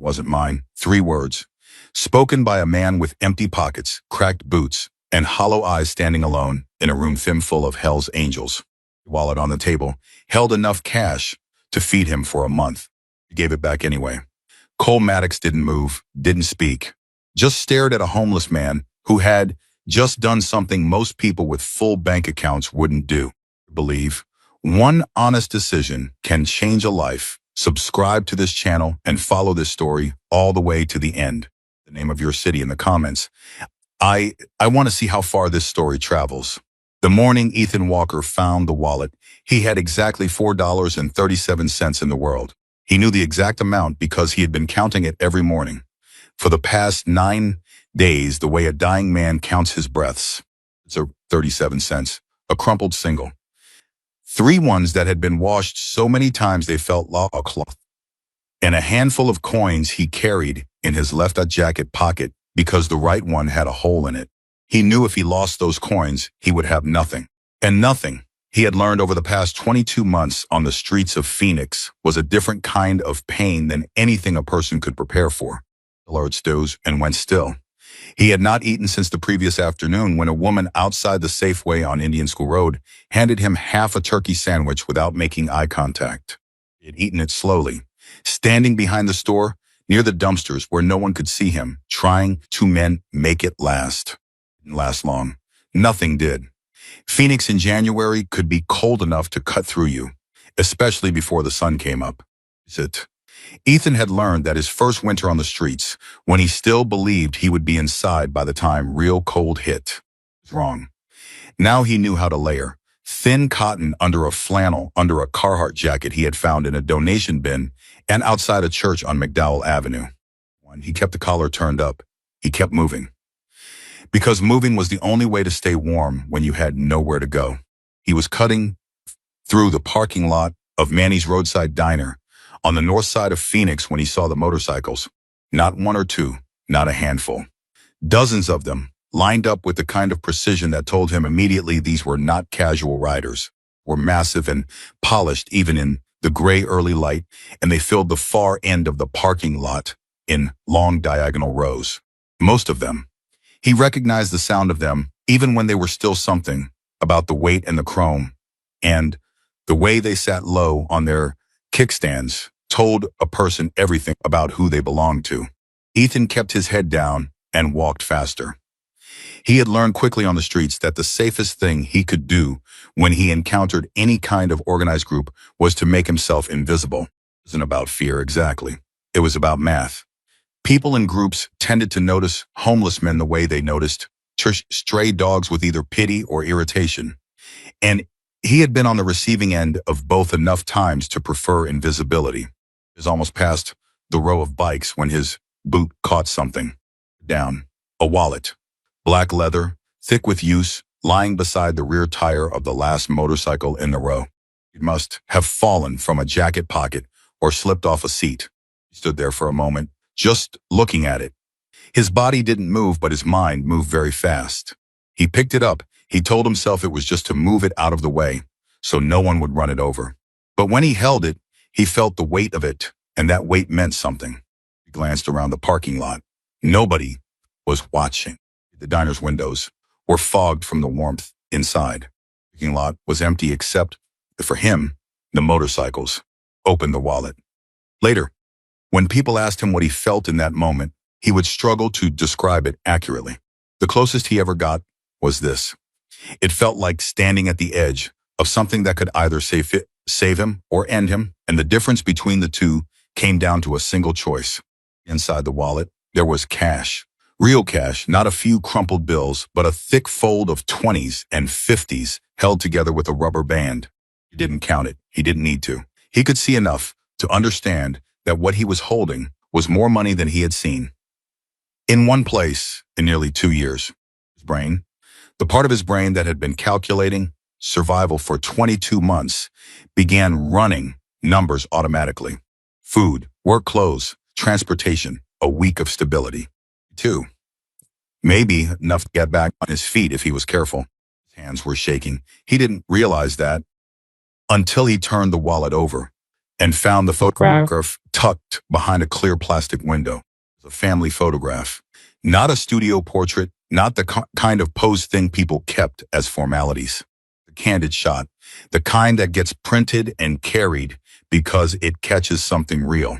wasn't mine. 3 words, spoken by a man with empty pockets, cracked boots, and hollow eyes standing alone in a room full of hell's angels. The wallet on the table held enough cash to feed him for a month. He gave it back anyway. Cole Maddox didn't move, didn't speak, just stared at a homeless man who had just done something most people with full bank accounts wouldn't do. Believe one honest decision can change a life. Subscribe to this channel and follow this story all the way to the end. The name of your city in the comments. I want to see how far this story travels. The morning Ethan Walker found the wallet, he had exactly $4.37 in the world. He knew the exact amount because he had been counting it every morning. For the past 9 days, the way a dying man counts his breaths. It's a 37 cents, a crumpled single. 3 ones that had been washed so many times they felt like a cloth. And a handful of coins he carried in his left jacket pocket because the right one had a hole in it. He knew if he lost those coins, he would have nothing. And nothing, he had learned over the past 22 months on the streets of Phoenix, was a different kind of pain than anything a person could prepare for. Lord dozed and went still. He had not eaten since the previous afternoon when a woman outside the Safeway on Indian School Road handed him half a turkey sandwich without making eye contact. He had eaten it slowly, standing behind the store near the dumpsters where no one could see him, trying to make it last. It didn't last long. Nothing did. Phoenix in January could be cold enough to cut through you, especially before the sun came up. Ethan had learned that his first winter on the streets, when he still believed he would be inside by the time real cold hit, was wrong. Now he knew how to layer thin cotton under a flannel under a Carhartt jacket he had found in a donation bin and outside a church on McDowell Avenue. He kept the collar turned up. He kept moving. Because moving was the only way to stay warm when you had nowhere to go. He was cutting through the parking lot of Manny's Roadside Diner on the north side of Phoenix when he saw the motorcycles. Not 1 or 2, not a handful. Dozens of them, lined up with the kind of precision that told him immediately these were not casual riders, were massive and polished even in the gray early light, and they filled the far end of the parking lot in long diagonal rows. Most of them. He recognized the sound of them, even when they were still something, about the weight and the chrome, and the way they sat low on their kickstands told a person everything about who they belonged to. Ethan kept his head down and walked faster. He had learned quickly on the streets that the safest thing he could do when he encountered any kind of organized group was to make himself invisible. It wasn't about fear exactly. It was about math. People in groups tended to notice homeless men the way they noticed stray dogs with either pity or irritation. And he had been on the receiving end of both enough times to prefer invisibility. He was almost past the row of bikes when his boot caught something. Down. A wallet. Black leather, thick with use, lying beside the rear tire of the last motorcycle in the row. It must have fallen from a jacket pocket or slipped off a seat. He stood there for a moment, just looking at it. His body didn't move, but his mind moved very fast. He picked it up. He told himself it was just to move it out of the way, so no one would run it over. But when he held it, he felt the weight of it, and that weight meant something. He glanced around the parking lot. Nobody was watching. The diner's windows were fogged from the warmth inside. The parking lot was empty except, for him, the motorcycles. Opened the wallet. Later, when people asked him what he felt in that moment, he would struggle to describe it accurately. The closest he ever got was this. It felt like standing at the edge of something that could either save him or end him, and the difference between the two came down to a single choice. Inside the wallet, there was cash. Real cash, not a few crumpled bills, but a thick fold of 20s and 50s held together with a rubber band. He didn't count it. He didn't need to. He could see enough to understand that what he was holding was more money than he had seen. In one place in nearly 2 years. His brain, the part of his brain that had been calculating survival for 22 months, began running numbers automatically. Food, work clothes, transportation, a week of stability. 2. Maybe enough to get back on his feet if he was careful. His hands were shaking. He didn't realize that until he turned the wallet over and found the photograph tucked behind a clear plastic window. It was a family photograph. Not a studio portrait, not the kind of posed thing people kept as formalities. The candid shot, the kind that gets printed and carried because it catches something real.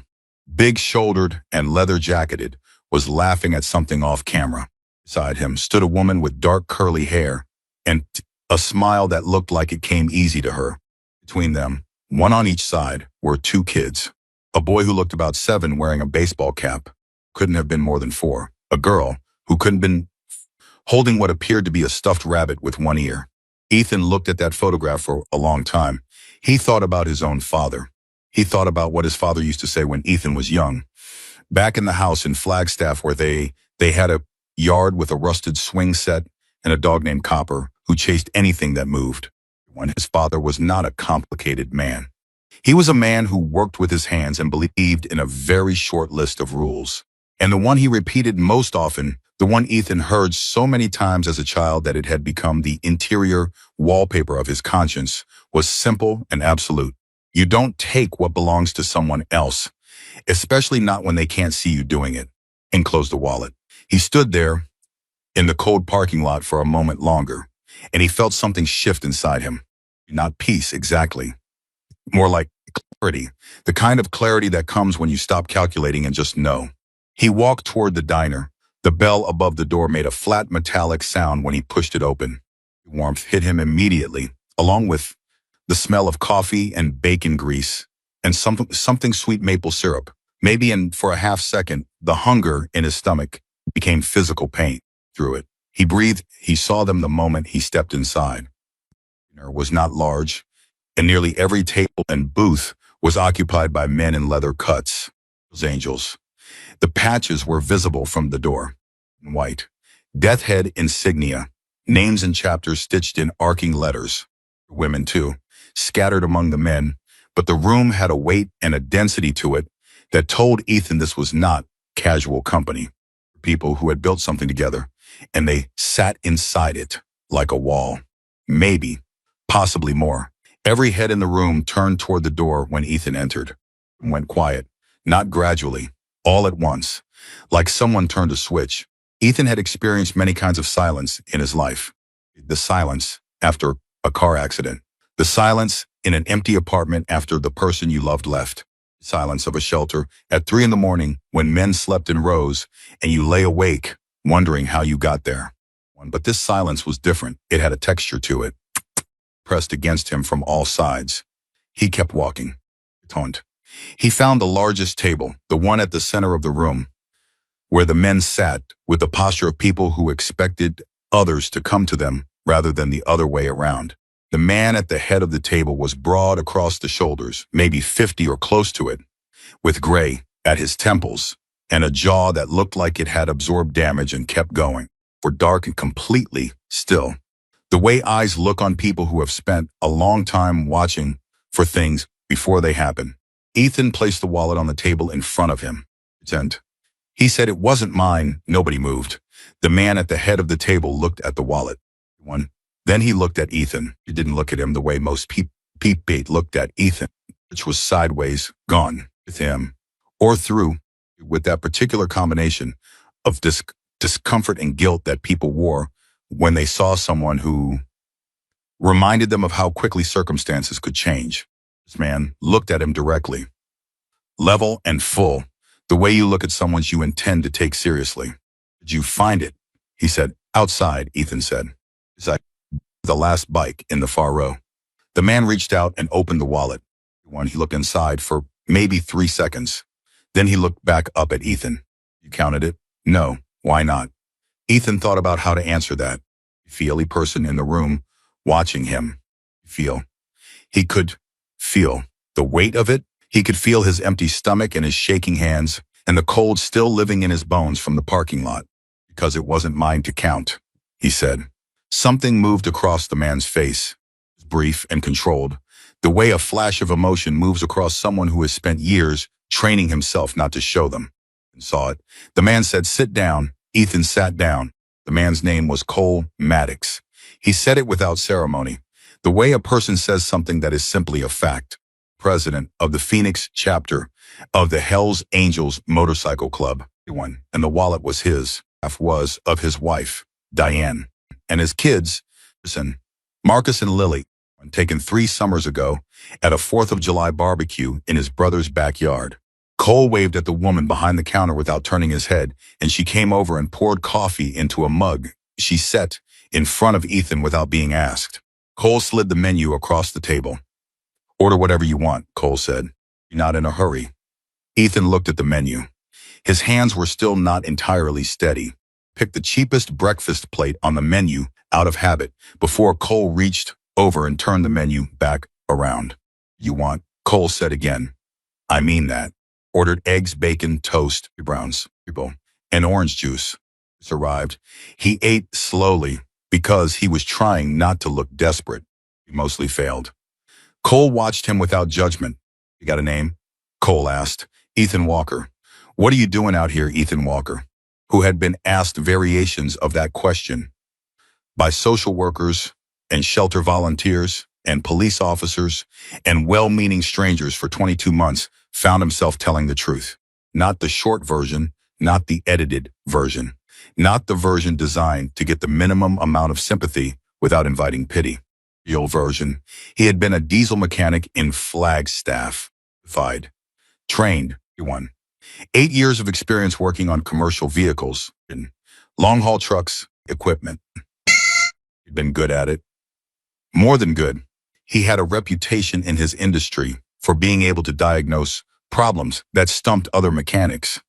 Big-shouldered and leather-jacketed, was laughing at something off camera. Beside him stood a woman with dark curly hair and a smile that looked like it came easy to her. Between them, one on each side, were two kids. A boy who looked about 7 wearing a baseball cap. Couldn't have been more than 4. A girl who couldn't have been holding what appeared to be a stuffed rabbit with one ear. Ethan looked at that photograph for a long time. He thought about his own father. He thought about what his father used to say when Ethan was young. Back in the house in Flagstaff where they had a yard with a rusted swing set and a dog named Copper who chased anything that moved. When his father was not a complicated man. He was a man who worked with his hands and believed in a very short list of rules. And the one he repeated most often, the one Ethan heard so many times as a child that it had become the interior wallpaper of his conscience, was simple and absolute. You don't take what belongs to someone else, especially not when they can't see you doing it. And closed the wallet. He stood there in the cold parking lot for a moment longer, and he felt something shift inside him. Not peace, exactly. More like clarity, the kind of clarity that comes when you stop calculating and just know. He walked toward the diner. The bell above the door made a flat metallic sound when he pushed it open. Warmth hit him immediately, along with the smell of coffee and bacon grease and something sweet maple syrup. Maybe for a half second, the hunger in his stomach became physical pain through it. He breathed. He saw them the moment he stepped inside. Dinner was not large, and nearly every table and booth was occupied by men in leather cuts. Those angels. The patches were visible from the door. In white. Death head insignia. Names and chapters stitched in arcing letters. Women, too, scattered among the men, but the room had a weight and a density to it that told Ethan this was not casual company. People who had built something together, and they sat inside it like a wall. Maybe, possibly more. Every head in the room turned toward the door when Ethan entered. And went quiet, not gradually, all at once, like someone turned a switch. Ethan had experienced many kinds of silence in his life. The silence after a car accident. The silence in an empty apartment after the person you loved left. The silence of a shelter at 3 a.m. when men slept in rows and you lay awake wondering how you got there. But this silence was different. It had a texture to it, pressed against him from all sides. He kept walking. Taunt. He found the largest table, the one at the center of the room, where the men sat with the posture of people who expected others to come to them rather than the other way around. The man at the head of the table was broad across the shoulders, maybe 50 or close to it, with gray at his temples and a jaw that looked like it had absorbed damage and kept going, were dark and completely still. The way eyes look on people who have spent a long time watching for things before they happen. Ethan placed the wallet on the table in front of him. He said, "It wasn't mine." Nobody moved. The man at the head of the table looked at the wallet. Then he looked at Ethan. He didn't look at him the way most people looked at Ethan, which was sideways, gone with him, or through, with that particular combination of discomfort and guilt that people wore when they saw someone who reminded them of how quickly circumstances could change. This man looked at him directly, level and full, the way you look at someone you intend to take seriously. "Did you find it?" he said. "Outside," Ethan said. It's like the last bike in the far row. The man reached out and opened the wallet. He looked inside for maybe 3 seconds. Then he looked back up at Ethan. "You counted it?" "No. Why not?" Ethan thought about how to answer that. Feel a person in the room watching him. He could feel the weight of it. He could feel his empty stomach and his shaking hands and the cold still living in his bones from the parking lot. "Because it wasn't mine to count," he said. Something moved across the man's face, brief and controlled, the way a flash of emotion moves across someone who has spent years training himself not to show them. And saw it. The man said, "Sit down." Ethan sat down. The man's name was Cole Maddox. He said it without ceremony, the way a person says something that is simply a fact. president of the Phoenix chapter of the Hells Angels Motorcycle Club. And the wallet was his, half was of his wife, Diane, and his kids, Marcus and Lily, taken 3 summers ago at a 4th of July barbecue in his brother's backyard. Cole waved at the woman behind the counter without turning his head, and she came over and poured coffee into a mug she set in front of Ethan without being asked. Cole slid the menu across the table. "Order whatever you want," Cole said. "You're not in a hurry." Ethan looked at the menu. His hands were still not entirely steady. Picked the cheapest breakfast plate on the menu out of habit before Cole reached over and turned the menu back around. "You want?" Cole said again. "I mean that." Ordered eggs, bacon, toast, browns, and orange juice. This arrived. He ate slowly because he was trying not to look desperate. He mostly failed. Cole watched him without judgment. "You got a name?" Cole asked. "Ethan Walker." "What are you doing out here, Ethan Walker?" Who had been asked variations of that question by social workers and shelter volunteers and police officers and well-meaning strangers for 22 months, found himself telling the truth. Not the short version, not the edited version, not the version designed to get the minimum amount of sympathy without inviting pity. The old version. He had been a diesel mechanic in Flagstaff, trained, 8 years of experience working on commercial vehicles, in long-haul trucks, equipment. He'd been good at it. More than good. He had a reputation in his industry for being able to diagnose problems that stumped other mechanics.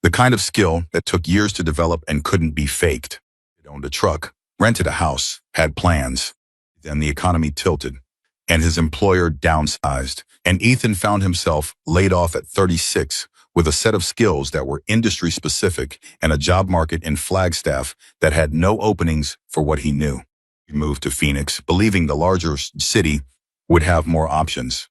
The kind of skill that took years to develop and couldn't be faked. He owned a truck, rented a house, had plans. Then the economy tilted, and his employer downsized, and Ethan found himself laid off at 36 with a set of skills that were industry-specific and a job market in Flagstaff that had no openings for what he knew. He moved to Phoenix, believing the larger city would have more options,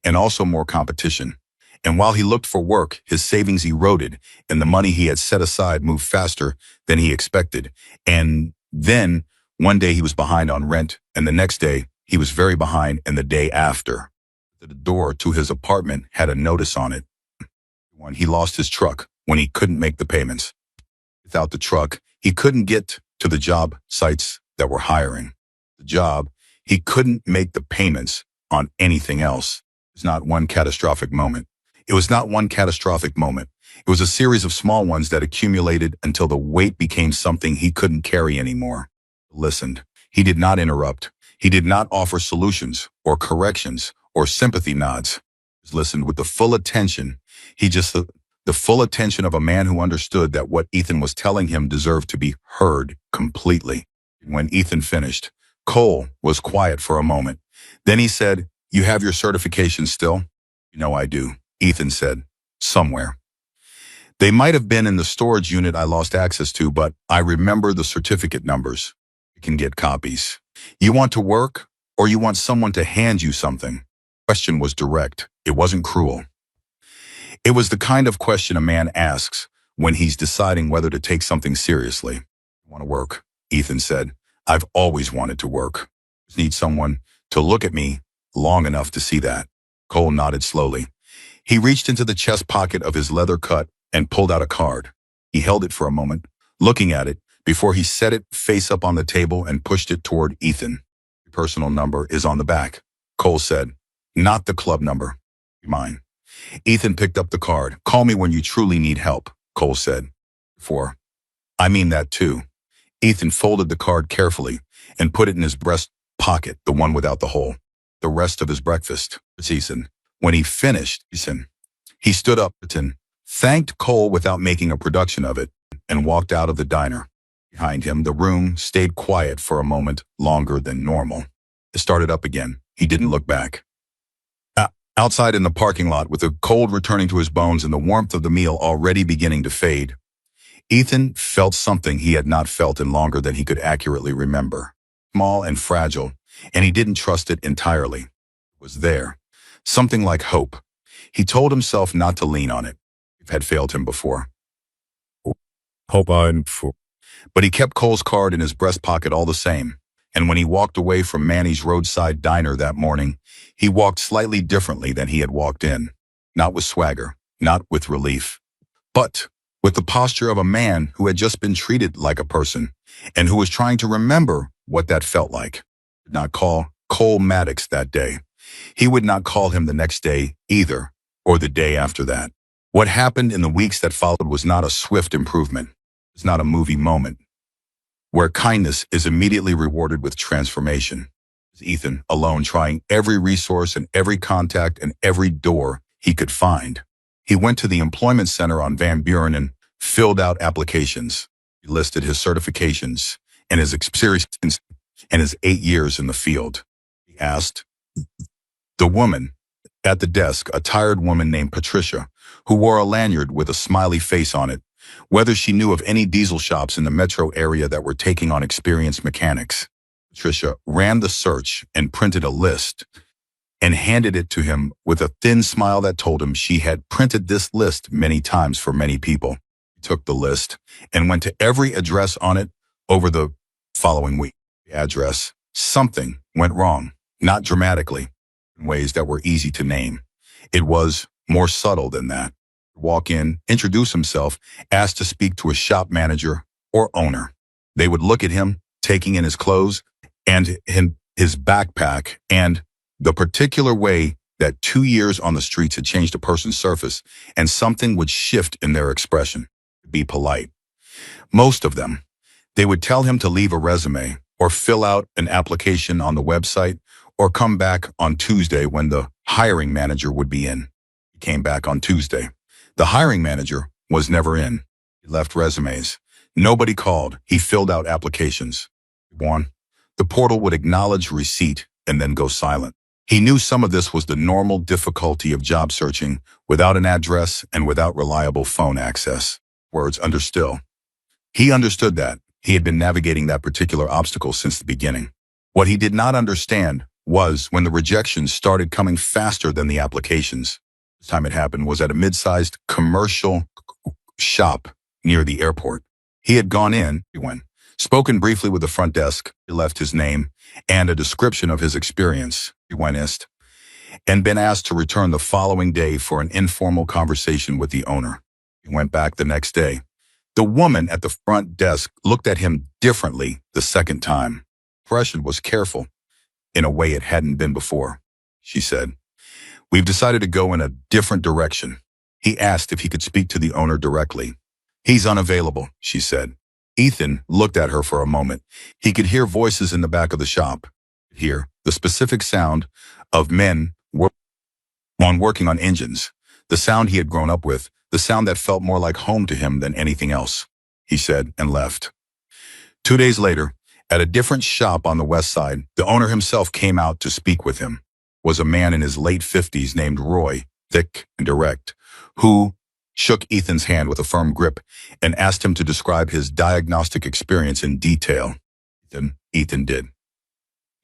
and also more competition. And while he looked for work, his savings eroded, and the money he had set aside moved faster than he expected. And then one day he was behind on rent, and the next day he was very behind, and the day after. The door to his apartment had a notice on it. When he lost his truck, when he couldn't make the payments. Without the truck, he couldn't get to the job sites that were hiring. The job, he couldn't make the payments on anything else. It was not one catastrophic moment. It was a series of small ones that accumulated until the weight became something he couldn't carry anymore. Listened. He did not interrupt. He did not offer solutions or corrections or sympathy nods. He listened with the full attention. The full attention of a man who understood that what Ethan was telling him deserved to be heard completely. When Ethan finished, Cole was quiet for a moment. Then he said, "You have your certification still?" "You know I do," Ethan said. "Somewhere. They might have been in the storage unit I lost access to, but I remember the certificate numbers. You can get copies. You want to work, or you want someone to hand you something?" The question was direct. It wasn't cruel. It was the kind of question a man asks when he's deciding whether to take something seriously. "I want to work," Ethan said. "I've always wanted to work. I just need someone to look at me long enough to see that." Cole nodded slowly. He reached into the chest pocket of his leather cut and pulled out a card. He held it for a moment, looking at it, before he set it face up on the table and pushed it toward Ethan. "Your personal number is on the back," Cole said. "Not the club number. Mine." Ethan picked up the card. "Call me when you truly need help," Cole said. "I mean that too." Ethan folded the card carefully and put it in his breast pocket, the one without the hole. The rest of his breakfast. When he finished, he stood up, thanked Cole without making a production of it, and walked out of the diner. Behind him, the room stayed quiet for a moment longer than normal. It started up again. He didn't look back. Outside in the parking lot, with the cold returning to his bones and the warmth of the meal already beginning to fade, Ethan felt something he had not felt in longer than he could accurately remember. Small and fragile, and he didn't trust it entirely. It was there. Something like hope. He told himself not to lean on it. It had failed him before. But he kept Cole's card in his breast pocket all the same. And when he walked away from Manny's roadside diner that morning, he walked slightly differently than he had walked in. Not with swagger, not with relief, but with the posture of a man who had just been treated like a person and who was trying to remember what that felt like. He did not call Cole Maddox that day. He would not call him the next day either, or the day after that. What happened in the weeks that followed was not a swift improvement. It's not a movie moment where kindness is immediately rewarded with transformation. Ethan, alone, trying every resource and every contact and every door he could find. He went to the employment center on Van Buren and filled out applications. He listed his certifications and his experience and his 8 years in the field. He asked the woman at the desk, a tired woman named Patricia, who wore a lanyard with a smiley face on it, whether she knew of any diesel shops in the metro area that were taking on experienced mechanics. Patricia ran the search and printed a list and handed it to him with a thin smile that told him she had printed this list many times for many people. He took the list and went to every address on it over the following week. The address, something went wrong, not dramatically, in ways that were easy to name. It was more subtle than that. Walk in, introduce himself, ask to speak to a shop manager or owner. They would look at him, taking in his clothes and his backpack, and the particular way that 2 years on the streets had changed a person's surface, and something would shift in their expression. Be polite. Most of them, they would tell him to leave a resume or fill out an application on the website or come back on Tuesday when the hiring manager would be in. He came back on Tuesday. The hiring manager was never in. He left resumes. Nobody called. He filled out applications. The portal would acknowledge receipt and then go silent. He knew some of this was the normal difficulty of job searching without an address and without reliable phone access. Words understood. He understood that. He had been navigating that particular obstacle since the beginning. What he did not understand was when the rejections started coming faster than the applications. This time it happened was at a mid-sized commercial shop near the airport. He had gone in, spoken briefly with the front desk, he left his name and a description of his experience, and been asked to return the following day for an informal conversation with the owner. He went back the next day. The woman at the front desk looked at him differently the second time. The expression was careful, in a way it hadn't been before. She said, "We've decided to go in a different direction." He asked if he could speak to the owner directly. "He's unavailable," she said. Ethan looked at her for a moment. He could hear voices in the back of the shop. Hear the specific sound of men working on engines, the sound he had grown up with, the sound that felt more like home to him than anything else. He said and left. 2 days later, at a different shop on the west side, the owner himself came out to speak with him. It was a man in his late 50s named Roy, thick and direct, who shook Ethan's hand with a firm grip and asked him to describe his diagnostic experience in detail. Ethan did.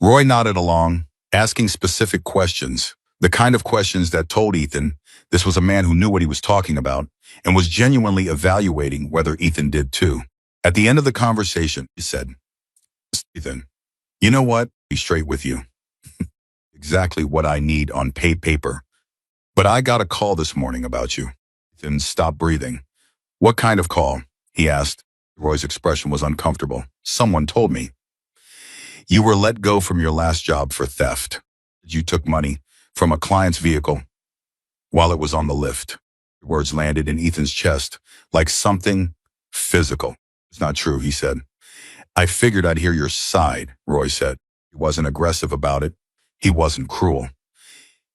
Roy nodded along, asking specific questions, the kind of questions that told Ethan this was a man who knew what he was talking about and was genuinely evaluating whether Ethan did too. At the end of the conversation, he said, "Ethan, you know what? Be straight with you. Exactly what I need on paper. But I got a call this morning about you." Ethan stopped breathing. "What kind of call?" he asked. Roy's expression was uncomfortable. "Someone told me. You were let go from your last job for theft. You took money from a client's vehicle while it was on the lift." The words landed in Ethan's chest like something physical. "It's not true," he said. "I figured I'd hear your side," Roy said. He wasn't aggressive about it. He wasn't cruel.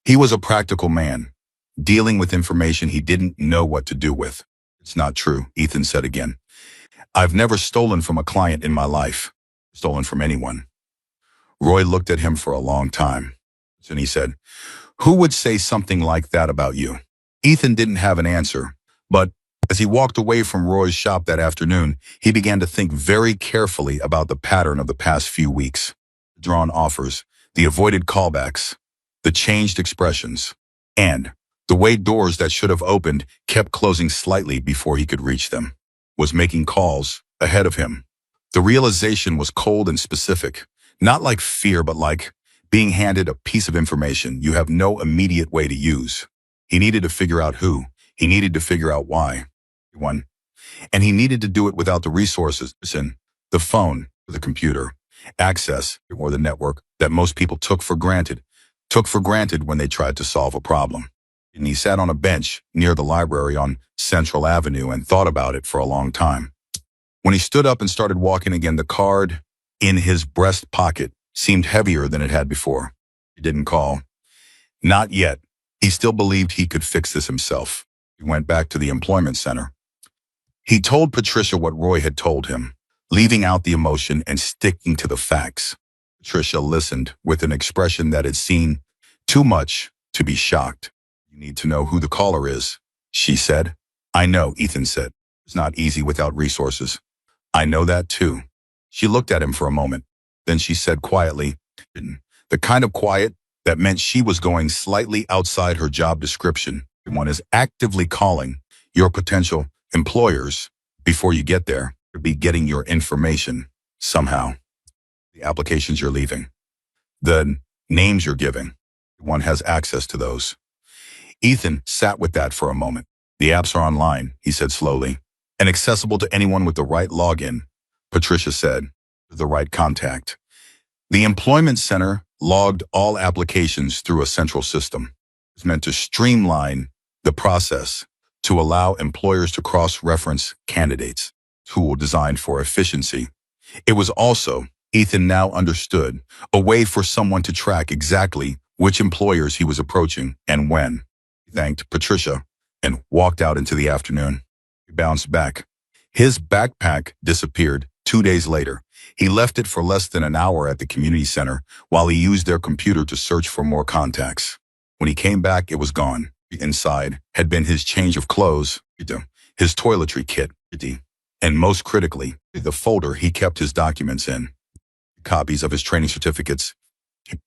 He was a practical man, dealing with information he didn't know what to do with. "It's not true," Ethan said again. "I've never stolen from a client in my life. Stolen from anyone." Roy looked at him for a long time. And he said, "Who would say something like that about you?" Ethan didn't have an answer, but as he walked away from Roy's shop that afternoon, he began to think very carefully about the pattern of the past few weeks. The drawn offers, the avoided callbacks, the changed expressions, and the way doors that should have opened kept closing slightly before he could reach them. Was making calls ahead of him. The realization was cold and specific, Not like fear, but like being handed a piece of information you have no immediate way to use. He needed to figure out who. He needed to figure out why. One. And he needed to do it without the resources, the phone, the computer, access, or the network that most people took for granted when they tried to solve a problem. And he sat on a bench near the library on Central Avenue and thought about it for a long time. When he stood up and started walking again, the card in his breast pocket seemed heavier than it had before. He didn't call. Not yet. He still believed he could fix this himself. He went back to the employment center. He told Patricia what Roy had told him, leaving out the emotion and sticking to the facts. Patricia listened with an expression that had seen too much to be shocked. You need to know who the caller is, she said. I know, Ethan said. It's not easy without resources. I know that too. She looked at him for a moment. Then she said quietly, the kind of quiet that meant she was going slightly outside her job description. One is actively calling your potential employers before you get there to be getting your information somehow. The applications you're leaving, the names you're giving, one has access to those. Ethan sat with that for a moment. The apps are online, he said slowly, and accessible to anyone with the right login, Patricia said, the right contact. The employment center logged all applications through a central system. It's meant to streamline the process to allow employers to cross-reference candidates, tool designed for efficiency. It was also, Ethan now understood, a way for someone to track exactly which employers he was approaching and when. He thanked Patricia and walked out into the afternoon. He bounced back. His backpack disappeared 2 days later. He left it for less than an hour at the community center while he used their computer to search for more contacts. When he came back, it was gone. Inside had been his change of clothes, his toiletry kit, and most critically, the folder he kept his documents in. Copies of his training certificates,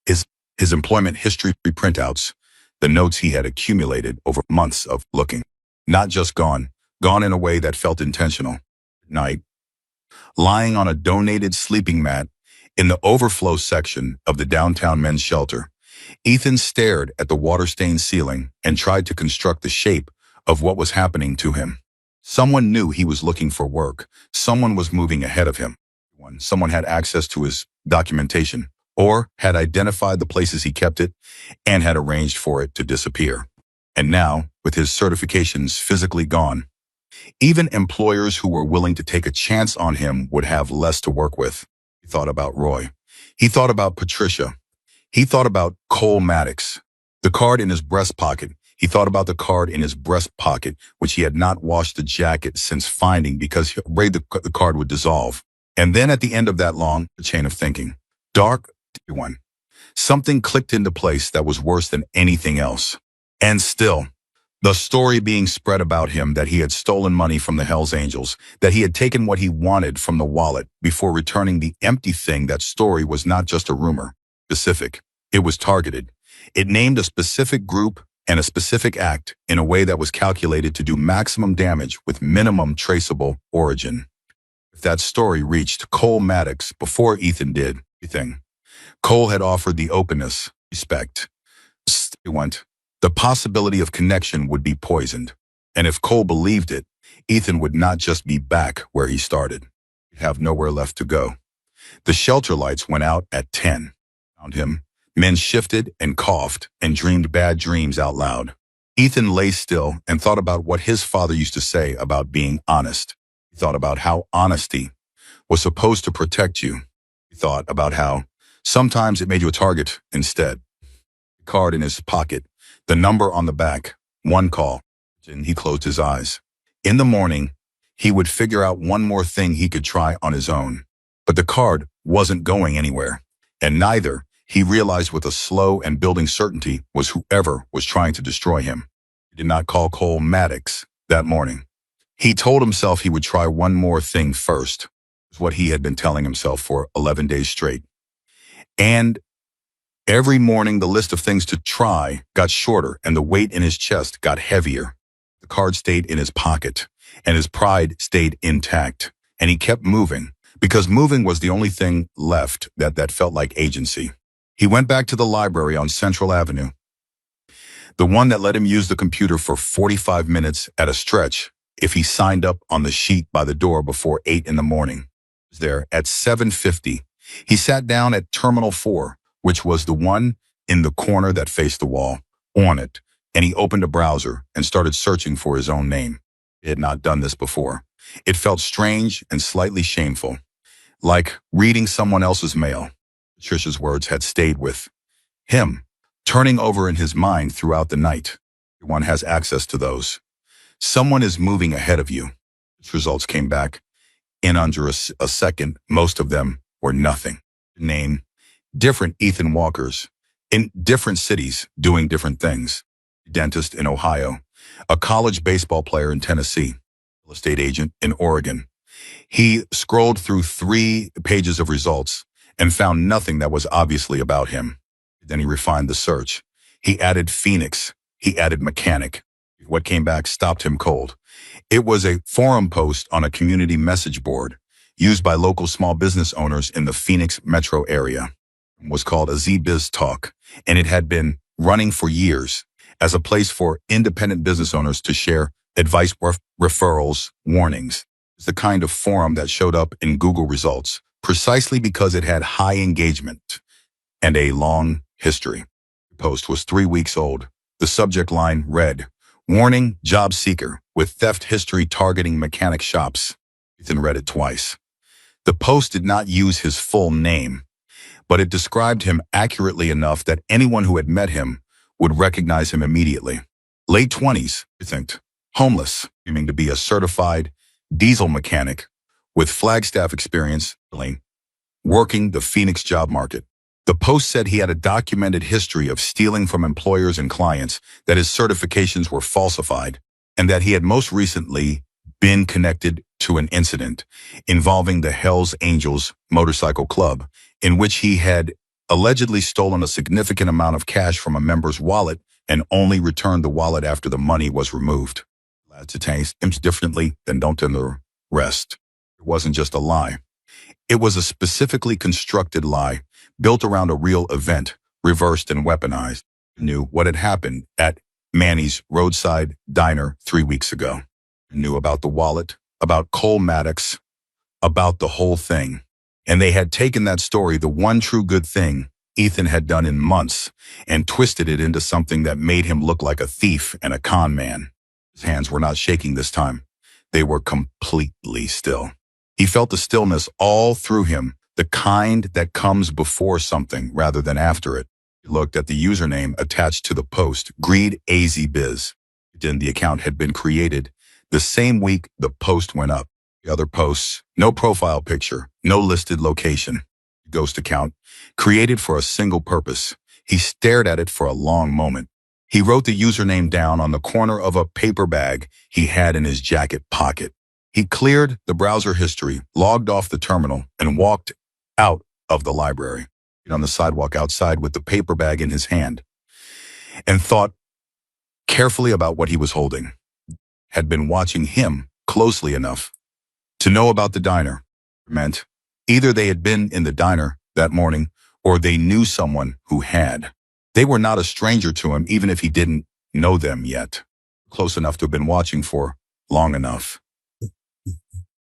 his employment history printouts, the notes he had accumulated over months of looking. Not just gone in a way that felt intentional. At night, lying on a donated sleeping mat in the overflow section of the downtown men's shelter, Ethan stared at the water-stained ceiling and tried to construct the shape of what was happening to him. Someone knew he was looking for work. Someone was moving ahead of him. Someone had access to his documentation or had identified the places he kept it and had arranged for it to disappear. And now, with his certifications physically gone, even employers who were willing to take a chance on him would have less to work with. He thought about Roy. He thought about Patricia. He thought about Cole Maddox, the card in his breast pocket. He thought about the card in his breast pocket, which he had not washed the jacket since finding because he afraid the card would dissolve. And then at the end of that long chain of thinking, dark one, something clicked into place that was worse than anything else. And still, the story being spread about him that he had stolen money from the Hells Angels, that he had taken what he wanted from the wallet before returning the empty thing. That story was not just a rumor. Specific. It was targeted. It named a specific group and a specific act in a way that was calculated to do maximum damage with minimum traceable origin. If that story reached Cole Maddox before Ethan did anything, Cole had offered the openness, respect. The possibility of connection would be poisoned. And if Cole believed it, Ethan would not just be back where he started. He'd have nowhere left to go. The shelter lights went out at 10. Around him, men shifted and coughed and dreamed bad dreams out loud. Ethan lay still and thought about what his father used to say about being honest. He thought about how honesty was supposed to protect you. He thought about how sometimes it made you a target instead. The card in his pocket, the number on the back, one call, and he closed his eyes. In the morning, he would figure out one more thing he could try on his own. But the card wasn't going anywhere, and neither, he realized with a slow and building certainty, was whoever was trying to destroy him. He did not call Cole Maddox that morning. He told himself he would try one more thing first. It was what he had been telling himself for 11 days straight. And every morning, the list of things to try got shorter and the weight in his chest got heavier. The card stayed in his pocket and his pride stayed intact. And he kept moving because moving was the only thing left that felt like agency. He went back to the library on Central Avenue, the one that let him use the computer for 45 minutes at a stretch if he signed up on the sheet by the door before 8 in the morning. There at 7:50, he sat down at Terminal 4, which was the one in the corner that faced the wall. On it, and he opened a browser and started searching for his own name. He had not done this before. It felt strange and slightly shameful, like reading someone else's mail. Patricia's words had stayed with him, turning over in his mind throughout the night. One has access to those. Someone is moving ahead of you. Its results came back in under a second. Most of them were nothing. Name, different Ethan Walkers, in different cities doing different things. A dentist in Ohio, a college baseball player in Tennessee, a real estate agent in Oregon. He scrolled through 3 pages of results and found nothing that was obviously about him. Then he refined the search. He added Phoenix. He added mechanic. What came back stopped him cold. It was a forum post on a community message board used by local small business owners in the Phoenix metro area. It was called a Z-Biz Talk, and it had been running for years as a place for independent business owners to share advice, referrals, warnings. It's the kind of forum that showed up in Google results precisely because it had high engagement and a long history. The post was 3 weeks old. The subject line read, "Warning, job seeker with theft history targeting mechanic shops." Ethan read it twice. The post did not use his full name, but it described him accurately enough that anyone who had met him would recognize him immediately. Late 20s, I think, homeless, aiming to be a certified diesel mechanic with Flagstaff experience, working the Phoenix job market. The post said he had a documented history of stealing from employers and clients, that his certifications were falsified, and that he had most recently been connected to an incident involving the Hells Angels motorcycle club, in which he had allegedly stolen a significant amount of cash from a member's wallet and only returned the wallet after the money was removed. To taste him differently than don't tell the rest. It wasn't just a lie. It was a specifically constructed lie built around a real event, reversed and weaponized. He knew what had happened at Manny's roadside diner 3 weeks ago. He knew about the wallet, about Cole Maddox, about the whole thing. And they had taken that story, the one true good thing Ethan had done in months, and twisted it into something that made him look like a thief and a con man. His hands were not shaking this time. They were completely still. He felt the stillness all through him, the kind that comes before something rather than after it. He looked at the username attached to the post, Greed AZ Biz. Then the account had been created the same week the post went up. The other posts, no profile picture, no listed location. Ghost account, created for a single purpose. He stared at it for a long moment. He wrote the username down on the corner of a paper bag he had in his jacket pocket. He cleared the browser history, logged off the terminal, and walked out of the library, on the sidewalk outside with the paper bag in his hand, and thought carefully about what he was holding. Had been watching him closely enough to know about the diner. It meant either they had been in the diner that morning or they knew someone who had. They were not a stranger to him, even if he didn't know them yet. Close enough to have been watching for long enough.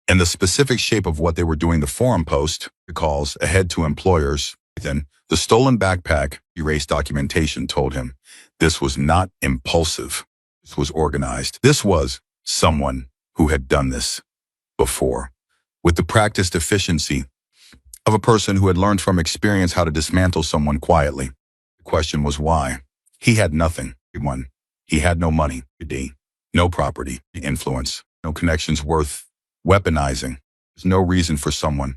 And the specific shape of what they were doing, the forum post, recalls ahead to employers. Then the stolen backpack, erased documentation told him this was not impulsive. This was organized. This was someone who had done this before, with the practiced efficiency of a person who had learned from experience how to dismantle someone quietly. The question was why. He had nothing. He had no money, no property, influence, no connections worth weaponizing. There's no reason for someone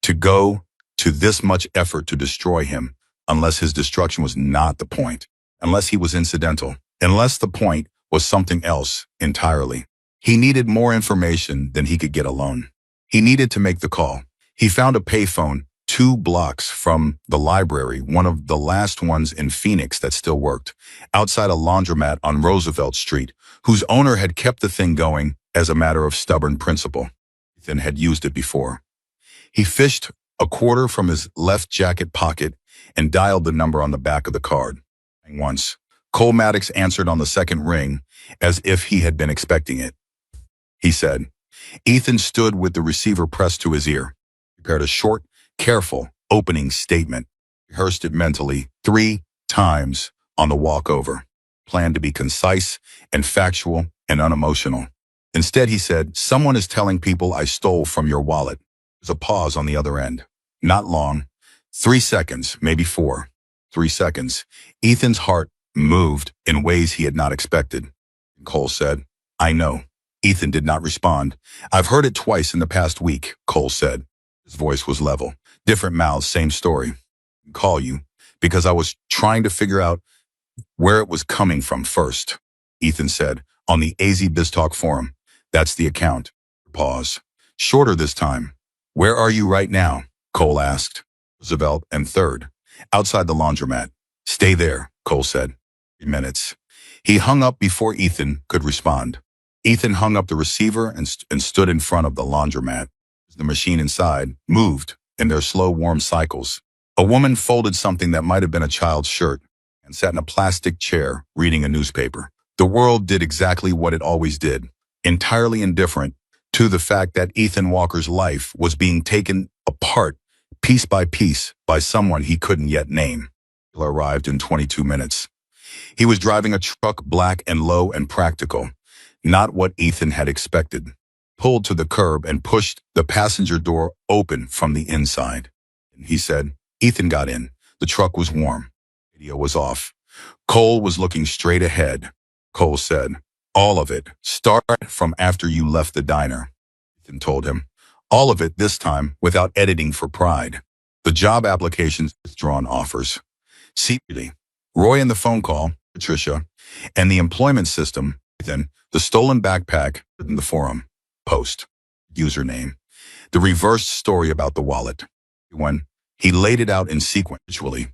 to go to this much effort to destroy him unless his destruction was not the point, unless he was incidental, unless the point was something else entirely. He needed more information than he could get alone. He needed to make the call. He found a payphone 2 blocks from the library, one of the last ones in Phoenix that still worked, outside a laundromat on Roosevelt Street, whose owner had kept the thing going as a matter of stubborn principle. Ethan had used it before. He fished a quarter from his left jacket pocket and dialed the number on the back of the card. Once, Cole Maddox answered on the second ring as if he had been expecting it. He said. Ethan stood with the receiver pressed to his ear, prepared a short, careful opening statement, rehearsed it mentally 3 times on the walk over, planned to be concise and factual and unemotional. Instead, he said, someone is telling people I stole from your wallet. There's a pause on the other end. Not long. 3 seconds, maybe 4. 3 seconds. Ethan's heart moved in ways he had not expected. Cole said, I know. Ethan did not respond. I've heard it twice in the past week, Cole said. His voice was level. Different mouths, same story. Call you because I was trying to figure out where it was coming from first, Ethan said, on the AZ BizTalk forum. That's the account. Pause. Shorter this time. Where are you right now? Cole asked. Roosevelt and 3rd. Outside the laundromat. Stay there, Cole said. 3 minutes. He hung up before Ethan could respond. Ethan hung up the receiver and stood in front of the laundromat. The machine inside moved in their slow, warm cycles. A woman folded something that might have been a child's shirt and sat in a plastic chair reading a newspaper. The world did exactly what it always did, entirely indifferent to the fact that Ethan Walker's life was being taken apart piece by piece by someone he couldn't yet name. He arrived in 22 minutes. He was driving a truck, black and low and practical. Not what Ethan had expected. Pulled to the curb and pushed the passenger door open from the inside. He said, Ethan got in. The truck was warm. Radio was off. Cole was looking straight ahead. Cole said, all of it. Start from after you left the diner. Ethan told him, all of it this time without editing for pride. The job applications, withdrawn offers. Secretly, Roy and the phone call, Patricia, and the employment system, Ethan, the stolen backpack in the forum, post, username, the reversed story about the wallet. When he laid it out in sequentially,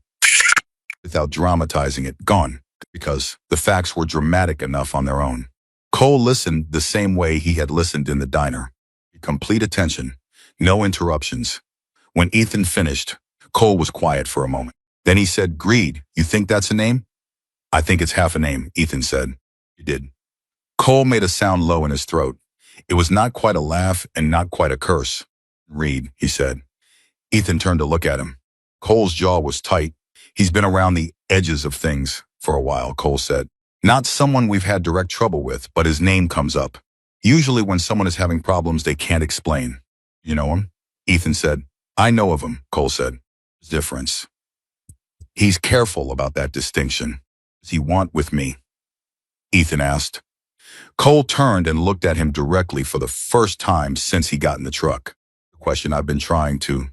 without dramatizing it, gone, because the facts were dramatic enough on their own. Cole listened the same way he had listened in the diner. Complete attention, no interruptions. When Ethan finished, Cole was quiet for a moment. Then he said, Greed, you think that's a name? I think it's half a name, Ethan said. He did. Cole made a sound low in his throat. It was not quite a laugh and not quite a curse. Read, he said. Ethan turned to look at him. Cole's jaw was tight. He's been around the edges of things for a while, Cole said. Not someone we've had direct trouble with, but his name comes up. Usually when someone is having problems they can't explain. You know him? Ethan said. I know of him, Cole said. There's difference. He's careful about that distinction. What does he want with me? Ethan asked. Cole turned and looked at him directly for the first time since he got in the truck. The question I've been trying to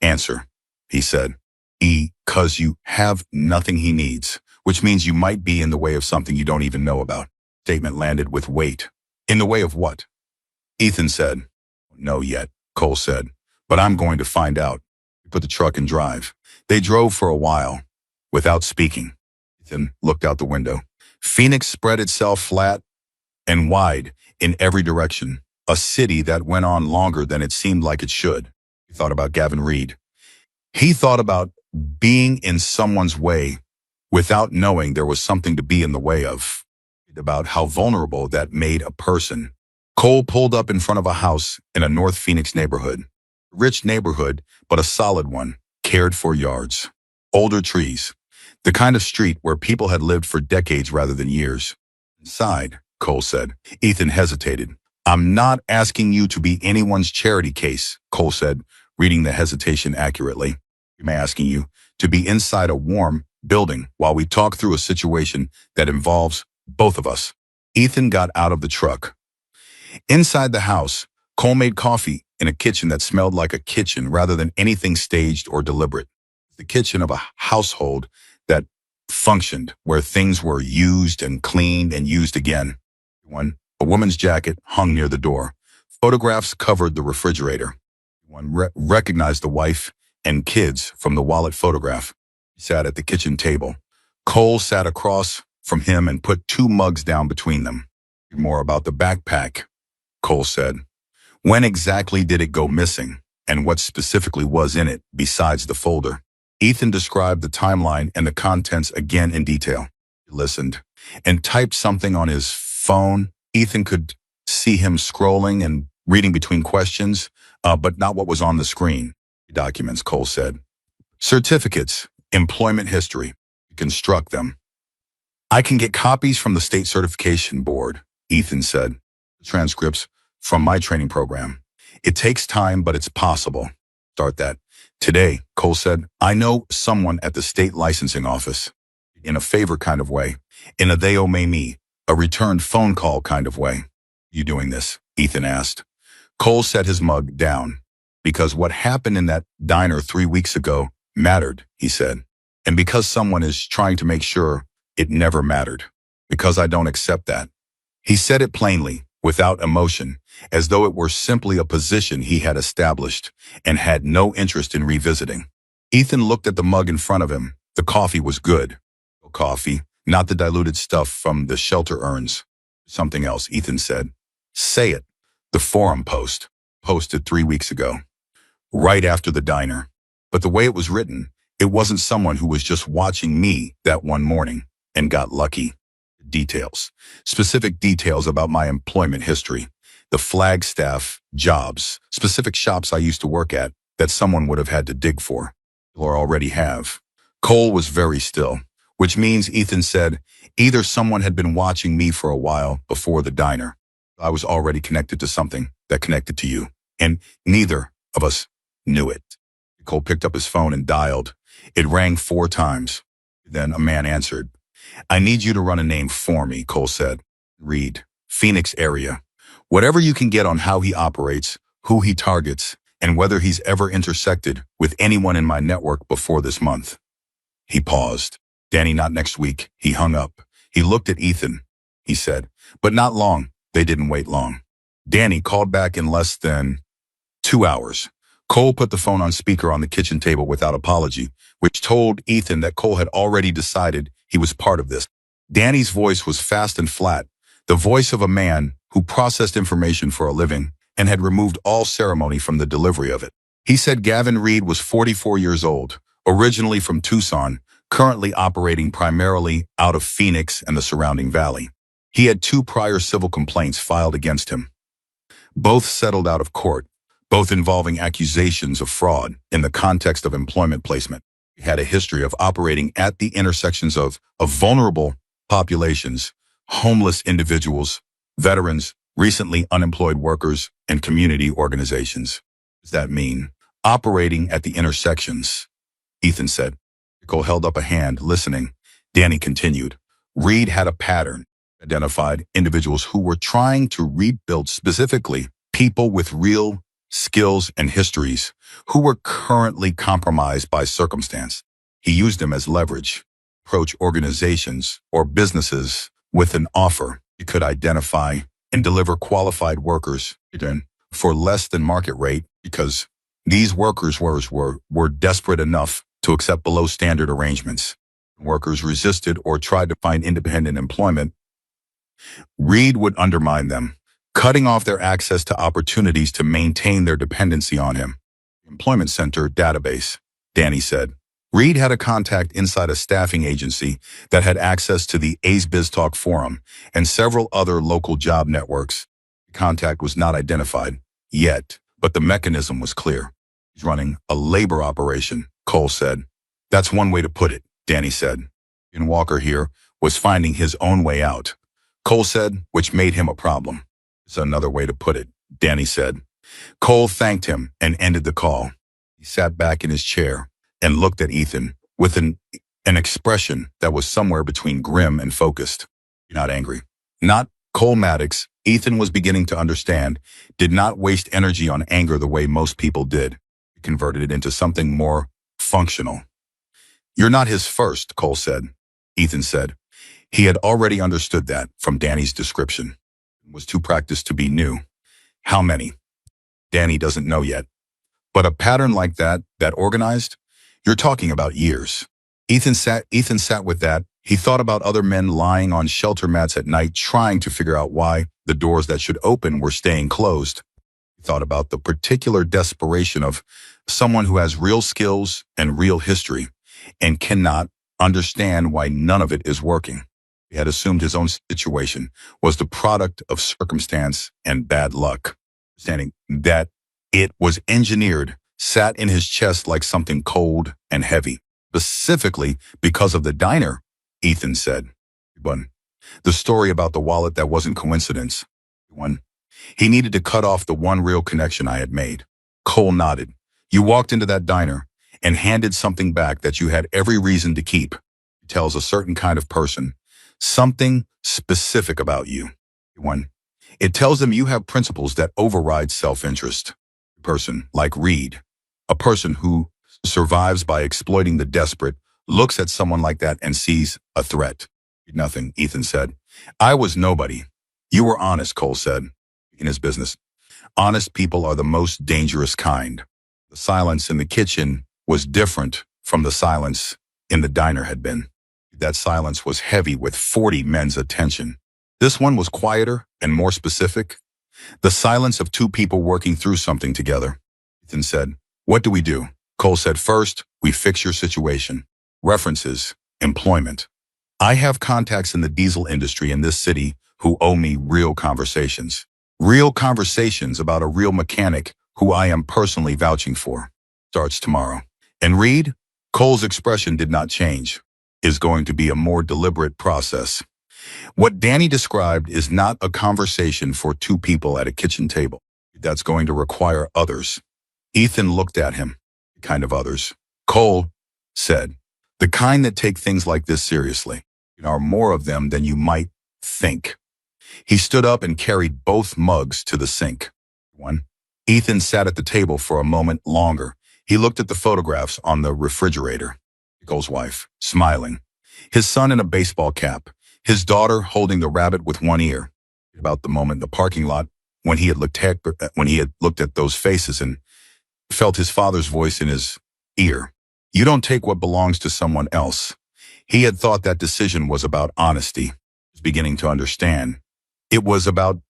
answer, he said. Because you have nothing he needs, which means you might be in the way of something you don't even know about. Statement landed with weight. In the way of what? Ethan said. No yet, Cole said, but I'm going to find out. He put the truck in drive. They drove for a while, without speaking. Ethan looked out the window. Phoenix spread itself flat and wide in every direction, a city that went on longer than it seemed like it should. He thought about Gavin Reed. He thought about being in someone's way without knowing there was something to be in the way of, about how vulnerable that made a person. Cole pulled up in front of a house in a North Phoenix neighborhood. Rich neighborhood, but a solid one, cared for yards. Older trees, the kind of street where people had lived for decades rather than years. Inside, Cole said. Ethan hesitated. I'm not asking you to be anyone's charity case, Cole said, reading the hesitation accurately. I'm asking you to be inside a warm building while we talk through a situation that involves both of us. Ethan got out of the truck. Inside the house, Cole made coffee in a kitchen that smelled like a kitchen rather than anything staged or deliberate. The kitchen of a household that functioned, where things were used and cleaned and used again. A woman's jacket hung near the door. Photographs covered the refrigerator. One recognized the wife and kids from the wallet photograph. He sat at the kitchen table. Cole sat across from him and put 2 mugs down between them. More about the backpack, Cole said. When exactly did it go missing? and what specifically was in it besides the folder. Ethan described the timeline and the contents again in detail. He listened and typed something on his phone. Ethan could see him scrolling and reading between questions, but not what was on the screen. Documents, Cole said. Certificates, employment history. Construct them. I can get copies from the state certification board, Ethan said. Transcripts from my training program. It takes time, but it's possible. Start that. Today, Cole said, I know someone at the state licensing office. In a favor kind of way. In a they owe me, a returned phone call kind of way. You doing this? Ethan asked. Cole set his mug down. Because what happened in that diner 3 weeks ago mattered, he said. And because someone is trying to make sure it never mattered. Because I don't accept that. He said it plainly, without emotion, as though it were simply a position he had established and had no interest in revisiting. Ethan looked at the mug in front of him. The coffee was good. Coffee, not the diluted stuff from the shelter urns. Something else, Ethan said. Say it. The forum post. Posted 3 weeks ago. Right after the diner. But the way it was written, it wasn't someone who was just watching me that one morning and got lucky. Details. Specific details about my employment history. The Flagstaff jobs. Specific shops I used to work at that someone would have had to dig for. Or already have. Cole was very still. Which means, Ethan said, either someone had been watching me for a while before the diner. I was already connected to something that connected to you. And neither of us knew it. Cole picked up his phone and dialed. It rang 4 times. Then a man answered. I need you to run a name for me, Cole said. Read. Phoenix area. Whatever you can get on how he operates, who he targets, and whether he's ever intersected with anyone in my network before this month. He paused. Danny, not next week. He hung up. He looked at Ethan. He said, but not long. They didn't wait long. Danny called back in less than 2 hours. Cole put the phone on speaker on the kitchen table without apology, which told Ethan that Cole had already decided he was part of this. Danny's voice was fast and flat, the voice of a man who processed information for a living and had removed all ceremony from the delivery of it. He said Gavin Reed was 44 years old, originally from Tucson, currently operating primarily out of Phoenix and the surrounding valley. He had 2 prior civil complaints filed against him. Both settled out of court, both involving accusations of fraud in the context of employment placement. He had a history of operating at the intersections of vulnerable populations, homeless individuals, veterans, recently unemployed workers, and community organizations. What does that mean? Operating at the intersections, Ethan said. Cole held up a hand, listening. Danny continued. Reed had a pattern, identified individuals who were trying to rebuild, specifically people with real skills and histories who were currently compromised by circumstance. He used them as leverage. Approach organizations or businesses with an offer. He could identify and deliver qualified workers for less than market rate because these workers were desperate enough to accept below standard arrangements. Workers resisted or tried to find independent employment. Reed would undermine them, cutting off their access to opportunities to maintain their dependency on him. Employment Center database, Danny said. Reed had a contact inside a staffing agency that had access to the A's BizTalk forum and several other local job networks. The contact was not identified yet, but the mechanism was clear. He's running a labor operation, Cole said. That's one way to put it, Danny said. And Walker here was finding his own way out. Cole said, which made him a problem. It's another way to put it, Danny said. Cole thanked him and ended the call. He sat back in his chair and looked at Ethan with an expression that was somewhere between grim and focused. You're not angry. Not Cole Maddox, Ethan was beginning to understand, did not waste energy on anger the way most people did. He converted it into something more functional. You're not his first, Cole said. Ethan said. He had already understood that from Danny's description. It was too practiced to be new. How many? Danny doesn't know yet. But a pattern like that organized, you're talking about years. Ethan sat with that. He thought about other men lying on shelter mats at night trying to figure out why the doors that should open were staying closed. He thought about the particular desperation of someone who has real skills and real history and cannot understand why none of it is working. He had assumed his own situation was the product of circumstance and bad luck. Understanding that it was engineered sat in his chest like something cold and heavy, specifically because of the diner, Ethan said. One, the story about the wallet that wasn't coincidence. One, he needed to cut off the one real connection I had made. Cole nodded. You walked into that diner and handed something back that you had every reason to keep. It tells a certain kind of person something specific about you. One, it tells them you have principles that override self-interest. A person like Reed, a person who survives by exploiting the desperate, looks at someone like that and sees a threat. Nothing, Ethan said. I was nobody. You were honest, Cole said. In his business, honest people are the most dangerous kind. The silence in the kitchen was different from the silence in the diner had been. That silence was heavy with 40 men's attention. This one was quieter and more specific. The silence of two people working through something together. Ethan said, what do we do? Cole said, first, we fix your situation. References, employment. I have contacts in the diesel industry in this city who owe me real conversations. Real conversations about a real mechanic who I am personally vouching for. Starts tomorrow. And Reed, Cole's expression did not change, is going to be a more deliberate process. What Danny described is not a conversation for two people at a kitchen table. That's going to require others. Ethan looked at him. The kind of others. Cole said, the kind that take things like this seriously. There are more of them than you might think. He stood up and carried both mugs to the sink. One. Ethan sat at the table for a moment longer. He looked at the photographs on the refrigerator. Cole's wife, smiling. His son in a baseball cap. His daughter holding the rabbit with one ear. About the moment in the parking lot when he had looked at those faces and felt his father's voice in his ear. You don't take what belongs to someone else. He had thought that decision was about honesty. He was beginning to understand. It was about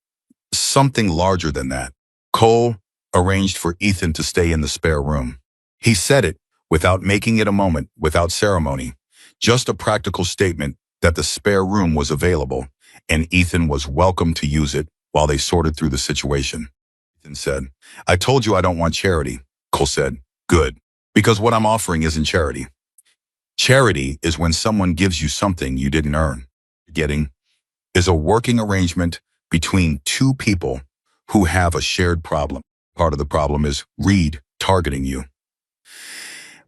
something larger than that. Cole arranged for Ethan to stay in the spare room. He said it without making it a moment, without ceremony. Just a practical statement that the spare room was available and Ethan was welcome to use it while they sorted through the situation. Ethan said, I told you I don't want charity. Cole said, good, because what I'm offering isn't charity. Charity is when someone gives you something you didn't earn. Getting is a working arrangement between two people who have a shared problem. Part of the problem is Reed targeting you.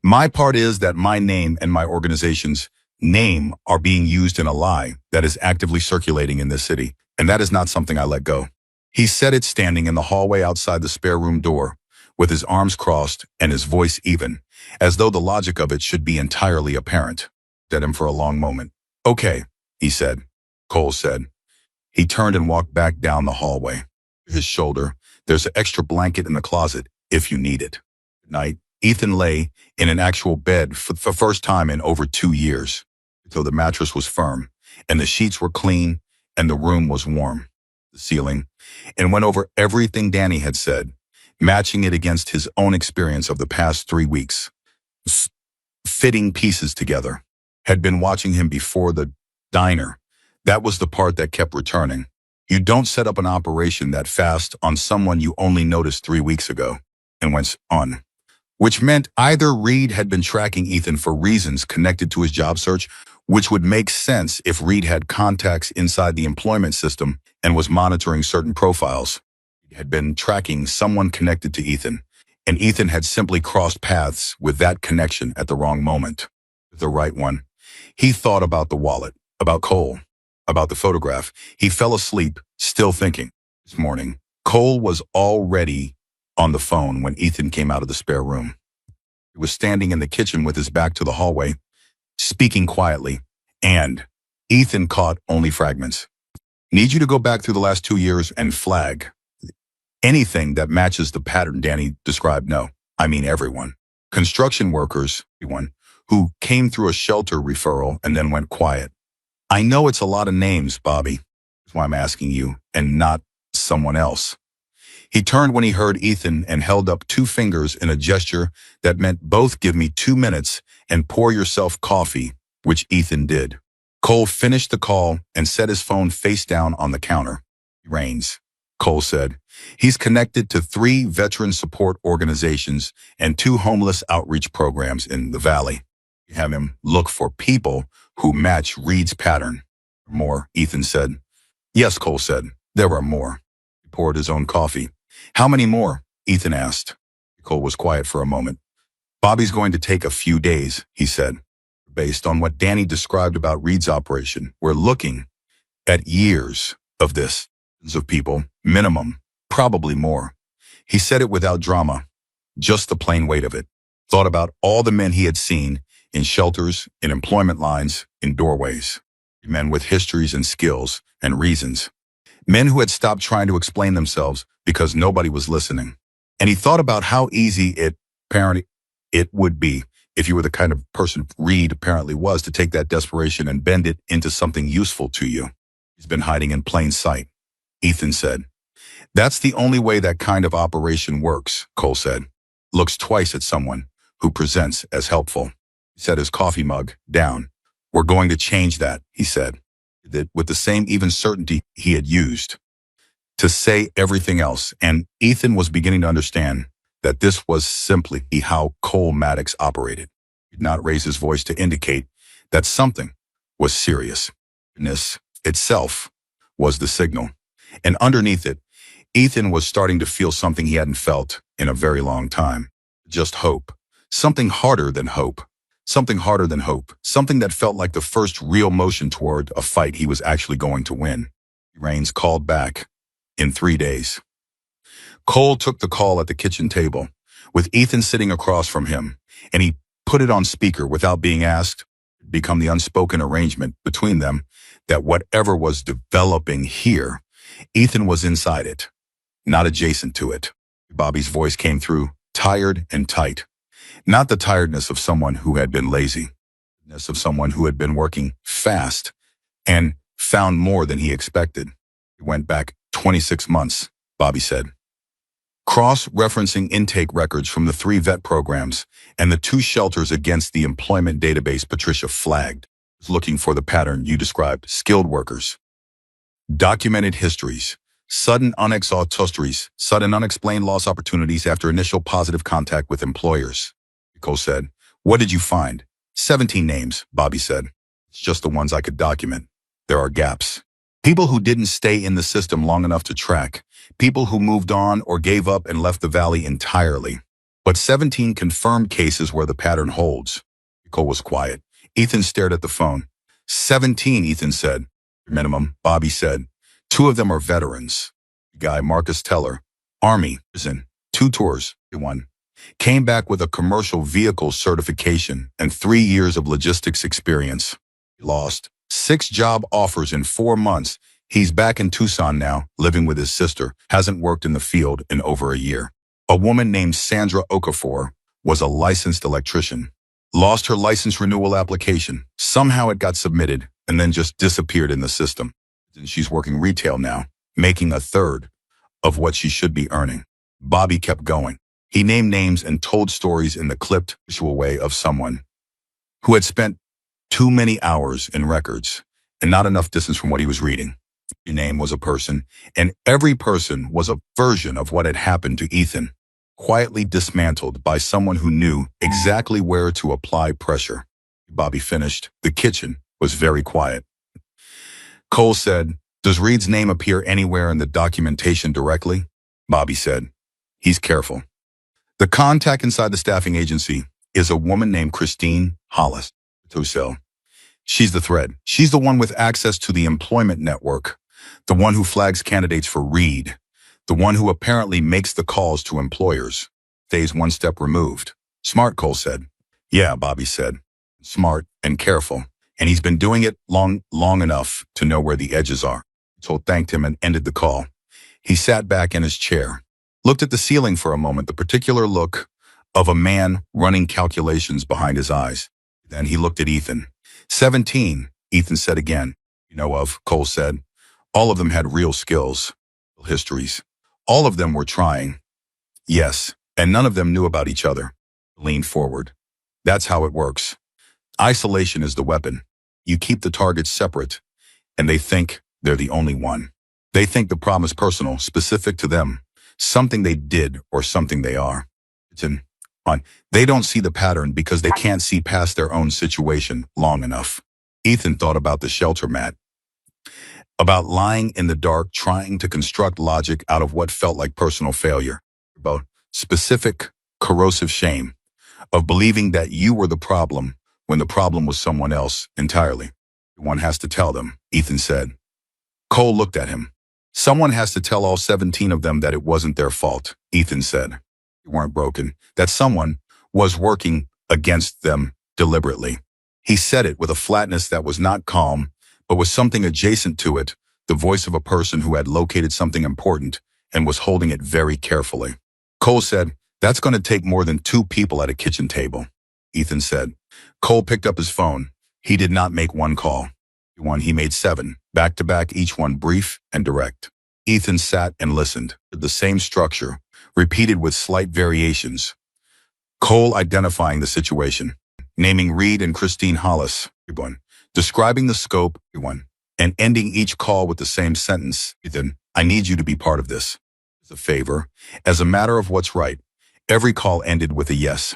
My part is that my name and my organization's name are being used in a lie that is actively circulating in this city, and that is not something I let go. He said it standing in the hallway outside the spare room door, with his arms crossed and his voice even, as though the logic of it should be entirely apparent. At him for a long moment. Okay, he said. Cole said. He turned and walked back down the hallway. His shoulder, there's an extra blanket in the closet if you need it. At night, Ethan lay in an actual bed for the first time in over 2 years. So the mattress was firm, and the sheets were clean, and the room was warm. The ceiling, and went over everything Danny had said, matching it against his own experience of the past 3 weeks. Fitting pieces together. Had been watching him before the diner. That was the part that kept returning. You don't set up an operation that fast on someone you only noticed 3 weeks ago, and went on. Which meant either Reed had been tracking Ethan for reasons connected to his job search, which would make sense if Reed had contacts inside the employment system and was monitoring certain profiles. He had been tracking someone connected to Ethan, and Ethan had simply crossed paths with that connection at the wrong moment. The right one. He thought about the wallet, about Cole, about the photograph. He fell asleep, still thinking. This morning, Cole was already on the phone when Ethan came out of the spare room. He was standing in the kitchen with his back to the hallway, speaking quietly, and Ethan caught only fragments. Need you to go back through the last 2 years and flag anything that matches the pattern Danny described. No, I mean everyone. Construction workers, everyone, who came through a shelter referral and then went quiet. I know it's a lot of names, Bobby. That's why I'm asking you and not someone else. He turned when he heard Ethan and held up two fingers in a gesture that meant both give me 2 minutes and pour yourself coffee, which Ethan did. Cole finished the call and set his phone face down on the counter. Rains, Cole said. He's connected to 3 veteran support organizations and 2 homeless outreach programs in the valley. We have him look for people who match Reed's pattern. More, Ethan said. Yes, Cole said. There are more. He poured his own coffee. How many more? Ethan asked. Cole was quiet for a moment. Bobby's going to take a few days, he said. Based on what Danny described about Reed's operation, we're looking at years of this. Of people, minimum, probably more. He said it without drama, just the plain weight of it. Thought about all the men he had seen in shelters, in employment lines, in doorways. Men with histories and skills and reasons. Men who had stopped trying to explain themselves because nobody was listening. And he thought about how easy it would be if you were the kind of person Reed apparently was to take that desperation and bend it into something useful to you. He's been hiding in plain sight, Ethan said. That's the only way that kind of operation works, Cole said. Looks twice at someone who presents as helpful. He set his coffee mug down. We're going to change that, he said, with the same even certainty he had used to say everything else, and Ethan was beginning to understand that this was simply how Cole Maddox operated. He did not raise his voice to indicate that something was serious. This itself was the signal. And underneath it, Ethan was starting to feel something he hadn't felt in a very long time. Just hope. Something harder than hope. Something harder than hope. Something that felt like the first real motion toward a fight he was actually going to win. Rains called back in 3 days. Cole took the call at the kitchen table, with Ethan sitting across from him, and he put it on speaker without being asked. It become the unspoken arrangement between them that whatever was developing here, Ethan was inside it, not adjacent to it. Bobby's voice came through, tired and tight. Not the tiredness of someone who had been lazy, of someone who had been working fast and found more than he expected. He went back 26 months, Bobby said. Cross-referencing intake records from the 3 vet programs and the 2 shelters against the employment database Patricia flagged, looking for the pattern you described, skilled workers. Documented histories, sudden unexplained loss opportunities after initial positive contact with employers. Cole said, what did you find? 17 names, Bobby said. It's just the ones I could document. There are gaps. People who didn't stay in the system long enough to track. People who moved on or gave up and left the valley entirely. But 17 confirmed cases where the pattern holds. Cole was quiet. Ethan stared at the phone. 17, Ethan said. Minimum, Bobby said. 2 of them are veterans. Guy Marcus Teller, Army, prison, 2 tours, 1. Came back with a commercial vehicle certification and 3 years of logistics experience. He lost 6 job offers in 4 months. He's back in Tucson now, living with his sister, hasn't worked in the field in over a year. A woman named Sandra Okafor was a licensed electrician. Lost her license renewal application. Somehow it got submitted and then just disappeared in the system. And she's working retail now, making 1/3 of what she should be earning. Bobby kept going. He named names and told stories in the clipped, visual way of someone who had spent too many hours in records and not enough distance from what he was reading. Every name was a person, and every person was a version of what had happened to Ethan, quietly dismantled by someone who knew exactly where to apply pressure. Bobby finished. The kitchen was very quiet. Cole said, does Reed's name appear anywhere in the documentation directly? Bobby said, he's careful. The contact inside the staffing agency is a woman named Christine Hollis. She's the thread. She's the one with access to the employment network, the one who flags candidates for Reed, the one who apparently makes the calls to employers. Stays 1 step removed. Smart, Cole said. Yeah, Bobby said. Smart and careful. And he's been doing it long enough to know where the edges are. Cole thanked him and ended the call. He sat back in his chair, looked at the ceiling for a moment, the particular look of a man running calculations behind his eyes. Then he looked at Ethan. 17, Ethan said again. You know of, Cole said. All of them had real skills, histories. All of them were trying. Yes, and none of them knew about each other. Leaned forward. That's how it works. Isolation is the weapon. You keep the targets separate, and they think they're the only one. They think the problem is personal, specific to them, something they did or something they are. They don't see the pattern because they can't see past their own situation long enough. Ethan thought about the shelter mat, about lying in the dark, trying to construct logic out of what felt like personal failure, about specific, corrosive shame, of believing that you were the problem when the problem was someone else entirely. One has to tell them, Ethan said. Cole looked at him. Someone has to tell all 17 of them that it wasn't their fault, Ethan said. They weren't broken, that someone was working against them deliberately. He said it with a flatness that was not calm, but was something adjacent to it, the voice of a person who had located something important and was holding it very carefully. Cole said, "That's going to take more than 2 people at a kitchen table," Ethan said. Cole picked up his phone. He did not make one call. He made 7, back-to-back, each one brief and direct. Ethan sat and listened. The same structure, repeated with slight variations. Cole identifying the situation, naming Reed and Christine Hollis, describing the scope, and ending each call with the same sentence. Ethan, I need you to be part of this. As a favor, as a matter of what's right. Every call ended with a yes.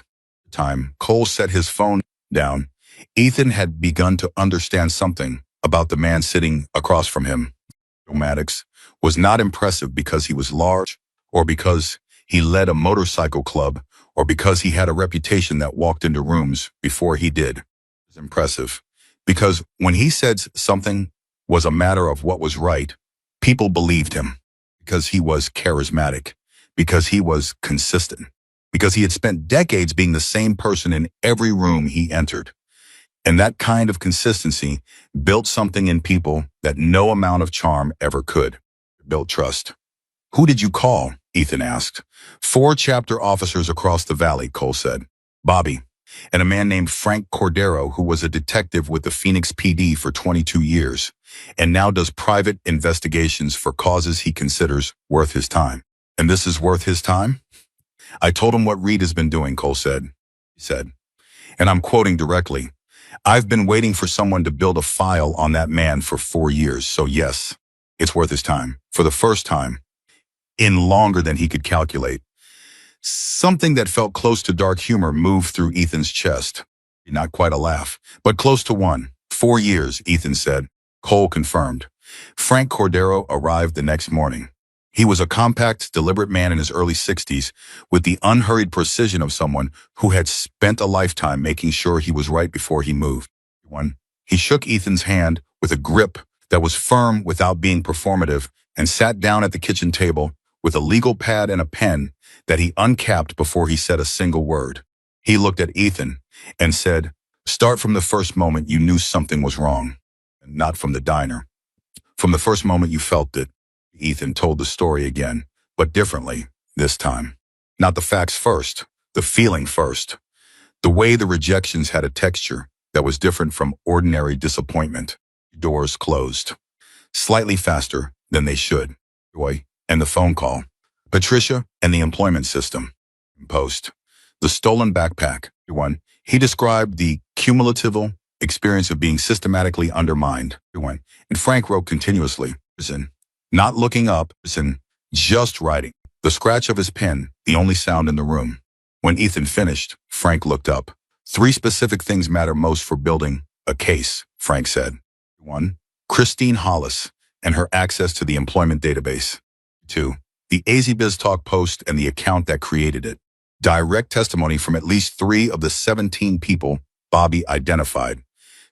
Cole set his phone down. Ethan had begun to understand something about the man sitting across from him. Maddox was not impressive because he was large, or because he led a motorcycle club, or because he had a reputation that walked into rooms before he did. It was impressive because when he said something was a matter of what was right, people believed him, because he was charismatic, because he was consistent, because he had spent decades being the same person in every room he entered. And that kind of consistency built something in people that no amount of charm ever could. It built trust. Who did you call? Ethan asked. 4 chapter officers across the valley, Cole said. Bobby, and a man named Frank Cordero, who was a detective with the Phoenix PD for 22 years, and now does private investigations for causes he considers worth his time. And this is worth his time? I told him what Reed has been doing, Cole said. He said, and I'm quoting directly, I've been waiting for someone to build a file on that man for 4 years, so yes, it's worth his time. For the first time, in longer than he could calculate. Something that felt close to dark humor moved through Ethan's chest. Not quite a laugh, but close to one. 4 years, Ethan said. Cole confirmed. Frank Cordero arrived the next morning. He was a compact, deliberate man in his early 60s, with the unhurried precision of someone who had spent a lifetime making sure he was right before he moved. He shook Ethan's hand with a grip that was firm without being performative and sat down at the kitchen table with a legal pad and a pen that he uncapped before he said a single word. He looked at Ethan and said, start from the first moment you knew something was wrong, not from the diner. From the first moment you felt it. Ethan told the story again, but differently this time. Not the facts first, the feeling first. The way the rejections had a texture that was different from ordinary disappointment. Doors closed. Slightly faster than they should. Joy and the phone call. Patricia and the employment system. Post. The stolen backpack. He described the cumulative experience of being systematically undermined. And Frank wrote continuously. Not looking up, just writing. The scratch of his pen, the only sound in the room. When Ethan finished, Frank looked up. 3 specific things matter most for building a case, Frank said. 1. Christine Hollis and her access to the employment database. 2. The AZBiz Talk post and the account that created it. Direct testimony from at least 3 of the 17 people Bobby identified,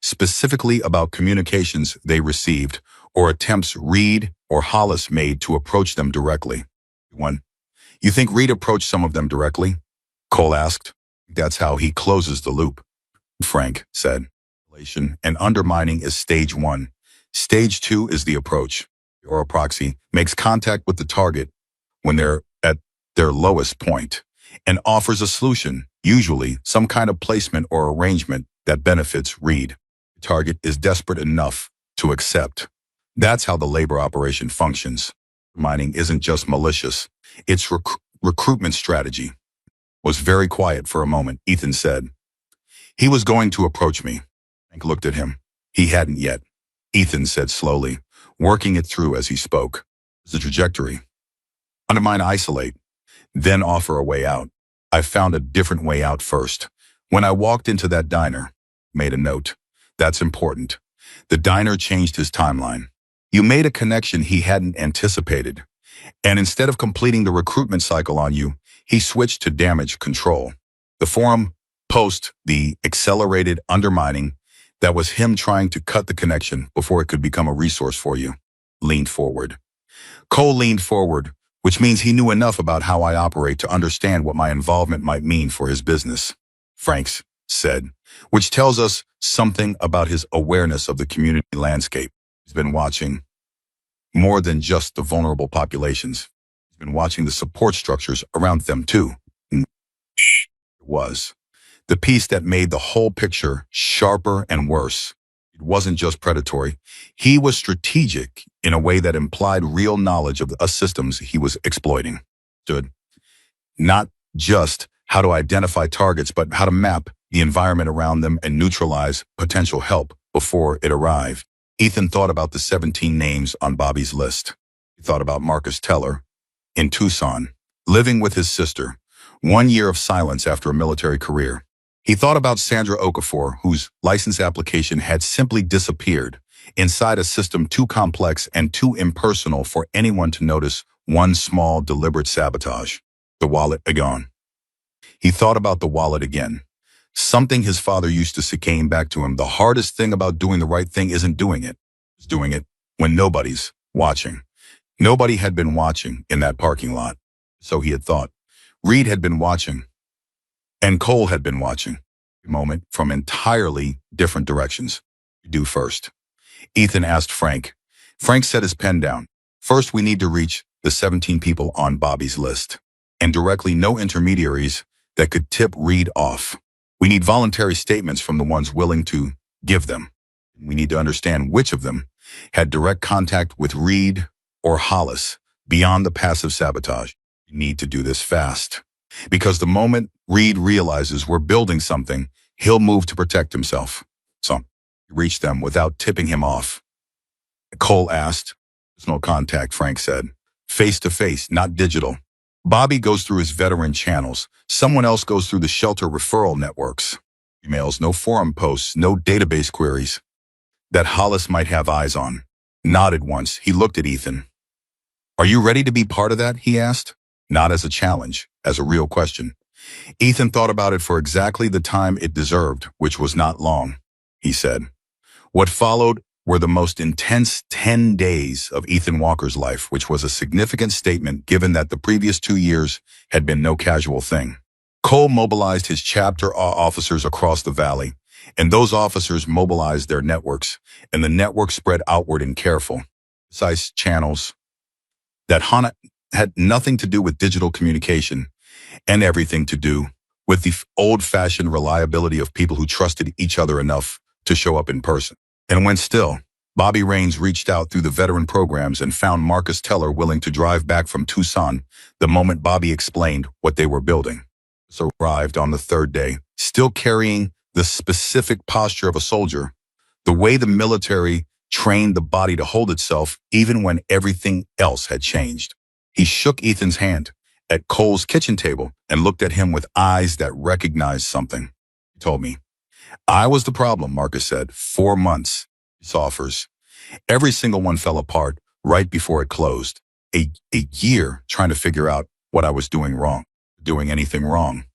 specifically about communications they received or attempts Reed or Hollis made to approach them directly. 1. You think Reed approached some of them directly? Cole asked. That's how he closes the loop, Frank said. And undermining is stage 1. Stage 2 is the approach. Or a proxy makes contact with the target when they're at their lowest point and offers a solution, usually some kind of placement or arrangement that benefits Reed. The target is desperate enough to accept. That's how the labor operation functions. Mining isn't just malicious. It's recruitment strategy. Was very quiet for a moment, Ethan said. He was going to approach me. Frank looked at him. He hadn't yet. Ethan said slowly, working it through as he spoke. The trajectory. Undermine, isolate, then offer a way out. I found a different way out first. When I walked into that diner, made a note. That's important. The diner changed his timeline. You made a connection he hadn't anticipated. And instead of completing the recruitment cycle on you, he switched to damage control. The forum post, the accelerated undermining, that was him trying to cut the connection before it could become a resource for you. Leaned forward. Cole leaned forward, which means he knew enough about how I operate to understand what my involvement might mean for his business. Franks said, which tells us something about his awareness of the community landscape. He's been watching more than just the vulnerable populations. He's been watching the support structures around them too. It was the piece that made the whole picture sharper and worse. It wasn't just predatory. He was strategic in a way that implied real knowledge of the systems he was exploiting. Not just how to identify targets, but how to map the environment around them and neutralize potential help before it arrived. Ethan thought about the 17 names on Bobby's list. He thought about Marcus Teller in Tucson, living with his sister, 1 year of silence after a military career. He thought about Sandra Okafor, whose license application had simply disappeared inside a system too complex and too impersonal for anyone to notice one small, deliberate sabotage. The wallet gone. He thought about the wallet again. Something his father used to say came back to him. The hardest thing about doing the right thing isn't doing it. It's doing it when nobody's watching. Nobody had been watching in that parking lot. So he had thought. Reed had been watching. And Cole had been watching. A moment from entirely different directions. Do first. Ethan asked Frank. Frank set his pen down. First, we need to reach the 17 people on Bobby's list. And directly no intermediaries that could tip Reed off. We need voluntary statements from the ones willing to give them. We need to understand which of them had direct contact with Reed or Hollis beyond the passive sabotage. We need to do this fast. Because the moment Reed realizes we're building something, he'll move to protect himself. So, reach them without tipping him off. Cole asked. There's no contact, Frank said. Face to face, not digital. Bobby goes through his veteran channels. Someone else goes through the shelter referral networks. Emails, no forum posts, no database queries that Hollis might have eyes on. Nodded once. He looked at Ethan. Are you ready to be part of that? He asked. Not as a challenge, as a real question. Ethan thought about it for exactly the time it deserved, which was not long. He said. What followed were the most intense 10 days of Ethan Walker's life, which was a significant statement given that the previous 2 years had been no casual thing. Cole mobilized his chapter officers across the valley, and those officers mobilized their networks, and the network spread outward in careful, precise channels that had nothing to do with digital communication and everything to do with the old-fashioned reliability of people who trusted each other enough to show up in person. And when still, Bobby Raines reached out through the veteran programs and found Marcus Teller willing to drive back from Tucson the moment Bobby explained what they were building. So arrived on the third day, still carrying the specific posture of a soldier, the way the military trained the body to hold itself even when everything else had changed. He shook Ethan's hand at Cole's kitchen table and looked at him with eyes that recognized something. He told me, I was the problem, Marcus said. 4 months. His offers. Every single one fell apart right before it closed. A year trying to figure out what I was doing wrong. Doing anything wrong.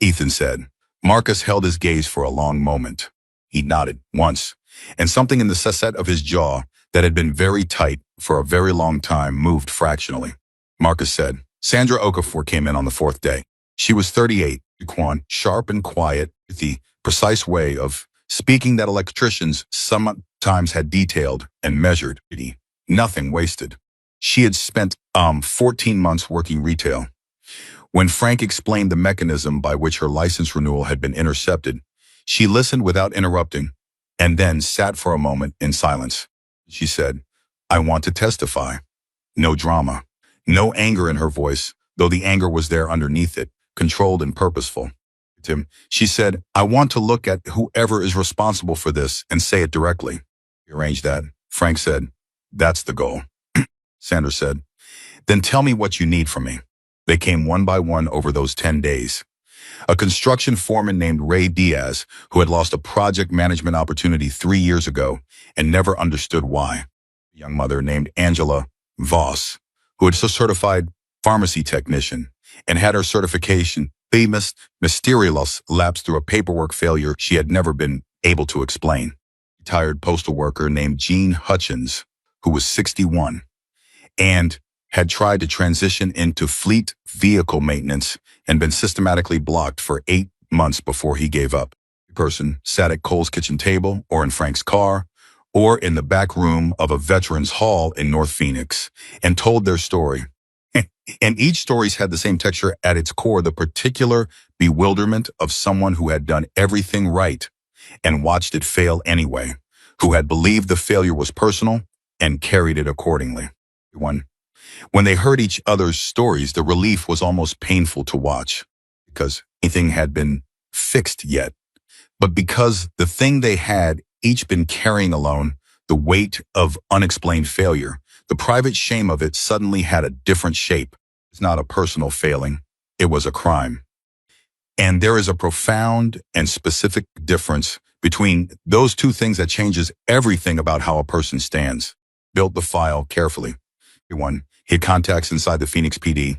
Ethan said. Marcus held his gaze for a long moment. He nodded once, and something in the set of his jaw that had been very tight for a very long time moved fractionally. Marcus said, Sandra Okafor came in on the 4th day. She was 38, Quan, sharp and quiet, with the precise way of speaking that electricians sometimes had detailed and measured. Nothing wasted. She had spent 14 months working retail. When Frank explained the mechanism by which her license renewal had been intercepted, she listened without interrupting and then sat for a moment in silence. She said, I want to testify. No drama. No anger in her voice, though the anger was there underneath it, controlled and purposeful. Tim, she said, I want to look at whoever is responsible for this and say it directly. We arranged that. Frank said, that's the goal. Sanders said, then tell me what you need from me. They came one by one over those 10 days. A construction foreman named Ray Diaz, who had lost a project management opportunity 3 years ago and never understood why. A young mother named Angela Voss, who had a certified pharmacy technician and had her certification mysterious lapse through a paperwork failure she had never been able to explain. A retired postal worker named Jean Hutchins, who was 61, and had tried to transition into fleet vehicle maintenance and been systematically blocked for 8 months before he gave up. The person sat at Cole's kitchen table or in Frank's car or in the back room of a veterans hall in North Phoenix and told their story. And each story's had the same texture at its core, the particular bewilderment of someone who had done everything right and watched it fail anyway, who had believed the failure was personal and carried it accordingly. When they heard each other's stories, the relief was almost painful to watch, because nothing had been fixed yet. But because the thing they had each been carrying alone, the weight of unexplained failure, the private shame of it suddenly had a different shape. It's not a personal failing, it was a crime. And there is a profound and specific difference between those two things that changes everything about how a person stands. Built the file carefully. One, he had contacts inside the Phoenix PD,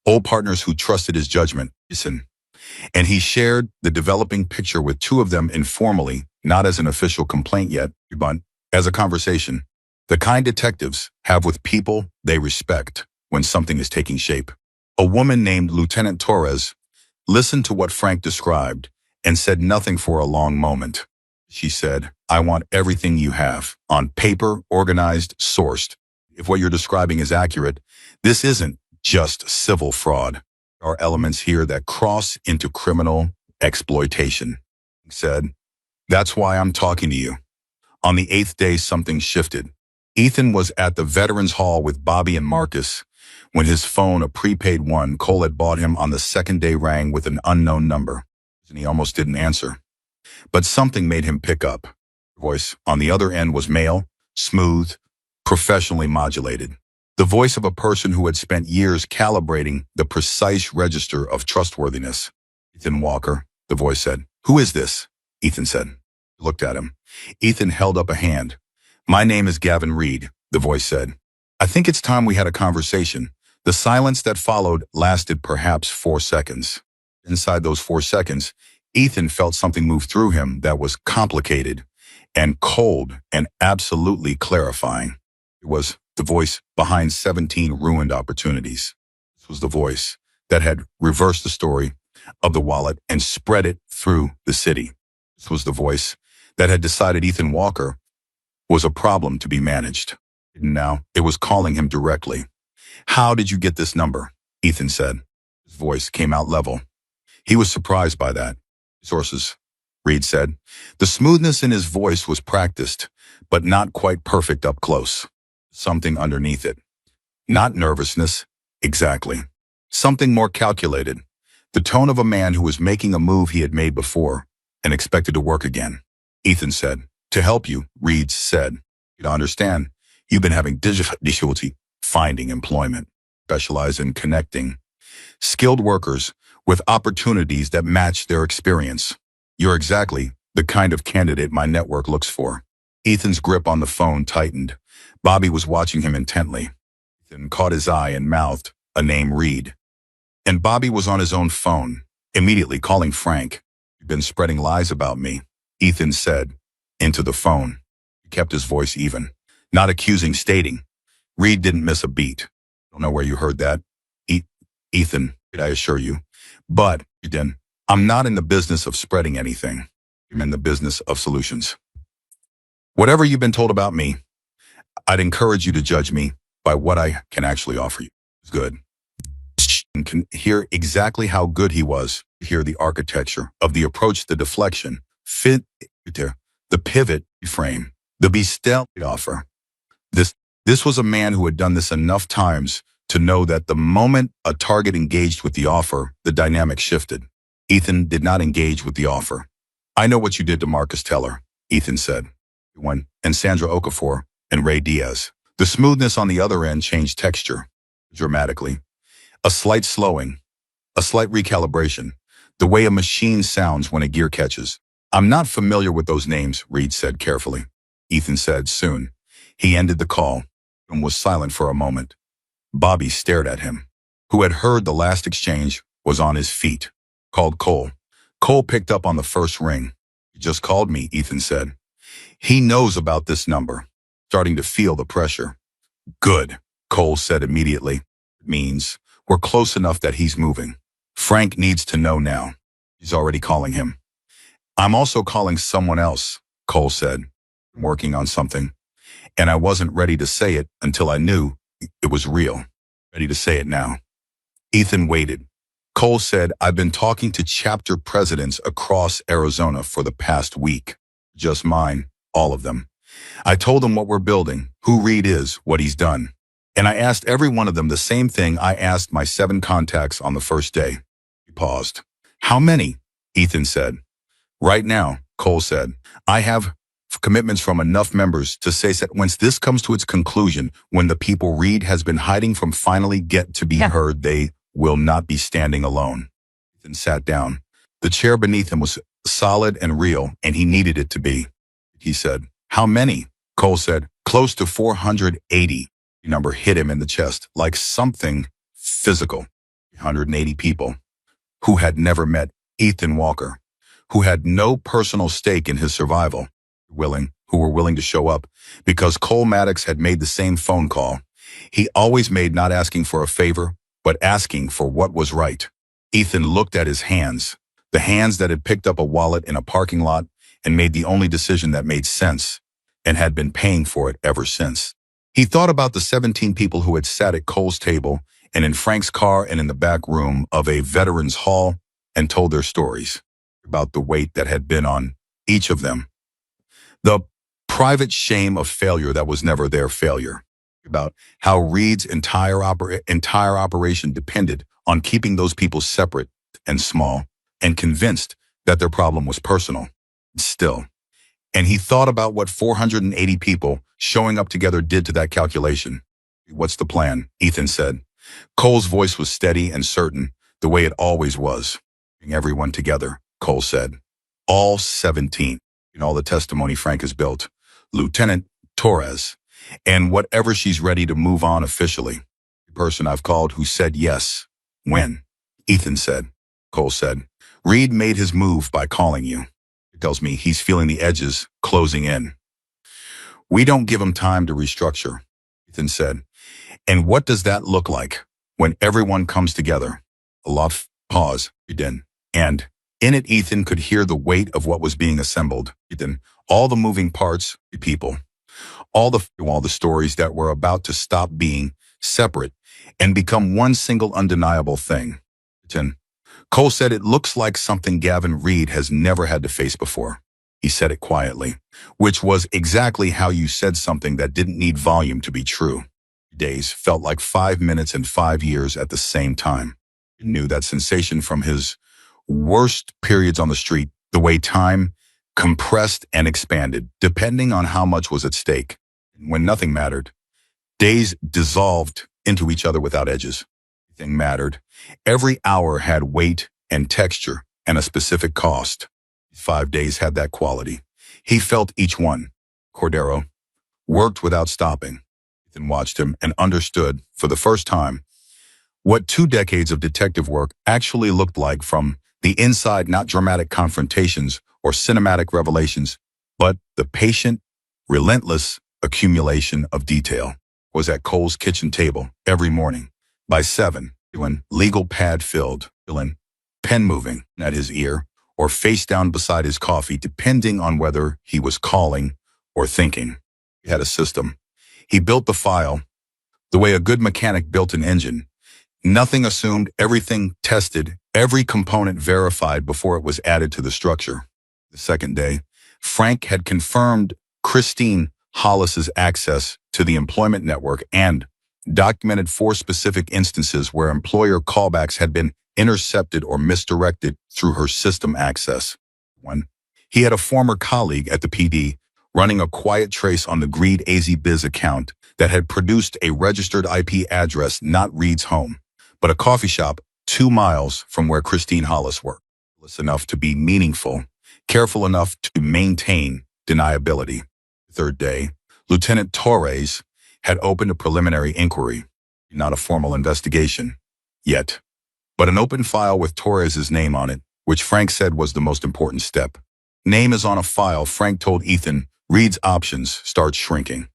old partners who trusted his judgment, and he shared the developing picture with two of them informally, not as an official complaint yet, but as a conversation. The kind detectives have with people they respect when something is taking shape. A woman named Lieutenant Torres listened to what Frank described and said nothing for a long moment. She said, I want everything you have, on paper, organized, sourced. If what you're describing is accurate, this isn't just civil fraud. There are elements here that cross into criminal exploitation. He said, that's why I'm talking to you. On the 8th day, something shifted. Ethan was at the Veterans Hall with Bobby and Marcus when his phone, a prepaid one Cole had bought him on the 2nd day, rang with an unknown number, and he almost didn't answer. But something made him pick up. The voice on the other end was male, smooth, professionally modulated. The voice of a person who had spent years calibrating the precise register of trustworthiness. Ethan Walker, the voice said. Who is this? Ethan said. He looked at him. Ethan held up a hand. My name is Gavin Reed, the voice said. I think it's time we had a conversation. The silence that followed lasted perhaps 4 seconds. Inside those 4 seconds, Ethan felt something move through him that was complicated and cold and absolutely clarifying. It was the voice behind 17 ruined opportunities. This was the voice that had reversed the story of the wallet and spread it through the city. This was the voice that had decided Ethan Walker was a problem to be managed. Now it was calling him directly. How did you get this number? Ethan said. His voice came out level. He was surprised by that. Sources, Reed said. The smoothness in his voice was practiced, but not quite perfect up close. Something underneath it. Not nervousness, exactly. Something more calculated. The tone of a man who was making a move he had made before and expected to work again. Ethan said. To help you, Reed said. You understand, you've been having difficulty finding employment. Specialize in connecting skilled workers with opportunities that match their experience. You're exactly the kind of candidate my network looks for. Ethan's grip on the phone tightened. Bobby was watching him intently. Ethan caught his eye and mouthed a name, Reed. And Bobby was on his own phone, immediately calling Frank. You've been spreading lies about me, Ethan said into the phone. He kept his voice even, not accusing, stating. Reed didn't miss a beat. Don't know where you heard that, Ethan, I assure you. But, then, I'm not in the business of spreading anything. I'm in the business of solutions. Whatever you've been told about me, I'd encourage you to judge me by what I can actually offer you. It's good. And can hear exactly how good he was. Hear the architecture of the approach, the deflection, fit, the pivot frame, the be still offer. This This was a man who had done this enough times to know that the moment a target engaged with the offer, the dynamic shifted. Ethan did not engage with the offer. "I know what you did to Marcus Teller," Ethan said. And Sandra Okafor and Ray Diaz. The smoothness on the other end changed texture dramatically. A slight slowing, a slight recalibration, the way a machine sounds when a gear catches. "I'm not familiar with those names," Reed said carefully. Ethan said soon. He ended the call and was silent for a moment. Bobby stared at him. Who had heard the last exchange was on his feet. Called Cole. Cole picked up on the first ring. "He just called me," Ethan said. "He knows about this number." Starting to feel the pressure. "Good," Cole said immediately. "It means we're close enough that he's moving. Frank needs to know now. He's already calling him." "I'm also calling someone else," Cole said. "I'm working on something. And I wasn't ready to say it until I knew it was real. Ready to say it now." Ethan waited. Cole said, "I've been talking to chapter presidents across Arizona for the past week. Just mine, all of them. I told them what we're building, who Reed is, what he's done. And I asked every one of them the same thing I asked my 7 contacts on the first day." He paused. "How many?" Ethan said. "Right now," Cole said, "I have commitments from enough members to say that once this comes to its conclusion, when the people Reed has been hiding from finally get to be heard, they will not be standing alone." Ethan sat down. The chair beneath him was solid and real, and he needed it to be. He said, "How many?" Cole said, "Close to 480. The number hit him in the chest like something physical. 180 people who had never met Ethan Walker, who had no personal stake in his survival, who were willing to show up because Cole Maddox had made the same phone call he always made, not asking for a favor, but asking for what was right. Ethan looked at his hands, the hands that had picked up a wallet in a parking lot and made the only decision that made sense, and had been paying for it ever since. He thought about the 17 people who had sat at Cole's table and in Frank's car and in the back room of a veterans hall and told their stories about the weight that had been on each of them. The private shame of failure that was never their failure. About how Reed's entire operation depended on keeping those people separate and small and convinced that their problem was personal. Still. And he thought about what 480 people showing up together did to that calculation. "What's the plan?" Ethan said. Cole's voice was steady and certain, the way it always was. "Bring everyone together," Cole said. "All 17. In all the testimony Frank has built. Lieutenant Torres. And whatever she's ready to move on officially. The person I've called who said yes." "When?" Ethan said. Cole said, "Reed made his move by calling you. It tells me he's feeling the edges closing in. We don't give him time to restructure," Ethan said. "And what does that look like when everyone comes together?" A lot pause, and in it Ethan could hear the weight of what was being assembled. Ethan, all the moving parts, the people, all the stories that were about to stop being separate and become one single undeniable thing. Ethan, Cole said, "It looks like something Gavin Reed has never had to face before." He said it quietly, which was exactly how you said something that didn't need volume to be true. Days felt like 5 minutes and 5 years at the same time. He knew that sensation from his worst periods on the street, the way time compressed and expanded, depending on how much was at stake. When nothing mattered, days dissolved into each other without edges. Everything mattered. Every hour had weight and texture and a specific cost. 5 days had that quality. He felt each one. Cordero worked without stopping. Ethan watched him and understood, for the first time, what 2 decades of detective work actually looked like from the inside, not dramatic confrontations or cinematic revelations, but the patient, relentless accumulation of detail. Was at Cole's kitchen table every morning by 7, doing legal pad filled, pen moving at his ear, or face down beside his coffee, depending on whether he was calling or thinking. He had a system. He built the file the way a good mechanic built an engine. Nothing assumed, everything tested, every component verified before it was added to the structure. The second day, Frank had confirmed Christine Hollis's access to the employment network and documented 4 specific instances where employer callbacks had been intercepted or misdirected through her system access. 1. He had a former colleague at the PD running a quiet trace on the Greed AZBiz account that had produced a registered IP address, not Reed's home, but a coffee shop 2 miles from where Christine Hollis worked. Enough to be meaningful, careful enough to maintain deniability. Third day, Lieutenant Torres had opened a preliminary inquiry, not a formal investigation yet, but an open file with Torres's name on it, which Frank said was the most important step. Name is on a file, Frank told Ethan. Reed's options start shrinking.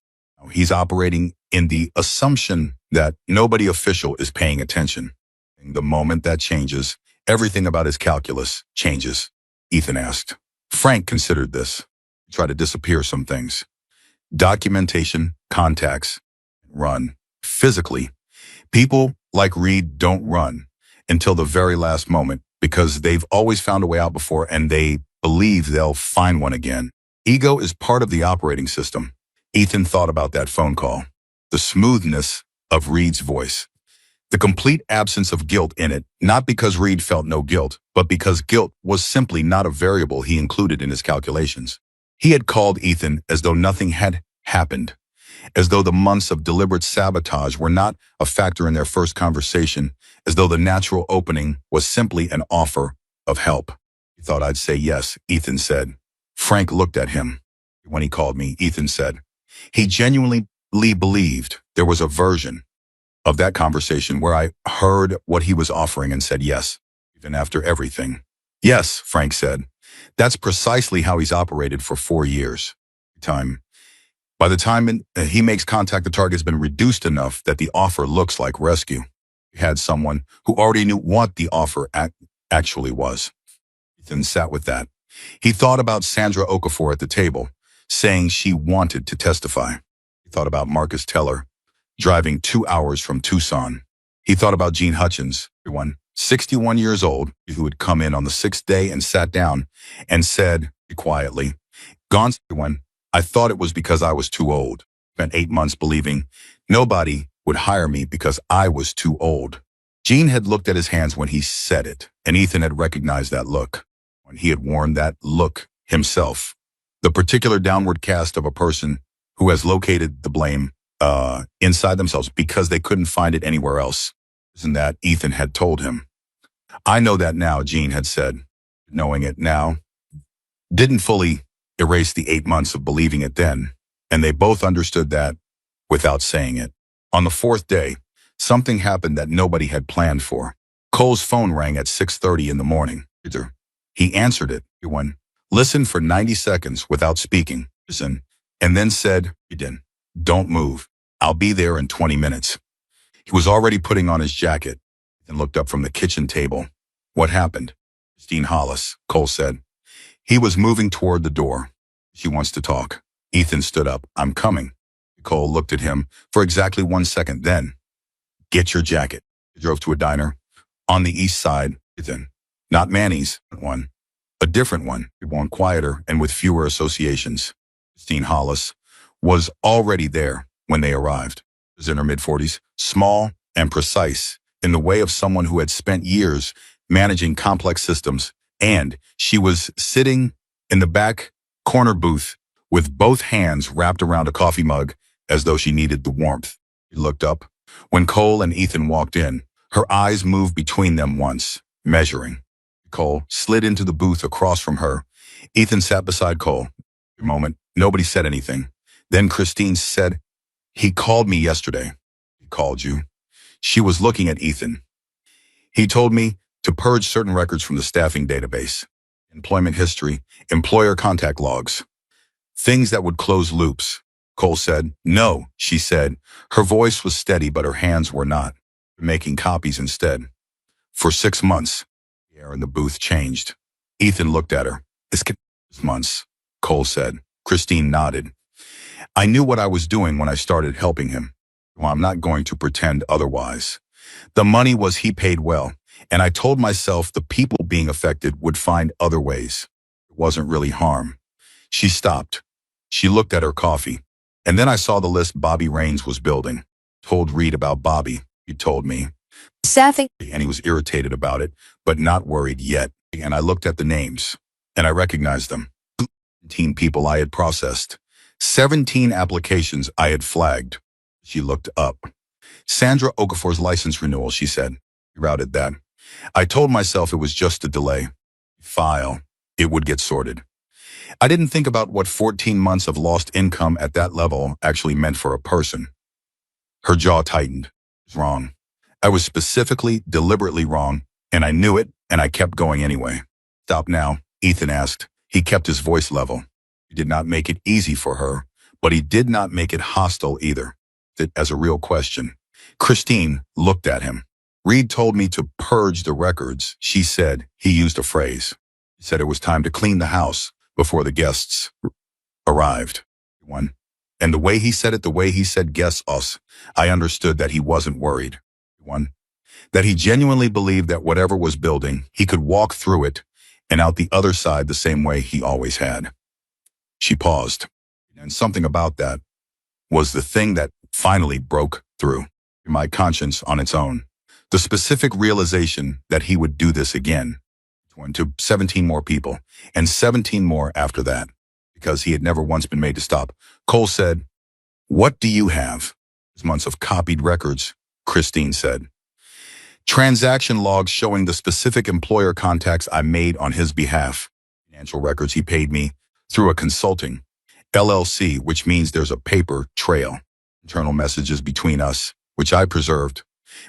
He's operating in the assumption that nobody official is paying attention. The moment that changes, everything about his calculus changes, Ethan asked. Frank considered this. He tried to disappear some things. Documentation, contacts, run. Physically, people like Reed don't run until the very last moment because they've always found a way out before and they believe they'll find one again. Ego is part of the operating system. Ethan thought about that phone call. The smoothness of Reed's voice. The complete absence of guilt in it, not because Reed felt no guilt, but because guilt was simply not a variable he included in his calculations. He had called Ethan as though nothing had happened, as though the months of deliberate sabotage were not a factor in their first conversation, as though the natural opening was simply an offer of help. He thought I'd say yes, Ethan said. Frank looked at him. When he called me, Ethan said. He genuinely believed there was a version of that conversation where I heard what he was offering and said yes, even after everything. Yes, Frank said. That's precisely how he's operated for 4 years. By the time he makes contact, the target has been reduced enough that the offer looks like rescue. He had someone who already knew what the offer actually was. Ethan sat with that. He thought about Sandra Okafor at the table, saying she wanted to testify. He thought about Marcus Teller, driving 2 hours from Tucson. He thought about Gene Hutchins, 61 years old, who had come in on the 6th day and sat down and said quietly, "Gone, I thought it was because I was too old. Spent 8 months believing nobody would hire me because I was too old." Gene had looked at his hands when he said it, and Ethan had recognized that look. When he had worn that look himself, the particular downward cast of a person who has located the blame inside themselves because they couldn't find it anywhere else. Isn't that Ethan had told him? I know that now, Gene had said. Knowing it now didn't fully erase the 8 months of believing it then, and they both understood that without saying it. On the 4th day, something happened that nobody had planned for. Cole's phone rang at 6:30 in the morning. He answered it. He listened for 90 seconds without speaking, and then said, "Don't move. I'll be there in 20 minutes." He was already putting on his jacket and looked up from the kitchen table. What happened? Christine Hollis, Cole said. He was moving toward the door. She wants to talk. Ethan stood up. I'm coming. Cole looked at him for exactly 1 second. Then, get your jacket. He drove to a diner on the east side. Ethan, not Manny's one, a different one, one quieter and with fewer associations. Christine Hollis was already there when they arrived. She was in her mid-40s, small and precise in the way of someone who had spent years managing complex systems, and she was sitting in the back corner booth with both hands wrapped around a coffee mug as though she needed the warmth. She looked up. When Cole and Ethan walked in, her eyes moved between them once, measuring. Cole slid into the booth across from her. Ethan sat beside Cole. For a moment, nobody said anything. Then Christine said, "He called me yesterday." "He called you?" She was looking at Ethan. "He told me to purge certain records from the staffing database. Employment history, employer contact logs. Things that would close loops." Cole said, "No," she said. Her voice was steady, but her hands were not. Making copies instead. For 6 months, the air in the booth changed. Ethan looked at her. "This months," Cole said. Christine nodded. "I knew what I was doing when I started helping him. Well, I'm not going to pretend otherwise. The money was he paid well, and I told myself the people being affected would find other ways. It wasn't really harm." She stopped. She looked at her coffee. And then I saw the list Bobby Raines was building. Told Reed about Bobby. He told me. Sappy. And he was irritated about it, but not worried yet. And I looked at the names, and I recognized them. 17 people I had processed. 17 applications I had flagged. She looked up. Sandra Okafor's license renewal, she said. He routed that. I told myself it was just a delay. File. It would get sorted. I didn't think about what 14 months of lost income at that level actually meant for a person. Her jaw tightened. It was wrong. I was specifically, deliberately wrong, and I knew it, and I kept going anyway. Stop now, Ethan asked. He kept his voice level. He did not make it easy for her, but he did not make it hostile either. It as a real question. Christine looked at him. Reed told me to purge the records, she said. He used a phrase. He said it was time to clean the house before the guests arrived. And the way he said it, the way he said guests us, I understood that he wasn't worried. That he genuinely believed that whatever was building, he could walk through it and out the other side the same way he always had. She paused, and something about that was the thing that finally broke through my conscience on its own. The specific realization that he would do this again, to 17 more people, and 17 more after that, because he had never once been made to stop. Cole said, "What do you have?" Months of copied records, Christine said. Transaction logs showing the specific employer contacts I made on his behalf. Financial records he paid me through a consulting LLC, which means there's a paper trail. Internal messages between us, which I preserved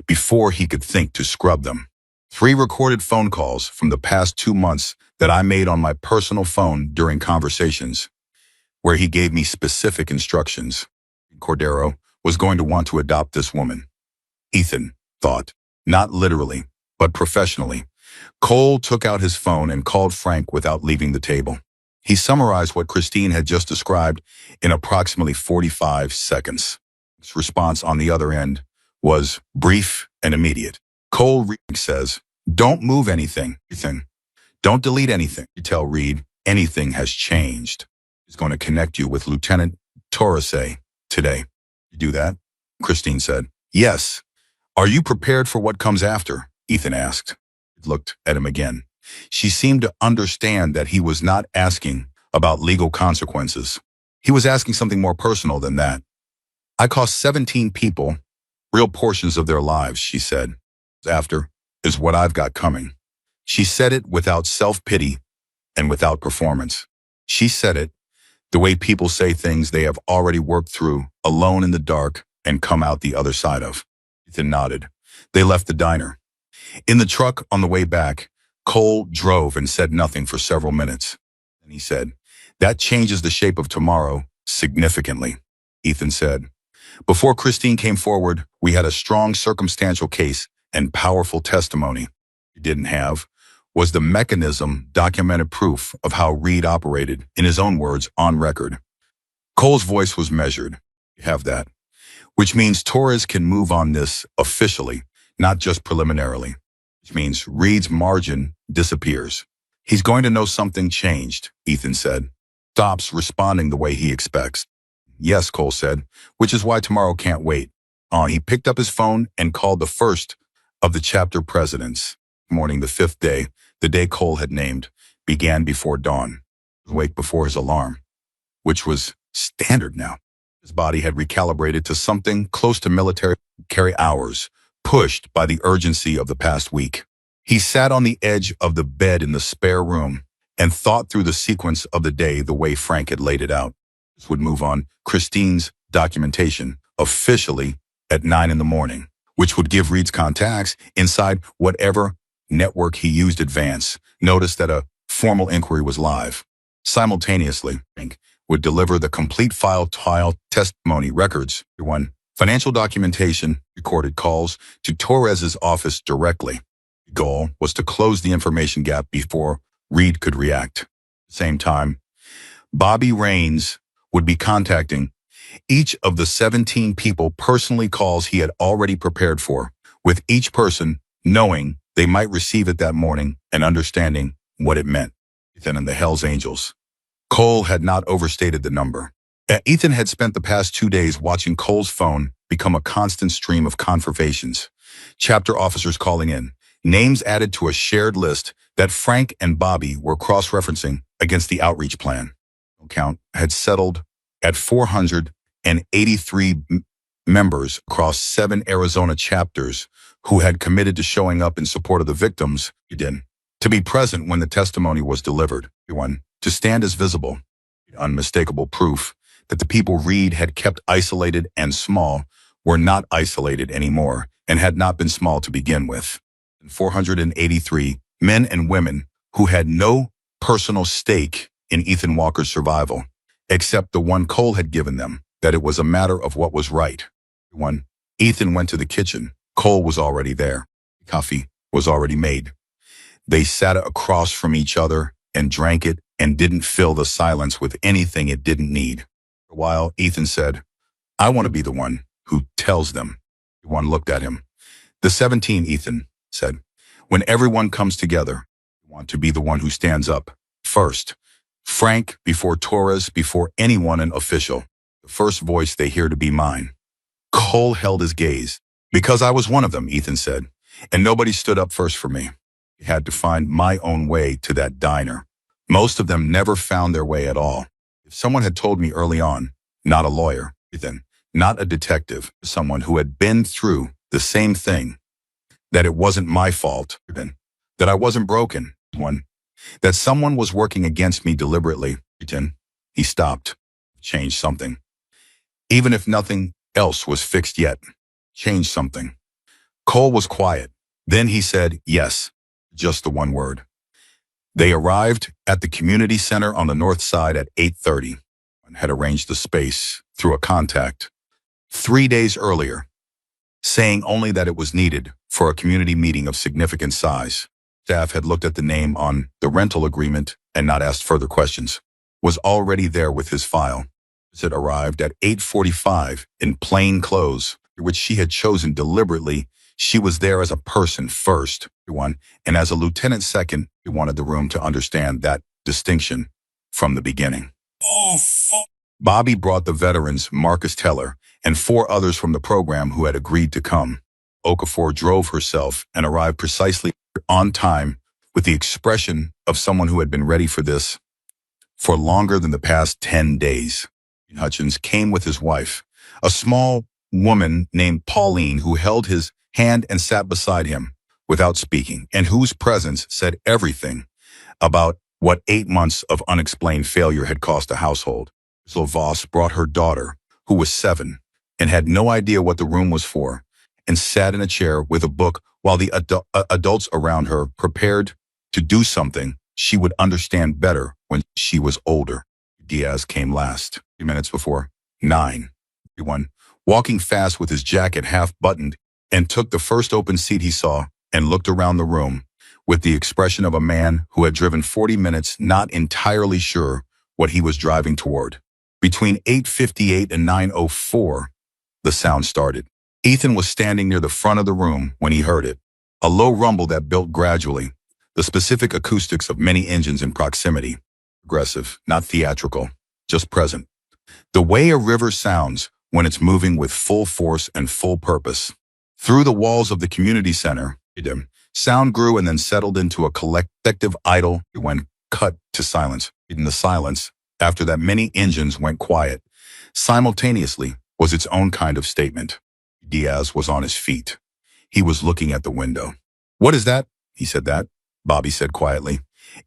before he could think to scrub them. 3 recorded phone calls from the past 2 months that I made on my personal phone during conversations, where he gave me specific instructions. Cordero was going to want to adopt this woman. Ethan thought, not literally, but professionally. Cole took out his phone and called Frank without leaving the table. He summarized what Christine had just described in approximately 45 seconds. His response on the other end was brief and immediate. Cole says, "Don't move anything. Don't delete anything. You tell Reed anything has changed. He's going to connect you with Lieutenant Torres today." "You do that?" Christine said. "Yes." "Are you prepared for what comes after?" Ethan asked. He looked at him again. She seemed to understand that he was not asking about legal consequences. He was asking something more personal than that. "I cost 17 people real portions of their lives," she said. "After is what I've got coming." She said it without self-pity and without performance. She said it the way people say things they have already worked through, alone in the dark, and come out the other side of. Ethan nodded. They left the diner. In the truck on the way back, Cole drove and said nothing for several minutes. And he said, "That changes the shape of tomorrow significantly," Ethan said. "Before Christine came forward, we had a strong circumstantial case and powerful testimony. We didn't have was the mechanism, documented proof of how Reed operated, in his own words, on record." Cole's voice was measured. "You have that. Which means Torres can move on this officially, not just preliminarily. Which means Reed's margin disappears. He's going to know something changed," Ethan said. "Stops responding the way he expects." "Yes," Cole said, "which is why tomorrow can't wait." He picked up his phone and called the first of the chapter presidents. Morning, the 5th day, the day Cole had named, began before dawn. Awake before his alarm, which was standard now. His body had recalibrated to something close to military hours, pushed by the urgency of the past week. He sat on the edge of the bed in the spare room and thought through the sequence of the day the way Frank had laid it out. This would move on Christine's documentation officially at 9 in the morning, which would give Reed's contacts inside whatever network he used advance notice that a formal inquiry was live. Simultaneously, Frank would deliver the complete file testimony records. Financial documentation, recorded calls to Torres's office directly. The goal was to close the information gap before Reed could react. At the same time, Bobby Raines would be contacting each of the 17 people personally calls he had already prepared for, with each person knowing they might receive it that morning and understanding what it meant. Ethan and the Hells Angels. Cole had not overstated the number. Ethan had spent the past 2 days watching Cole's phone become a constant stream of confirmations. Chapter officers calling in, names added to a shared list that Frank and Bobby were cross-referencing against the outreach plan. Count had settled at 483 members across 7 Arizona chapters who had committed to showing up in support of the victims, to be present when the testimony was delivered, to stand as visible, unmistakable proof that the people Reed had kept isolated and small were not isolated anymore and had not been small to begin with. 483 men and women who had no personal stake in Ethan Walker's survival, except the one Cole had given them, that it was a matter of what was right. When Ethan went to the kitchen, Cole was already there. Coffee was already made. They sat across from each other and drank it and didn't fill the silence with anything it didn't need. For a while, Ethan said, "I want to be the one who tells them." One looked at him. "The 17, Ethan," said. "When everyone comes together, I want to be the one who stands up first. Frank, before Torres, before anyone an official. The first voice they hear to be mine." Cole held his gaze. "Because I was one of them," Ethan said, "and nobody stood up first for me. I had to find my own way to that diner. Most of them never found their way at all. If someone had told me early on, not a lawyer, Ethan, not a detective, someone who had been through the same thing, that it wasn't my fault, that I wasn't broken, that someone was working against me deliberately," he stopped, "change something. Even if nothing else was fixed yet, change something." Cole was quiet. Then he said, "Yes," just the one word. They arrived at the community center on the north side at 8:30 and had arranged the space through a contact 3 days earlier, saying only that it was needed for a community meeting of significant size. Staff had looked at the name on the rental agreement and not asked further questions. Was already there with his file. It arrived at 8:45 in plain clothes, which she had chosen deliberately. She was there as a person first, and as a lieutenant second. He wanted the room to understand that distinction from the beginning. Bobby brought the veterans Marcus Teller and 4 others from the program who had agreed to come. Okafor drove herself and arrived precisely on time with the expression of someone who had been ready for this for longer than the past 10 days. Hutchins came with his wife, a small woman named Pauline who held his hand and sat beside him without speaking, and whose presence said everything about what 8 months of unexplained failure had cost a household. Voss brought her daughter, who was 7, and had no idea what the room was for, and sat in a chair with a book while the adults around her prepared to do something she would understand better when she was older. Diaz came last, 3 minutes before 9. Everyone, walking fast with his jacket half buttoned, and took the first open seat he saw and looked around the room with the expression of a man who had driven 40 minutes not entirely sure what he was driving toward. Between 8:58 and 9:04, the sound started. Ethan was standing near the front of the room when he heard it. A low rumble that built gradually, the specific acoustics of many engines in proximity. Aggressive, not theatrical, just present. The way a river sounds when it's moving with full force and full purpose. Through the walls of the community center, sound grew and then settled into a collective idle when cut to silence. In the silence, after that many engines went quiet, simultaneously was its own kind of statement. Diaz was on his feet. He was looking at the window. "What is that?" He said that. Bobby said quietly.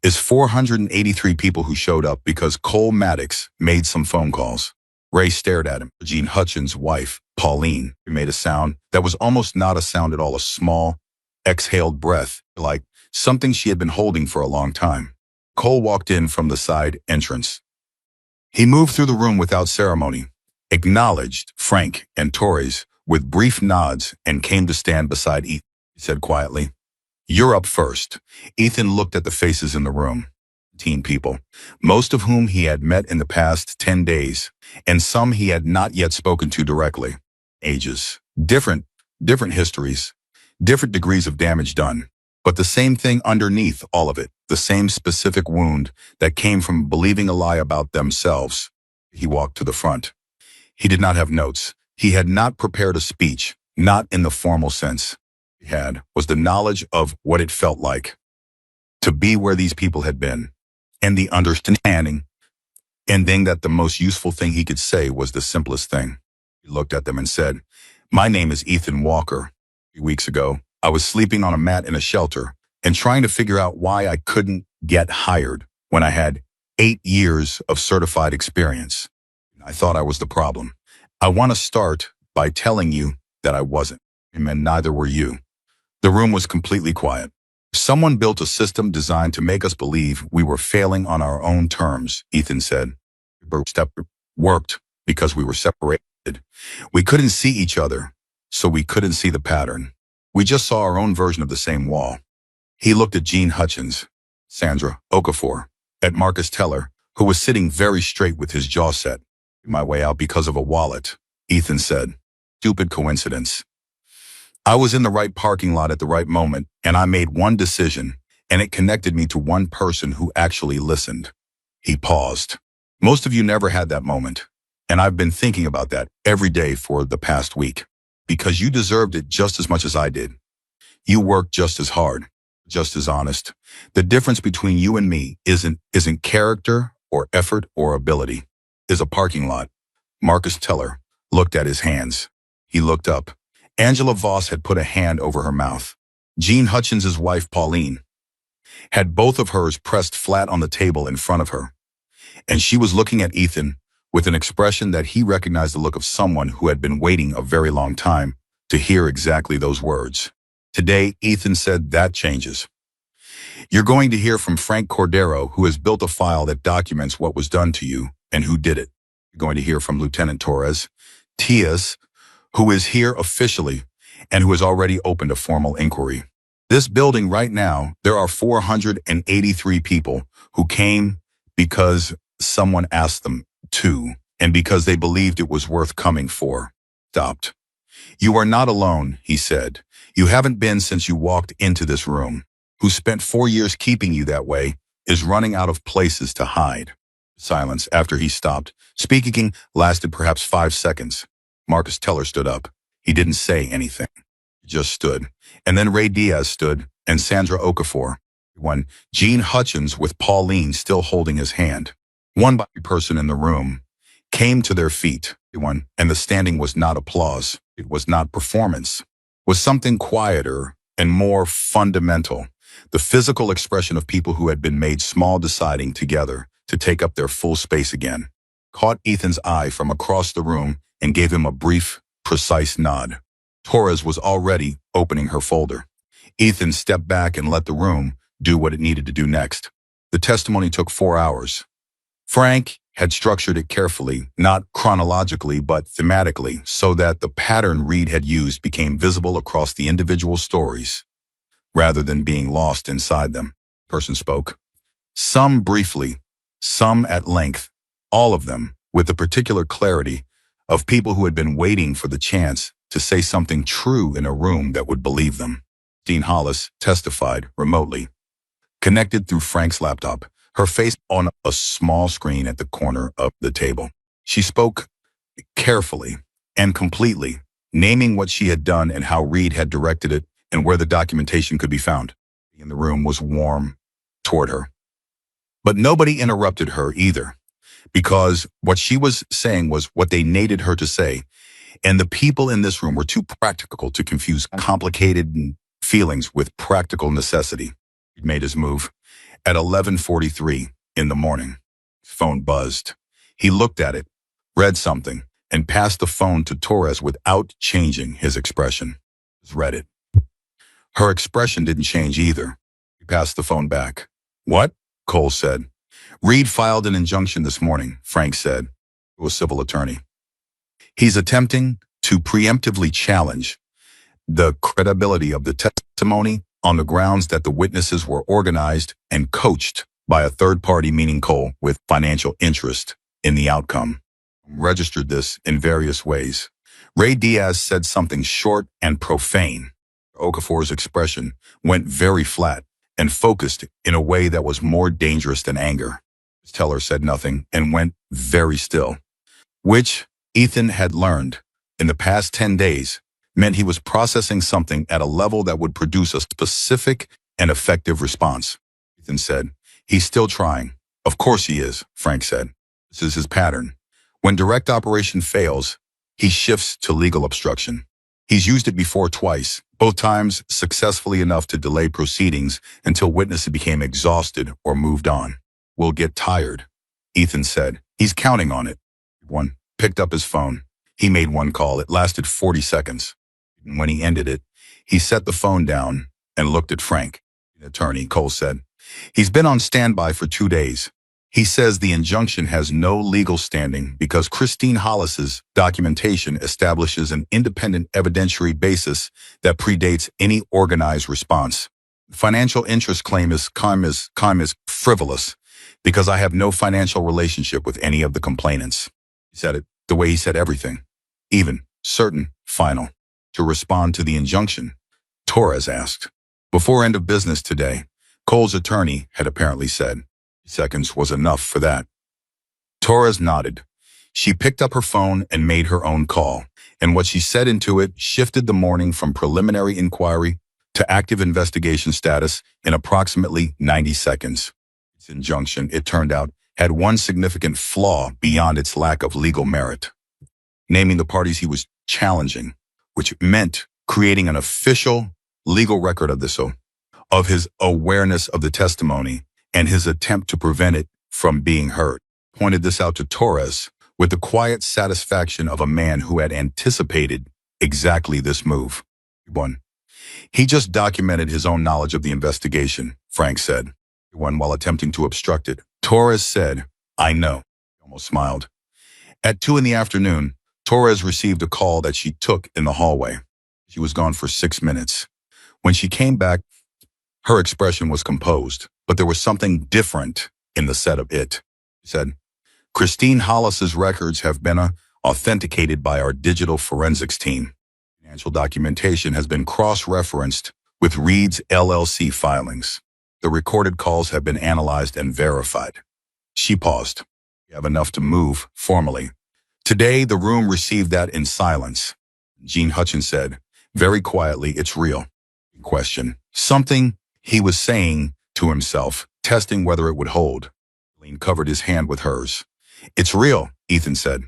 "Is 483 people who showed up because Cole Maddox made some phone calls." Ray stared at him. Jean Hutchins' wife, Pauline, made a sound that was almost not a sound at all, a small, exhaled breath, like something she had been holding for a long time. Cole walked in from the side entrance. He moved through the room without ceremony, acknowledged Frank and Torres with brief nods, and came to stand beside Ethan. He said quietly, "You're up first." Ethan looked at the faces in the room. 18 people, most of whom he had met in the past 10 days, and some he had not yet spoken to directly. Ages, different histories, different degrees of damage done, but the same thing underneath all of it, the same specific wound that came from believing a lie about themselves. He walked to the front. He did not have notes. He had not prepared a speech, not in the formal sense. He had was the knowledge of what it felt like to be where these people had been, and the understanding, and then that the most useful thing he could say was the simplest thing. He looked at them and said, "My name is Ethan Walker. 3 weeks ago, I was sleeping on a mat in a shelter and trying to figure out why I couldn't get hired when I had 8 years of certified experience. I thought I was the problem. I want to start by telling you that I wasn't, and neither were you." The room was completely quiet. "Someone built a system designed to make us believe we were failing on our own terms," Ethan said. "Step worked because we were separated. We couldn't see each other, so we couldn't see the pattern. We just saw our own version of the same wall." He looked at Gene Hutchins, Sandra Okafor, at Marcus Teller, who was sitting very straight with his jaw set. "My way out because of a wallet," Ethan said. "Stupid coincidence. I was in the right parking lot at the right moment, and I made one decision, and it connected me to one person who actually listened." He paused. "Most of you never had that moment, and I've been thinking about that every day for the past week, because you deserved it just as much as I did. You worked just as hard, just as honest. The difference between you and me isn't character or effort or ability. Is a parking lot." Marcus Teller looked at his hands. He looked up. Angela Voss had put a hand over her mouth. Gene Hutchins' wife, Pauline, had both of hers pressed flat on the table in front of her, and she was looking at Ethan with an expression that he recognized the look of someone who had been waiting a very long time to hear exactly those words. Today, Ethan said, that changes. "You're going to hear from Frank Cordero, who has built a file that documents what was done to you and who did it. You're going to hear from Lieutenant Torres Tias, who is here officially and who has already opened a formal inquiry. This building right now, there are 483 people who came because someone asked them to, and because they believed it was worth coming for." Stopped. "You are not alone," he said. "You haven't been since you walked into this room. Who spent 4 years keeping you that way is running out of places to hide." Silence after he stopped. Speaking lasted perhaps 5 seconds. Marcus Teller stood up. He didn't say anything. He just stood. And then Ray Diaz stood, and Sandra Okafor. When Gene Hutchins, with Pauline still holding his hand. One by person in the room came to their feet. And the standing was not applause. It was not performance. It was something quieter and more fundamental. The physical expression of people who had been made small, deciding together to take up their full space again. Caught Ethan's eye from across the room and gave him a brief, precise nod. Torres was already opening her folder. Ethan stepped back and let the room do what it needed to do next. The testimony took 4 hours. Frank had structured it carefully, not chronologically but thematically, so that the pattern Reed had used became visible across the individual stories, rather than being lost inside them. The person spoke. Some briefly, some at length, all of them with the particular clarity of people who had been waiting for the chance to say something true in a room that would believe them. Dean Hollis testified remotely, connected through Frank's laptop, her face on a small screen at the corner of the table. She spoke carefully and completely, naming what she had done and how Reed had directed it and where the documentation could be found. In the room was warm toward her. But nobody interrupted her either, because what she was saying was what they needed her to say, and the people in this room were too practical to confuse complicated feelings with practical necessity. He made his move. At 11:43 in the morning, his phone buzzed. He looked at it, read something, and passed the phone to Torres without changing his expression. He read it. Her expression didn't change either. He passed the phone back. "What?" Cole said. "Reed filed an injunction this morning," Frank said, to a civil attorney. "He's attempting to preemptively challenge the credibility of the testimony on the grounds that the witnesses were organized and coached by a third party, meaning Cole, with financial interest in the outcome. Registered this in various ways. Ray Diaz said something short and profane. Okafor's expression went very flat and focused in a way that was more dangerous than anger. Teller said nothing and went very still. which Ethan had learned in the past 10 days meant he was processing something at a level that would produce a specific and effective response. Ethan said, "He's still trying." "Of course he is," Frank said. "This is his pattern. When direct operation fails, he shifts to legal obstruction. He's used it before twice, both times successfully enough to delay proceedings until witnesses became exhausted or moved on." "We'll get tired," Ethan said. "He's counting on it." One picked up his phone. He made one call. It lasted 40 seconds. And when he ended it, he set the phone down and looked at Frank. "The attorney," Cole said. "He's been on standby for 2 days. He says the injunction has no legal standing because Christine Hollis's documentation establishes an independent evidentiary basis that predates any organized response. Financial interest claim is frivolous because I have no financial relationship with any of the complainants." He said it the way he said everything, even, certain, final. "To respond to the injunction?" Torres asked. Before end of business today, Cole's attorney had apparently said. Seconds was enough for that. Torres nodded. She picked up her phone and made her own call, and what she said into it shifted the morning from preliminary inquiry to active investigation status in approximately 90 seconds. Its injunction, it turned out, had one significant flaw beyond its lack of legal merit, naming the parties he was challenging, which meant creating an official legal record of his awareness of the testimony and his attempt to prevent it from being heard. Pointed this out to Torres with the quiet satisfaction of a man who had anticipated exactly this move. 1. He just documented his own knowledge of the investigation, Frank said. 1. While attempting to obstruct it. Torres said, "I know." He almost smiled. At 2 in the afternoon, Torres received a call that she took in the hallway. She was gone for 6 minutes. When she came back, her expression was composed, but there was something different in the set of it. She said, "Christine Hollis's records have been authenticated by our digital forensics team. Financial documentation has been cross-referenced with Reed's LLC filings. The recorded calls have been analyzed and verified." She paused. "We have enough to move formally." Today, the room received that in silence. Gene Hutchins said, very quietly, "It's real." Question. Something he was saying to himself, testing whether it would hold. Eileen covered his hand with hers. "It's real," Ethan said.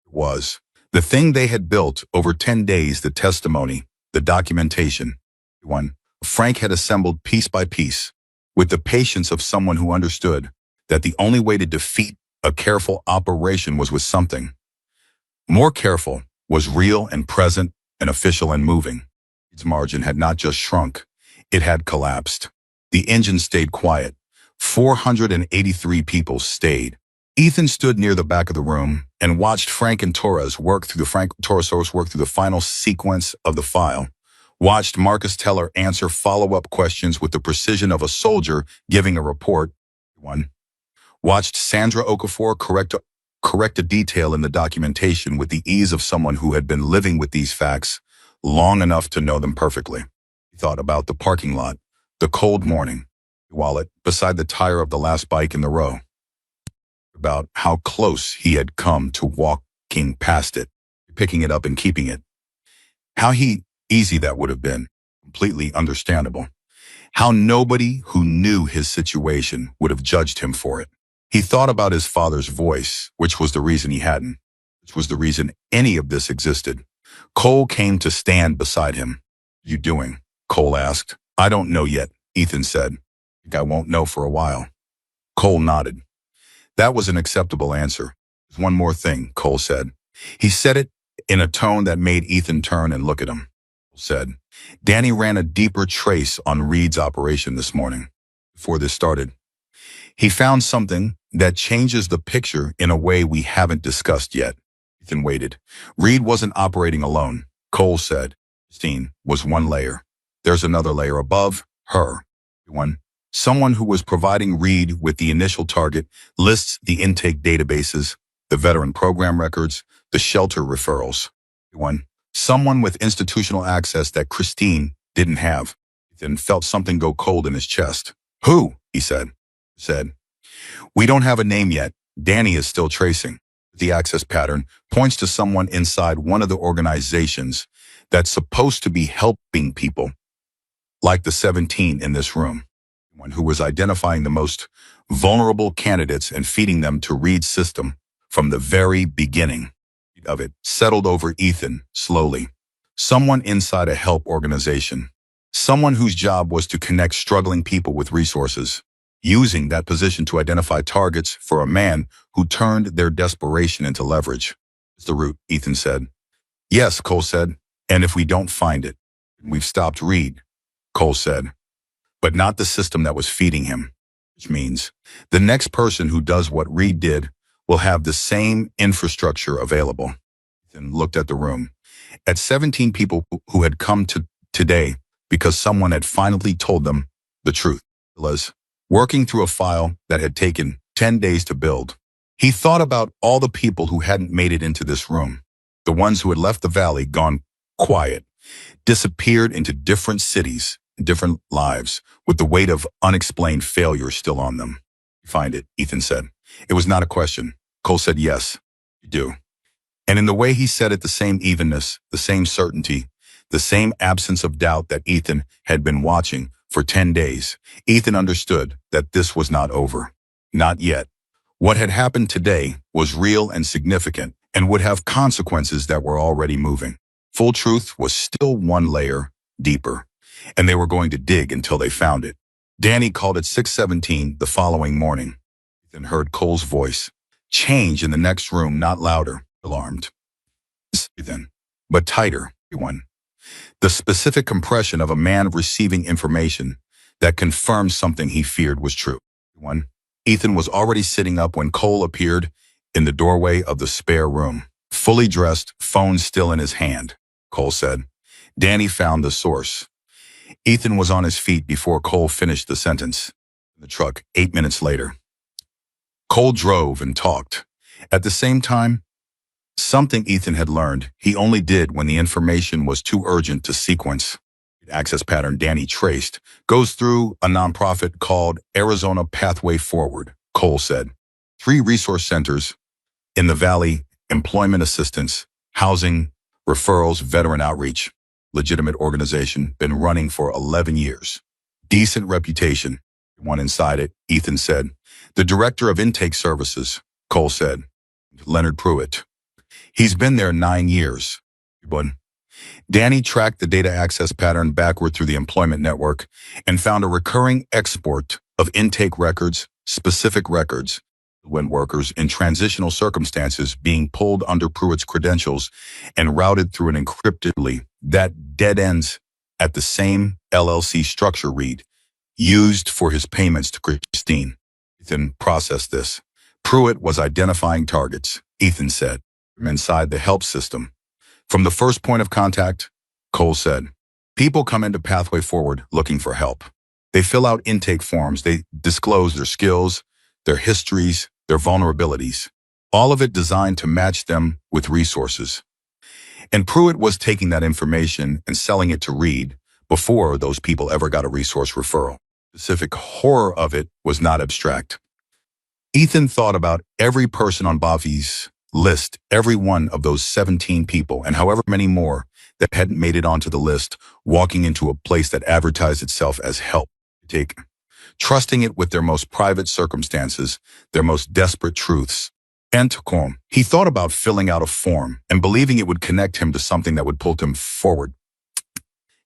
It was. The thing they had built over 10 days, the testimony, the documentation. 1. Frank had assembled piece by piece, with the patience of someone who understood that the only way to defeat a careful operation was with something more careful, was real and present and official and moving. Its margin had not just shrunk, it had collapsed. The engine stayed quiet. 483 people stayed. Ethan stood near the back of the room and watched Frank and Torres work through the final sequence of the file. Watched Marcus Teller answer follow-up questions with the precision of a soldier giving a report. 1. Watched Sandra Okafor correct a detail in the documentation with the ease of someone who had been living with these facts long enough to know them perfectly. He thought about the parking lot, the cold morning, the wallet beside the tire of the last bike in the row, about how close he had come to walking past it, picking it up and keeping it. How easy that would have been, completely understandable. How nobody who knew his situation would have judged him for it. He thought about his father's voice, which was the reason any of this existed. Cole came to stand beside him. "You doing?" Cole asked. "I don't know yet," Ethan said. "I think I won't know for a while." Cole nodded. That was an acceptable answer. "There's one more thing," Cole said. He said it in a tone that made Ethan turn and look at him. Cole said, "Danny ran a deeper trace on Reed's operation this morning. Before this started, he found something that changes the picture in a way we haven't discussed yet." Ethan waited. "Reed wasn't operating alone," Cole said. "Christine was one layer. There's another layer above her. Someone who was providing Reed with the initial target lists, the intake databases, the veteran program records, the shelter referrals. Someone with institutional access that Christine didn't have." Ethan felt something go cold in his chest. "Who?" he said. "We don't have a name yet. Danny is still tracing. The access pattern points to someone inside one of the organizations that's supposed to be helping people, like the 17 in this room, one who was identifying the most vulnerable candidates and feeding them to Reed's system from the very beginning of it settled over Ethan slowly. Someone inside a help organization. Someone whose job was to connect struggling people with resources, using that position to identify targets for a man who turned their desperation into leverage. It's the root, Ethan said. Yes, Cole said. And if we don't find it, we've stopped Reed, Cole said. But not the system that was feeding him. Which means the next person who does what Reed did will have the same infrastructure available. Ethan looked at the room. At 17 people who had come to today because someone had finally told them the truth. Was working through a file that had taken 10 days to build. He thought about all the people who hadn't made it into this room, the ones who had left the valley, gone quiet, disappeared into different cities, different lives, with the weight of unexplained failure still on them. You find it, Ethan said. It was not a question. Cole said, yes, you do. And in the way he said it, the same evenness, the same certainty, the same absence of doubt that Ethan had been watching for 10 days, Ethan understood that this was not over. Not yet. What had happened today was real and significant and would have consequences that were already moving. Full truth was still one layer deeper, and they were going to dig until they found it. Danny called at 6:17 the following morning. Ethan heard Cole's voice change in the next room, not louder, alarmed. Then, but tighter, one. The specific compression of a man receiving information that confirmed something he feared was true. One. Ethan was already sitting up when Cole appeared in the doorway of the spare room. Fully dressed, phone still in his hand, Cole said. Danny found the source. Ethan was on his feet before Cole finished the sentence. In the truck, 8 minutes later. Cole drove and talked. At the same time, something Ethan had learned he only did when the information was too urgent to sequence. The access pattern Danny traced goes through a nonprofit called Arizona Pathway Forward, Cole said. 3 resource centers in the valley: employment assistance, housing, referrals, veteran outreach. Legitimate organization, been running for 11 years. Decent reputation. One inside it, Ethan said. The director of intake services, Cole said. Leonard Pruitt. He's been there 9 years. Danny tracked the data access pattern backward through the employment network and found a recurring export of intake records, specific records, when workers in transitional circumstances being pulled under Pruitt's credentials and routed through an encrypted link that dead ends at the same LLC structure Reed used for his payments to Christine. Ethan processed this. Pruitt was identifying targets, Ethan said, from inside the help system. From the first point of contact, Cole said, people come into Pathway Forward looking for help. They fill out intake forms. They disclose their skills, their histories, their vulnerabilities, all of it designed to match them with resources. And Pruitt was taking that information and selling it to Reed before those people ever got a resource referral. The specific horror of it was not abstract. Ethan thought about every person on Buffy's list, every one of those 17 people, and however many more that hadn't made it onto the list, walking into a place that advertised itself as help. Trusting it with their most private circumstances, their most desperate truths. And he thought about filling out a form and believing it would connect him to something that would pull him forward.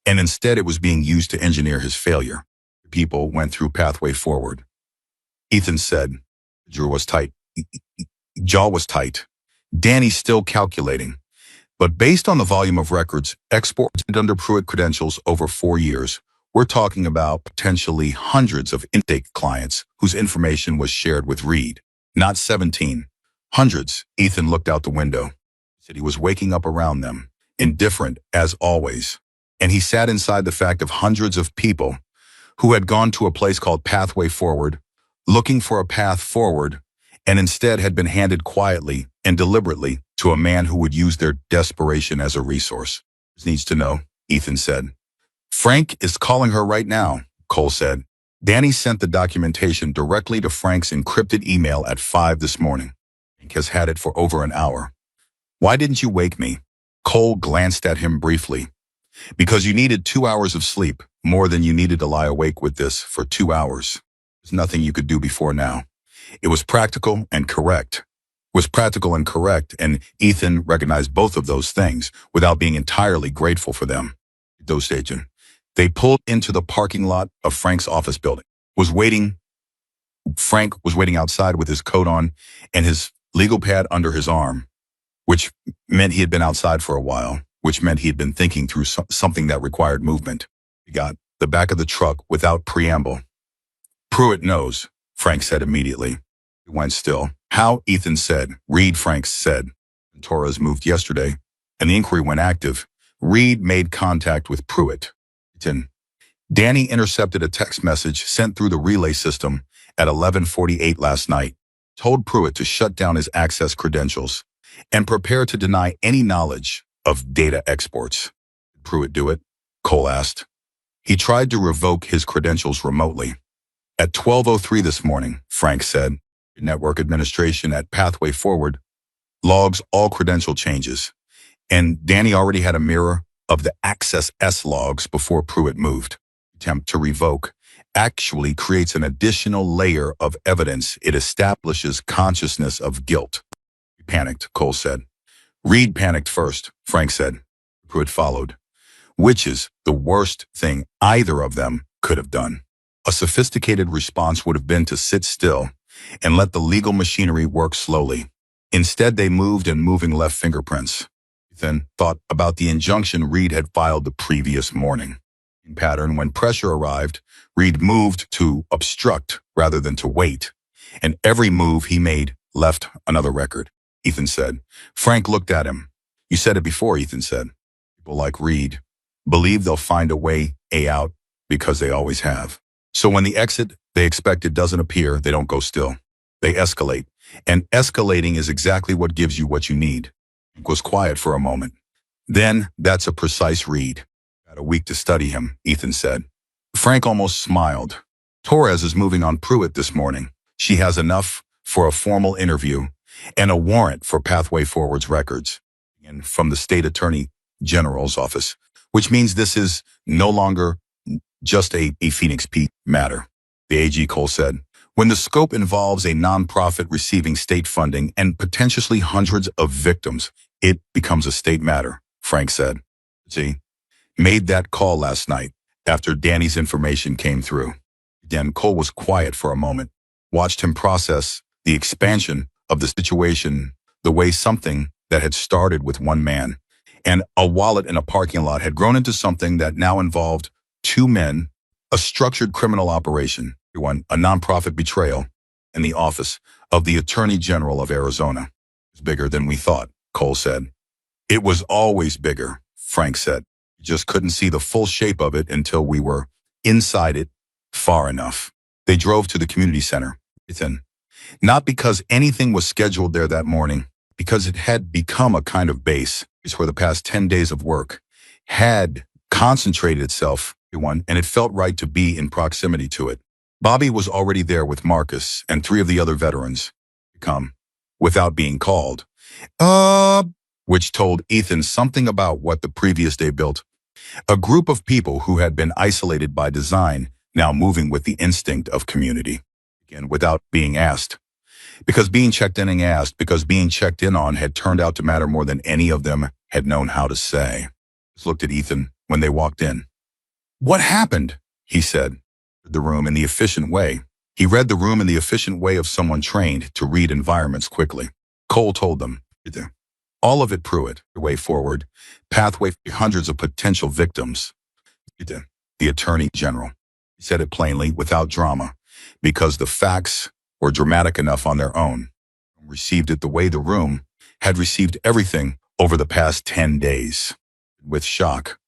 And instead it was being used to engineer his failure. People went through Pathway Forward. Ethan said, jaw was tight. Danny's still calculating. But based on the volume of records exported under Pruitt credentials over 4 years, we're talking about potentially hundreds of intake clients whose information was shared with Reed. Not 17. Hundreds. Ethan looked out the window. He said he was waking up around them, indifferent as always. And he sat inside the fact of hundreds of people who had gone to a place called Pathway Forward, looking for a path forward, and instead had been handed quietly and deliberately to a man who would use their desperation as a resource. Needs to know, Ethan said. Frank is calling her right now, Cole said. Danny sent the documentation directly to Frank's encrypted email at 5 this morning. Has had it for over an hour. Why didn't you wake me? Cole glanced at him briefly. Because you needed 2 hours of sleep, more than you needed to lie awake with this for 2 hours. There's nothing you could do before now. It was practical and correct. And Ethan recognized both of those things without being entirely grateful for them. Dose agent. They pulled into the parking lot of Frank's office building. Frank was waiting outside with his coat on and his legal pad under his arm, which meant he had been outside for a while, which meant he had been thinking through something that required movement. He got the back of the truck without preamble. Pruitt knows, Frank said immediately. He went still. How? Ethan said. Reed, Frank said. Torres moved yesterday, and the inquiry went active. Reed made contact with Pruitt. Danny intercepted a text message sent through the relay system at 11:48 last night, told Pruitt to shut down his access credentials and prepare to deny any knowledge of data exports. Did Pruitt do it? Cole asked. He tried to revoke his credentials remotely. At 12:03 this morning, Frank said, network administration at Pathway Forward logs all credential changes, and Danny already had a mirror of the Access S logs before Pruitt moved. Attempt to revoke actually creates an additional layer of evidence. It establishes consciousness of guilt. He panicked, Cole said. Reed panicked first, Frank said. Pruitt followed, which is the worst thing either of them could have done. A sophisticated response would have been to sit still and let the legal machinery work slowly. Instead, they moved and moving left fingerprints. Ethan thought about the injunction Reed had filed the previous morning. In pattern, when pressure arrived, Reed moved to obstruct rather than to wait, and every move he made left another record, Ethan said. Frank looked at him. You said it before, Ethan said. People like Reed believe they'll find a way out because they always have. So when the exit they expected doesn't appear, they don't go still. They escalate. And escalating is exactly what gives you what you need. Frank was quiet for a moment. Then that's a precise Reed. Got a week to study him, Ethan said. Frank almost smiled. Torres is moving on Pruitt this morning. She has enough for a formal interview and a warrant for Pathway Forward's records and from the state attorney general's office, which means this is no longer just a Phoenix Peak matter. The AG Cole said, when the scope involves a nonprofit receiving state funding and potentially hundreds of victims, it becomes a state matter, Frank said. See, made that call last night after Danny's information came through. Again, Cole was quiet for a moment, watched him process the expansion of the situation, the way something that had started with one man and a wallet in a parking lot had grown into something that now involved two men, a structured criminal operation, a nonprofit betrayal, and the office of the Attorney General of Arizona. It was bigger than we thought, Cole said. It was always bigger, Frank said. We just couldn't see the full shape of it until we were inside it far enough. They drove to the community center, not because anything was scheduled there that morning, because it had become a kind of base where the past 10 days of work had concentrated itself, and it felt right to be in proximity to it. Bobby was already there with Marcus and 3 of the other veterans. Come, without being called, which told Ethan something about what the previous day built. A group of people who had been isolated by design, now moving with the instinct of community. Again, without being asked. Because being checked in and asked, because being checked in on had turned out to matter more than any of them had known how to say. He looked at Ethan when they walked in. What happened? He said. The room in the efficient way. He read the room in the efficient way of someone trained to read environments quickly. Cole told them. All of it, Pruitt, the way forward, pathway for hundreds of potential victims. The Attorney General. He said it plainly, without drama, because the facts were dramatic enough on their own. Received it the way the room had received everything over the past 10 days. With shock.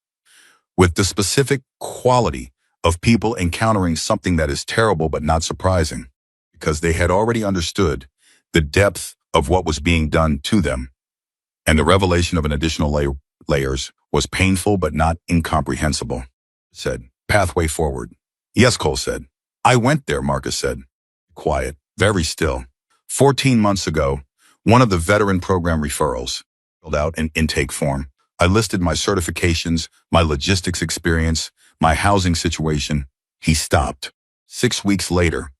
With the specific quality of people encountering something that is terrible but not surprising, because they had already understood the depth of what was being done to them, and the revelation of an additional layers was painful but not incomprehensible. Said, pathway forward. Yes, Cole said. I went there, Marcus said. Quiet, very still. 14 months ago, One of the veteran program referrals filled out an intake form. I listed my certifications, my logistics experience, my housing situation. He stopped. 6 weeks later,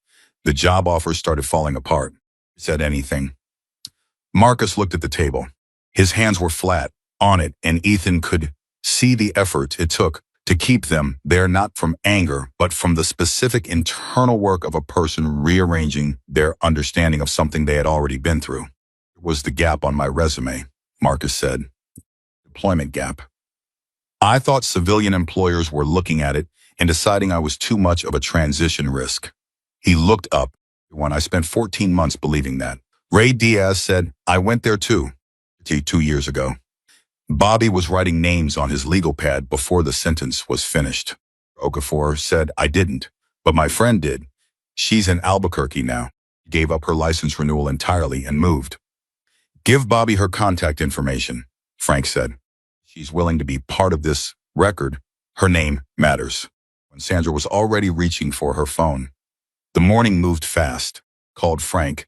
the job offers started falling apart. Said anything. Marcus looked at the table. His hands were flat on it, and Ethan could see the effort it took to keep them there, not from anger, but from the specific internal work of a person rearranging their understanding of something they had already been through. It was the gap on my resume, Marcus said. Employment gap. I thought civilian employers were looking at it and deciding I was too much of a transition risk. He looked up when I spent 14 months believing that. Ray Diaz said, I went there too, 2 years ago. Bobby was writing names on his legal pad before the sentence was finished. Okafor said, I didn't, but my friend did. She's in Albuquerque now. Gave up her license renewal entirely and moved. Give Bobby her contact information, Frank said. She's willing to be part of this record. Her name matters. When Sandra was already reaching for her phone, the morning moved fast. Called Frank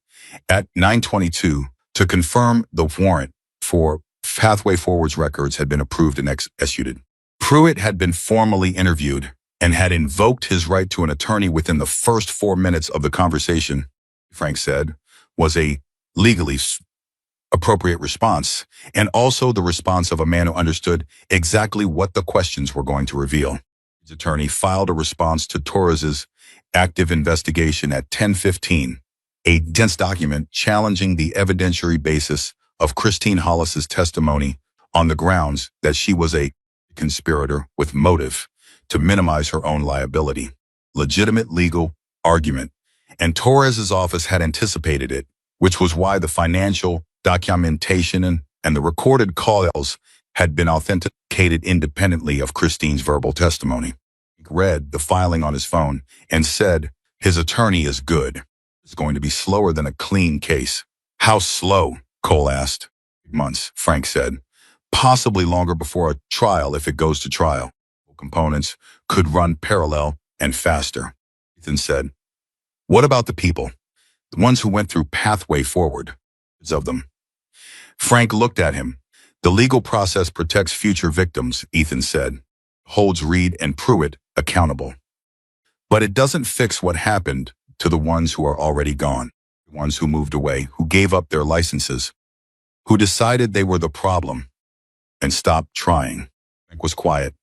at 9:22 to confirm the warrant for Pathway Forward's records had been approved and executed. Pruitt had been formally interviewed and had invoked his right to an attorney within the first 4 minutes of the conversation, Frank said, was a legally appropriate response, and also the response of a man who understood exactly what the questions were going to reveal. His attorney filed a response to Torres's active investigation at 10:15, a dense document challenging the evidentiary basis of Christine Hollis's testimony on the grounds that she was a conspirator with motive to minimize her own liability. Legitimate legal argument, and Torres's office had anticipated it, which was why the financial documentation and the recorded calls had been authenticated independently of Christine's verbal testimony. He read the filing on his phone and said, his attorney is good. It's going to be slower than a clean case. How slow? Cole asked. Months, Frank said. Possibly longer before a trial if it goes to trial. Components could run parallel and faster. Ethan said, what about the people? The ones who went through Pathway Forward? Of them. Frank looked at him. The legal process protects future victims, Ethan said. Holds Reed and Pruitt accountable. But it doesn't fix what happened to the ones who are already gone. The ones who moved away, who gave up their licenses, who decided they were the problem and stopped trying. Frank was quiet.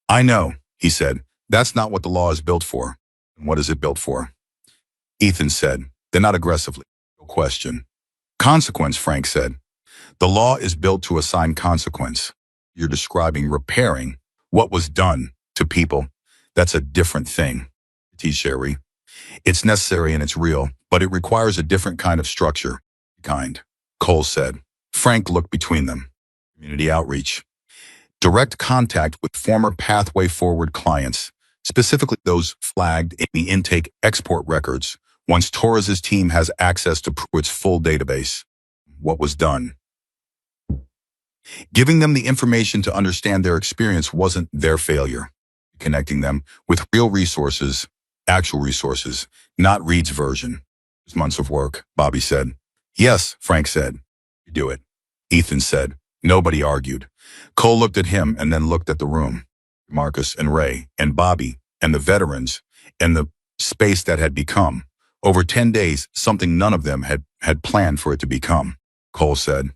I know, he said. That's not what the law is built for. And what is it built for? Ethan said, then not aggressively. No question. Consequence, Frank said. The law is built to assign consequence. You're describing repairing what was done to people. That's a different thing. Sherry. It's necessary and it's real, but it requires a different kind of structure. Cole said. Frank looked between them. Community outreach. Direct contact with former Pathway Forward clients, specifically those flagged in the intake export records, once Torres's team has access to Pruitt's full database. What was done? Giving them the information to understand their experience wasn't their failure. Connecting them with real resources, actual resources, not Reed's version. Months of work, Bobby said. Yes, Frank said. You do it. Ethan said. Nobody argued. Cole looked at him and then looked at the room. Marcus and Ray and Bobby and the veterans and the space that had become. Over 10 days, something none of them had planned for it to become, Cole said.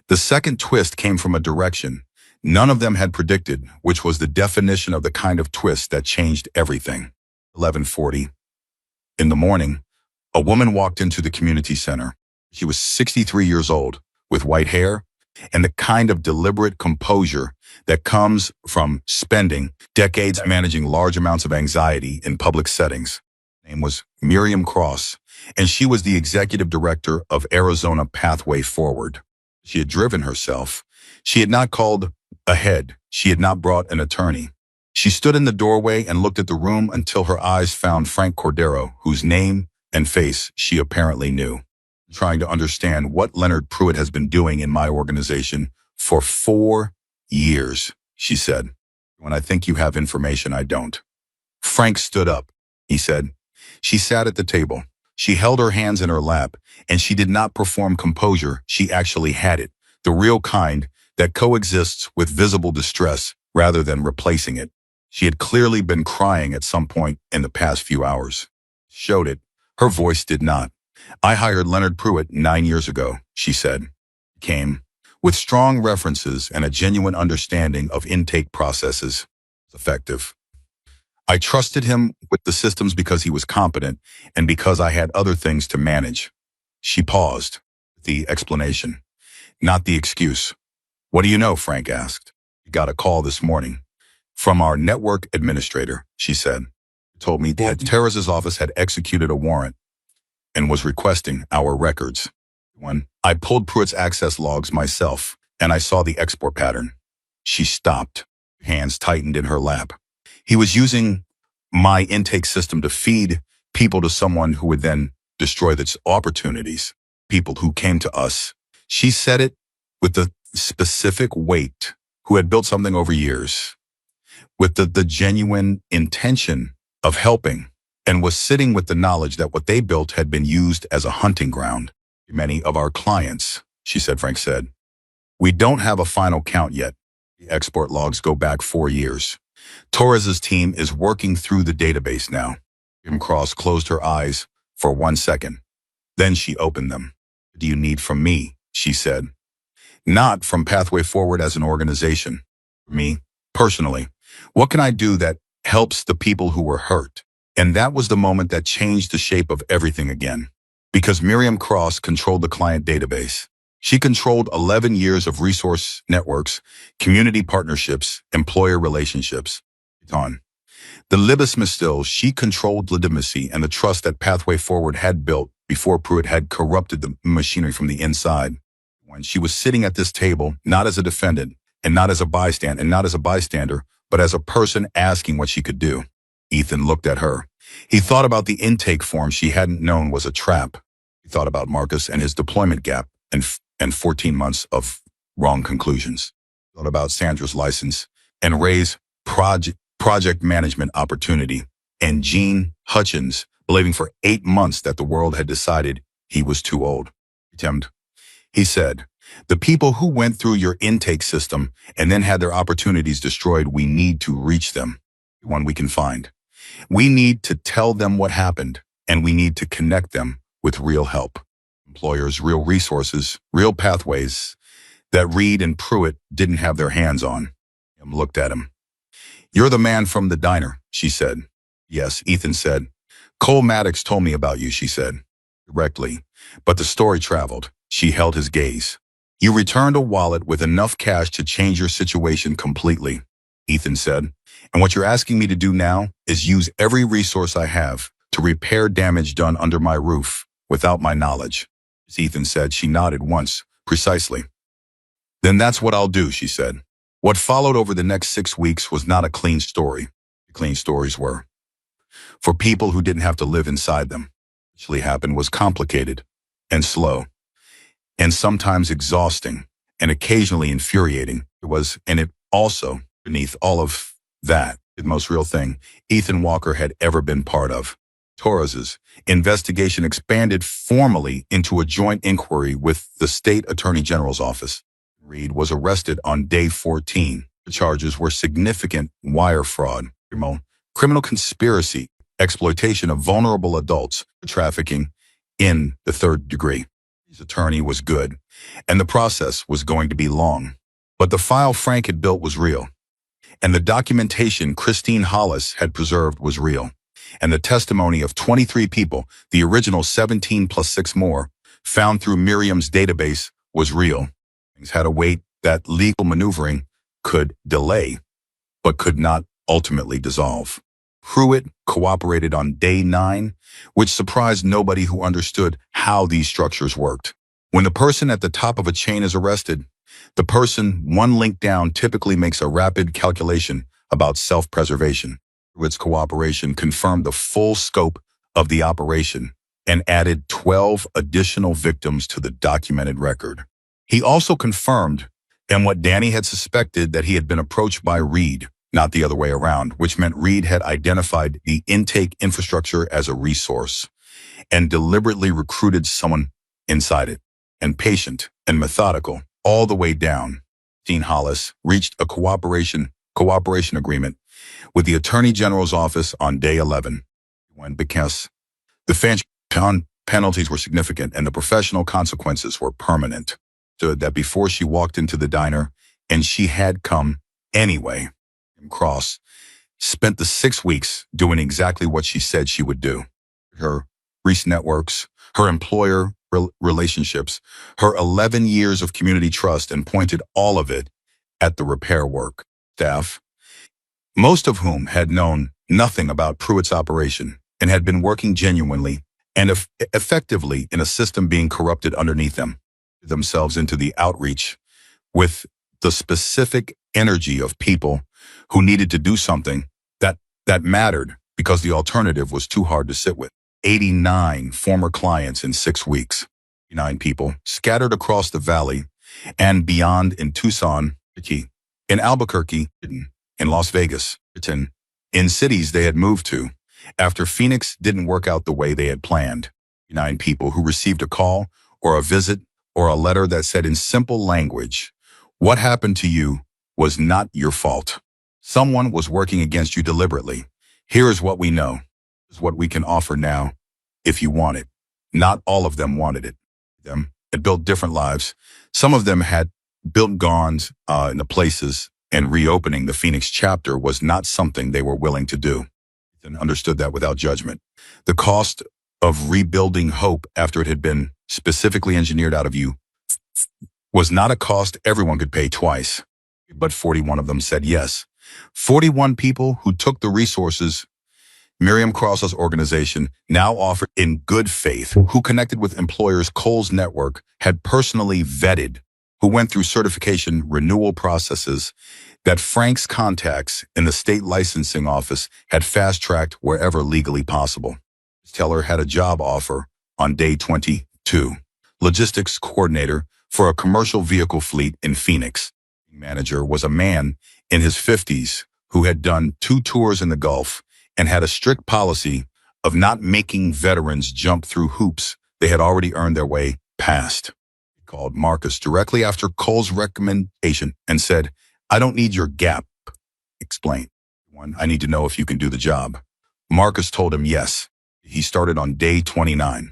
The second twist came from a direction none of them had predicted, which was the definition of the kind of twist that changed everything. 11:40. In the morning, a woman walked into the community center. She was 63 years old, with white hair and the kind of deliberate composure that comes from spending decades managing large amounts of anxiety in public settings. Her name was Miriam Cross, and she was the executive director of Arizona Pathway Forward. She had driven herself. She had not called ahead. She had not brought an attorney. She stood in the doorway and looked at the room until her eyes found Frank Cordero, whose name and face she apparently knew. Trying to understand what Leonard Pruitt has been doing in my organization for 4 years, she said. When I think you have information I don't. Frank stood up, he said. She sat at the table. She held her hands in her lap, and she did not perform composure. She actually had it, the real kind that coexists with visible distress rather than replacing it. She had clearly been crying at some point in the past few hours. Showed it. Her voice did not. I hired Leonard Pruitt 9 years ago, she said. Came with strong references and a genuine understanding of intake processes. Effective. I trusted him with the systems because he was competent and because I had other things to manage. She paused. The explanation, not the excuse. What do you know? Frank asked. We got a call this morning. From our network administrator, she said. Told me that Terrace's office had executed a warrant and was requesting our records. When I pulled Pruitt's access logs myself, and I saw the export pattern. She stopped, hands tightened in her lap. He was using my intake system to feed people to someone who would then destroy its opportunities, people who came to us. She said it with the specific weight, who had built something over years, with the genuine intention of helping, and was sitting with the knowledge that what they built had been used as a hunting ground. Many of our clients, she said, Frank said. We don't have a final count yet. The export logs go back 4 years. Torres's team is working through the database now. Jim Cross closed her eyes for 1 second. Then she opened them. What do you need from me? She said. Not from Pathway Forward as an organization. Me, personally. What can I do that helps the people who were hurt? And that was the moment that changed the shape of everything again. Because Miriam Cross controlled the client database. She controlled 11 years of resource networks, community partnerships, employer relationships. The libis mistil, she controlled legitimacy and the trust that Pathway Forward had built before Pruitt had corrupted the machinery from the inside. When she was sitting at this table, not as a defendant, and not as a bystander, but as a person asking what she could do. Ethan looked at her. He thought about the intake form she hadn't known was a trap. He thought about Marcus and his deployment gap and 14 months of wrong conclusions. He thought about Sandra's license and Ray's project management opportunity, and Gene Hutchins believing for 8 months that the world had decided he was too old. He said, the people who went through your intake system and then had their opportunities destroyed, we need to reach them. One we can find. We need to tell them what happened, and we need to connect them with real help. Employers, real resources, real pathways that Reed and Pruitt didn't have their hands on. Em looked at him. You're the man from the diner, she said. Yes, Ethan said. Cole Maddox told me about you, she said. Directly. But the story traveled. She held his gaze. You returned a wallet with enough cash to change your situation completely, Ethan said. And what you're asking me to do now is use every resource I have to repair damage done under my roof without my knowledge. As Ethan said, she nodded once, precisely. Then that's what I'll do, she said. What followed over the next 6 weeks was not a clean story. The clean stories were. For people who didn't have to live inside them. What actually happened was complicated and slow and sometimes exhausting and occasionally infuriating. And it also, beneath all of that, the most real thing Ethan Walker had ever been part of. Torres's investigation expanded formally into a joint inquiry with the state attorney general's office. Reed was arrested on day 14. The charges were significant wire fraud, criminal conspiracy, exploitation of vulnerable adults, trafficking in the 3rd degree. His attorney was good, and the process was going to be long. But the file Frank had built was real, and the documentation Christine Hollis had preserved was real, and the testimony of 23 people, the original 17 plus 6 more, found through Miriam's database was real. Things had a weight that legal maneuvering could delay, but could not ultimately dissolve. Pruitt cooperated on day 9, which surprised nobody who understood how these structures worked. When the person at the top of a chain is arrested, the person 1 link down typically makes a rapid calculation about self-preservation. Pruitt's cooperation confirmed the full scope of the operation and added 12 additional victims to the documented record. He also confirmed, and what Danny had suspected, that he had been approached by Reed, not the other way around, which meant Reed had identified the intake infrastructure as a resource. and deliberately recruited someone inside it, and patient and methodical all the way down. Dean Hollis reached a cooperation agreement with the Attorney General's office on day 11, because the penalties were significant and the professional consequences were permanent. So that before she walked into the diner, and she had come anyway, Cross spent the 6 weeks doing exactly what she said she would do. Her Reese networks, her employer relationships, her 11 years of community trust, and pointed all of it at the repair work staff, most of whom had known nothing about Pruitt's operation and had been working genuinely and effectively in a system being corrupted underneath them, themselves into the outreach with the specific energy of people who needed to do something that mattered because the alternative was too hard to sit with. 89 former clients in 6 weeks, 9 people scattered across the valley and beyond in Tucson, in Albuquerque, in Las Vegas, in cities they had moved to after Phoenix didn't work out the way they had planned. 9 people who received a call or a visit or a letter that said in simple language, what happened to you was not your fault. Someone was working against you deliberately. Here is what we know. This is what we can offer now if you want it. Not all of them wanted it. Them had built different lives. Some of them had built gardens in the places, and reopening the Phoenix chapter was not something they were willing to do. And understood that without judgment. The cost of rebuilding hope after it had been specifically engineered out of you was not a cost everyone could pay twice. But 41 of them said yes. 41 people who took the resources Miriam Cross's organization now offered in good faith, who connected with employers Cole's network had personally vetted, who went through certification renewal processes that Frank's contacts in the state licensing office had fast-tracked wherever legally possible. Teller had a job offer on day 22, logistics coordinator for a commercial vehicle fleet in Phoenix. The manager was a man in his 50s who had done 2 tours in the Gulf and had a strict policy of not making veterans jump through hoops they had already earned their way past. He called Marcus directly after Cole's recommendation and said, I don't need your gap. Explain. I need to know if you can do the job. Marcus told him yes. He started on day 29.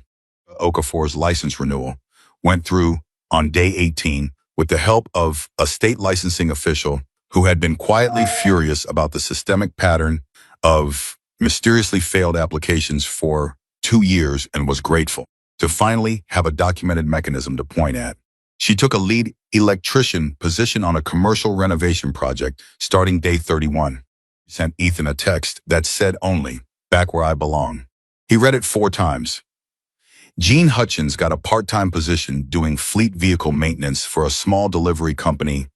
Okafor's license renewal went through on day 18 with the help of a state licensing official who had been quietly furious about the systemic pattern of mysteriously failed applications for 2 years and was grateful to finally have a documented mechanism to point at. She took a lead electrician position on a commercial renovation project starting day 31. She sent Ethan a text that said only, back where I belong. He read it 4 times. Gene Hutchins got a part-time position doing fleet vehicle maintenance for a small delivery company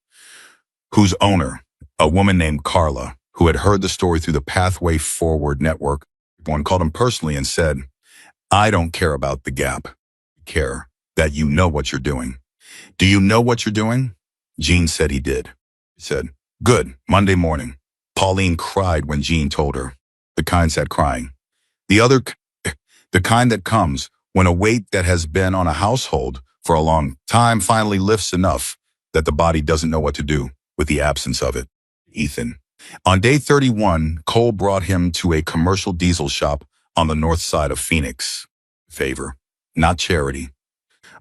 whose owner, a woman named Carla, who had heard the story through the Pathway Forward network, one called him personally and said, I don't care about the gap. I care that you know what you're doing. Do you know what you're doing? Gene said he did. He said, good, Monday morning. Pauline cried when Gene told her. The kind sat crying. The kind that comes when a weight that has been on a household for a long time finally lifts enough that the body doesn't know what to do with the absence of it. Ethan. On day 31, Cole brought him to a commercial diesel shop on the north side of Phoenix. Favor, not charity.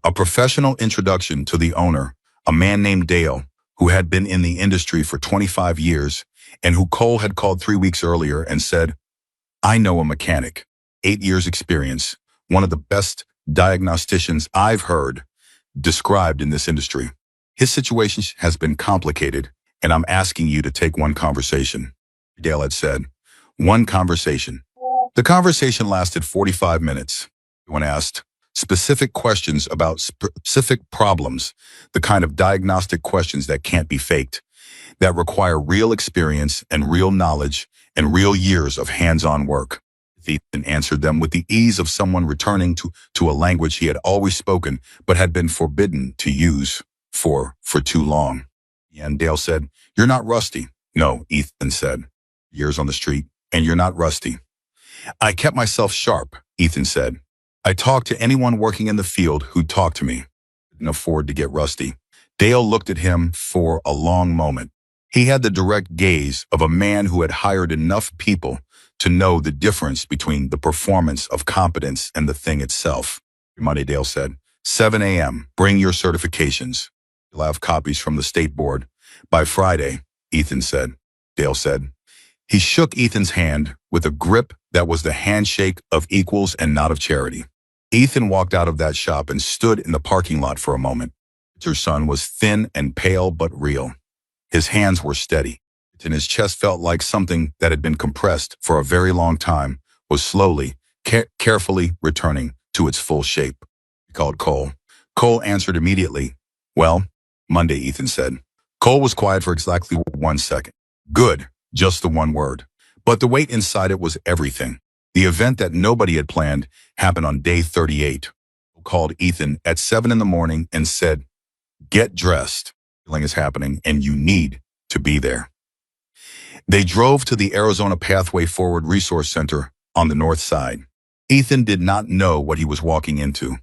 A professional introduction to the owner, a man named Dale, who had been in the industry for 25 years and who Cole had called 3 weeks earlier and said, I know a mechanic, 8 years experience, one of the best diagnosticians I've heard described in this industry. His situation has been complicated, and I'm asking you to take one conversation. Dale had said, one conversation. The conversation lasted 45 minutes. When asked specific questions about specific problems, the kind of diagnostic questions that can't be faked, that require real experience and real knowledge and real years of hands-on work. Ethan answered them with the ease of someone returning to a language he had always spoken but had been forbidden to use for too long. And Dale said, you're not rusty. No, Ethan said. Years on the street, and you're not rusty. I kept myself sharp, Ethan said. I talked to anyone working in the field who'd talk to me. Couldn't afford to get rusty. Dale looked at him for a long moment. He had the direct gaze of a man who had hired enough people to know the difference between the performance of competence and the thing itself. Monday, Dale said. 7 a.m. Bring your certifications. You'll have copies from the state board. By Friday, Ethan said. Dale said. He shook Ethan's hand with a grip that was the handshake of equals and not of charity. Ethan walked out of that shop and stood in the parking lot for a moment. His son was thin and pale but real. His hands were steady, and his chest felt like something that had been compressed for a very long time was slowly, carefully returning to its full shape. He called Cole. Cole answered immediately. Well, Monday, Ethan said. Cole was quiet for exactly 1 second. Good, just the one word. But the weight inside it was everything. The event that nobody had planned happened on day 38. Cole called Ethan at 7 in the morning and said, get dressed. Healing is happening and you need to be there. They drove to the Arizona Pathway Forward Resource Center on the north side. Ethan did not know what he was walking into.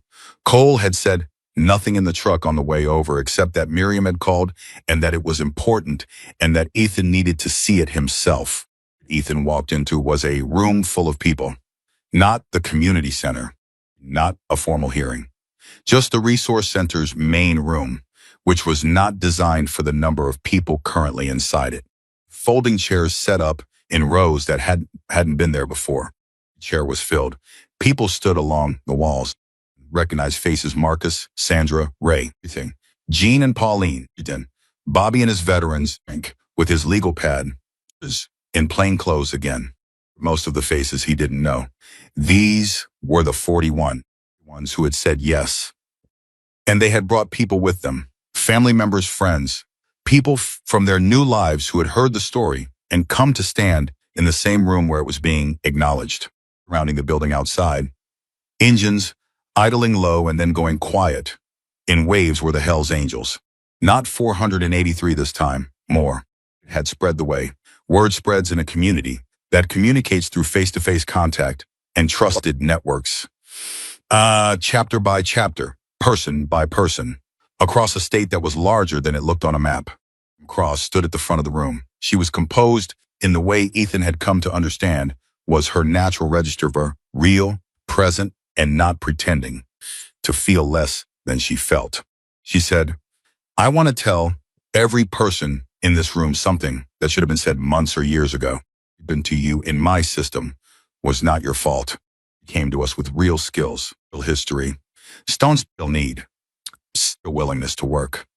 Cole had said nothing in the truck on the way over except that Miriam had called and that it was important and that Ethan needed to see it himself. Ethan walked into was a room full of people, not the community center, not a formal hearing, just the resource center's main room, which was not designed for the number of people currently inside it. Folding chairs set up in rows that hadn't been there before. The chair was filled. People stood along the walls. Recognized faces: Marcus, Sandra, Ray, everything. Gene and Pauline, Bobby and his veterans, with his legal pad, in plain clothes again. Most of the faces he didn't know. These were the 41 ones who had said yes. And they had brought people with them, family members, friends, people from their new lives who had heard the story and come to stand in the same room where it was being acknowledged. Surrounding the building outside, engines idling low and then going quiet in waves were the Hells Angels. Not 483 this time, more. It had spread the way. Word spreads in a community that communicates through face-to-face contact and trusted networks. Chapter by chapter, person by person, across a state that was larger than it looked on a map. Cross stood at the front of the room. She was composed in the way Ethan had come to understand was her natural register for real, present, and not pretending to feel less than she felt. She said, I want to tell every person in this room something that should have been said months or years ago. Been to you in my system was not your fault. You came to us with real skills, real history, stones still need, still willingness to work.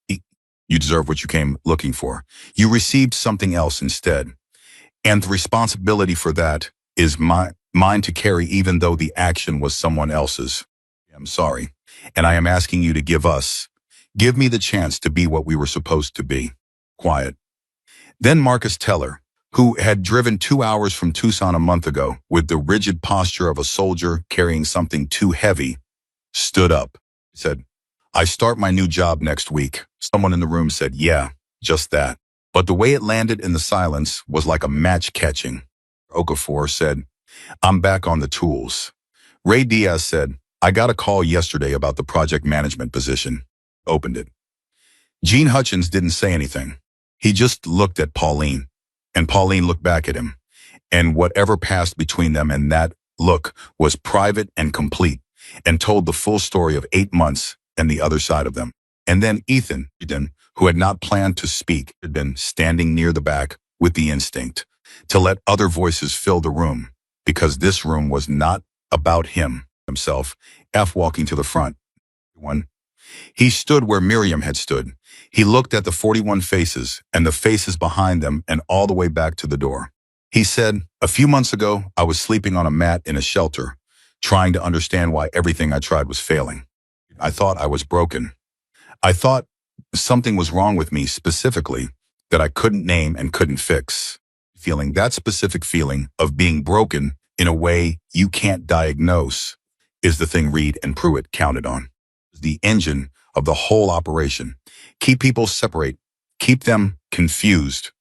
You deserve what you came looking for. You received something else instead. And the responsibility for that is mine to carry, even though the action was someone else's. I'm sorry. And I am asking you to give me the chance to be what we were supposed to be. Quiet. Then Marcus Teller, who had driven 2 hours from Tucson a month ago with the rigid posture of a soldier carrying something too heavy, stood up. He said, I start my new job next week. Someone in the room said, yeah, just that. But the way it landed in the silence was like a match catching. Okafor said, I'm back on the tools. Ray Diaz said, I got a call yesterday about the project management position. Opened it. Gene Hutchins didn't say anything. He just looked at Pauline, and Pauline looked back at him. And whatever passed between them and that look was private and complete, and told the full story of 8 months and the other side of them. And then Ethan, who had not planned to speak, had been standing near the back with the instinct to let other voices fill the room, because this room was not about himself, walking to the front. He stood where Miriam had stood. He looked at the 41 faces and the faces behind them and all the way back to the door. He said, a few months ago, I was sleeping on a mat in a shelter, trying to understand why everything I tried was failing. I thought I was broken. I thought something was wrong with me specifically that I couldn't name and couldn't fix. Feeling that specific feeling of being broken in a way you can't diagnose is the thing Reed and Pruitt counted on. The engine of the whole operation. Keep people separate. Keep them confused.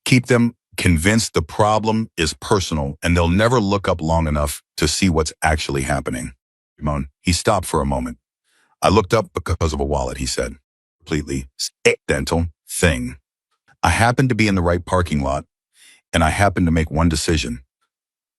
Keep them convinced the problem is personal and they'll never look up long enough to see what's actually happening. He stopped for a moment. I looked up because of a wallet, he said. Completely accidental thing. I happened to be in the right parking lot, and I happened to make one decision.